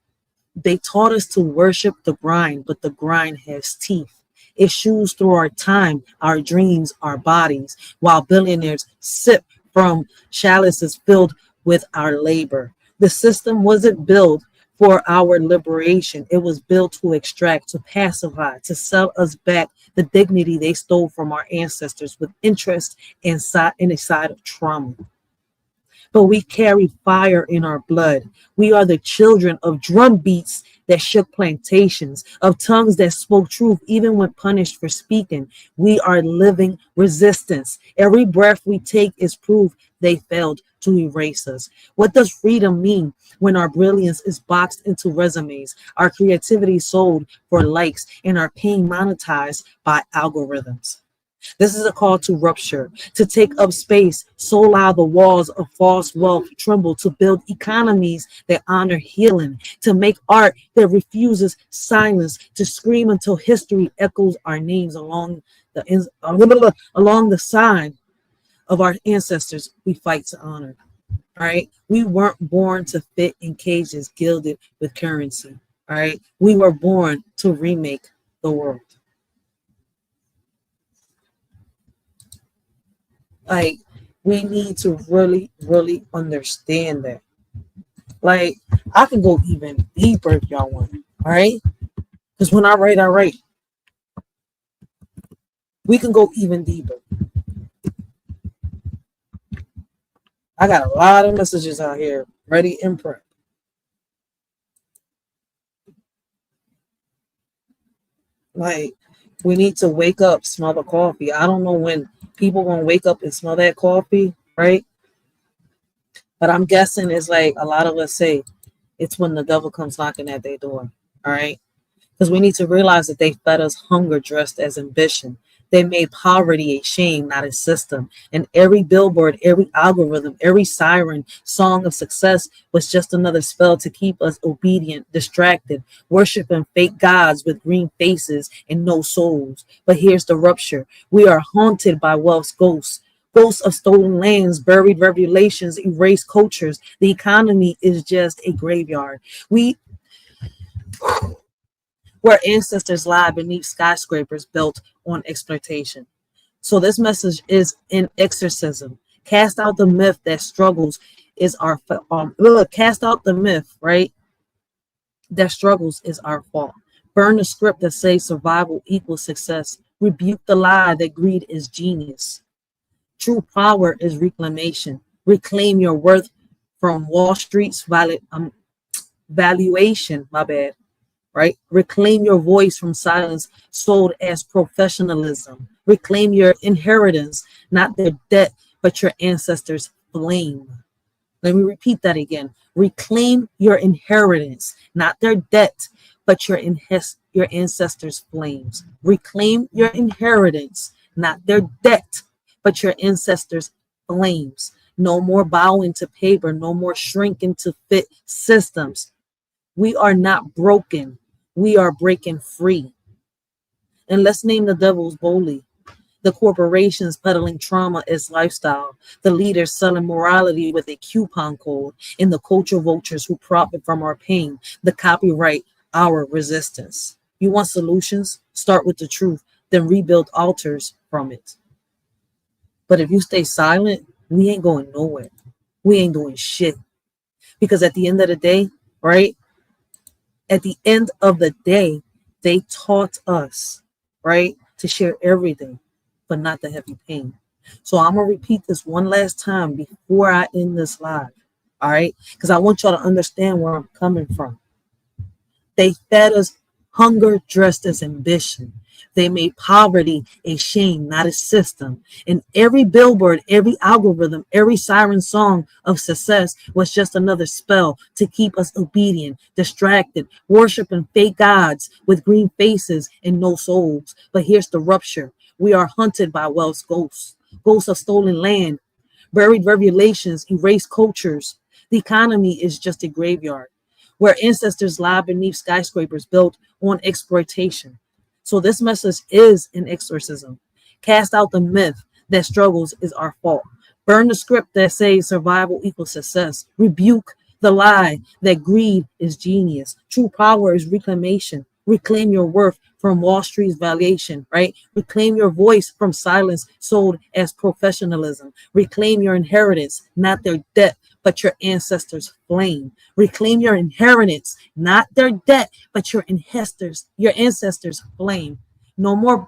B: They taught us to worship the grind, but the grind has teeth. It chews through our time, our dreams, our bodies, while billionaires sip from chalices filled with our labor. The system wasn't built for our liberation. It was built to extract, to pacify, to sell us back the dignity they stole from our ancestors with interest and a side of trauma. But we carry fire in our blood. We are the children of drum beats that shook plantations, of tongues that spoke truth even when punished for speaking. We are living resistance. Every breath we take is proof they failed to erase us. What does freedom mean when our brilliance is boxed into resumes, our creativity sold for likes, and our pain monetized by algorithms? This is a call to rupture, to take up space, so loud the walls of false wealth tremble, to build economies that honor healing, to make art that refuses silence, to scream until history echoes our names along the sign of our ancestors we fight to honor. All right. We weren't born to fit in cages gilded with currency. All right. We were born to remake the world. Like, we need to really, really understand that. Like, I can go even deeper if y'all want. All right. Because when I write, I write. We can go even deeper. I got a lot of messages out here ready in prep. Like, we need to wake up, smell the coffee. I don't know when people gonna wake up and smell that coffee, right? But I'm guessing it's like a lot of us say it's when the devil comes knocking at their door. All right. Because we need to realize that they fed us hunger dressed as ambition. They made poverty a shame, not a system. And every billboard, every algorithm, every siren song of success was just another spell to keep us obedient, distracted, worshiping fake gods with green faces and no souls. But here's the rupture. We are haunted by wealth's ghosts. Ghosts of stolen lands, buried revelations, erased cultures. The economy is just a graveyard. Where ancestors lie beneath skyscrapers built on exploitation. So this message is an exorcism. Cast out the myth that struggles is our cast out the myth, right? That struggles is our fault. Burn the script that says survival equals success. Rebuke the lie that greed is genius. True power is reclamation. Reclaim your worth from Wall Street's valuation. Right? Reclaim your voice from silence sold as professionalism. Reclaim your inheritance, not their debt, but your ancestors' flame. Let me repeat that again. Reclaim your inheritance, not their debt, but your ancestors' flames. Reclaim your inheritance, not their debt, but your ancestors' flames. No more bowing to paper, no more shrinking to fit systems. We are not broken. We are breaking free. And let's name the devils boldly. The corporations peddling trauma as lifestyle. The leaders selling morality with a coupon code. And the culture vultures who profit from our pain. The copyright our resistance. You want solutions? Start with the truth. Then rebuild altars from it. But if you stay silent, we ain't going nowhere. We ain't doing shit. Because at the end of the day, right? At the end of the day, they taught us, right, to share everything, but not the heavy pain. So I'm going to repeat this one last time before I end this live, all right? Because I want y'all to understand where I'm coming from. They fed us hunger dressed as ambition. They made poverty a shame, not a system. And every billboard, every algorithm, every siren song of success was just another spell to keep us obedient, distracted, worshiping fake gods with green faces and no souls. But here's the rupture. We are hunted by wealth's ghosts, ghosts of stolen land, buried revelations, erased cultures. The economy is just a graveyard where ancestors lie beneath skyscrapers built on exploitation. So this message is an exorcism. Cast out the myth that struggles is our fault. Burn the script that says survival equals success. Rebuke the lie that greed is genius. True power is reclamation. Reclaim your worth from Wall Street's valuation, right? Reclaim your voice from silence sold as professionalism. Reclaim your inheritance, not their debt, but your ancestors' flame. Reclaim your inheritance, not their debt, but your ancestors' flame. No more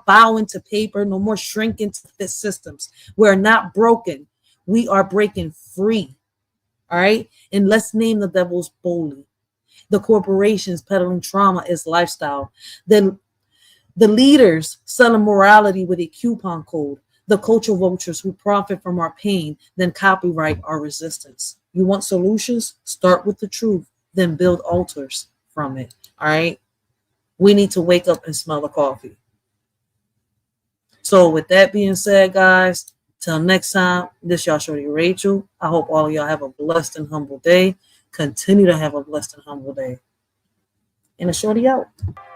B: bowing to paper, no more shrinking to fit systems. We're not broken. We are breaking free. All right. And let's name the devils boldly. The corporations peddling trauma as lifestyle. The leaders selling morality with a coupon code. The culture vultures who profit from our pain, then copyright our resistance. You want solutions? Start with the truth, then build altars from it. All right. We need to wake up and smell the coffee. So with that being said, guys, till next time, this y'all shorty Rachel. I hope all of y'all have a blessed and humble day. Continue to have a blessed and humble day. And a shorty out.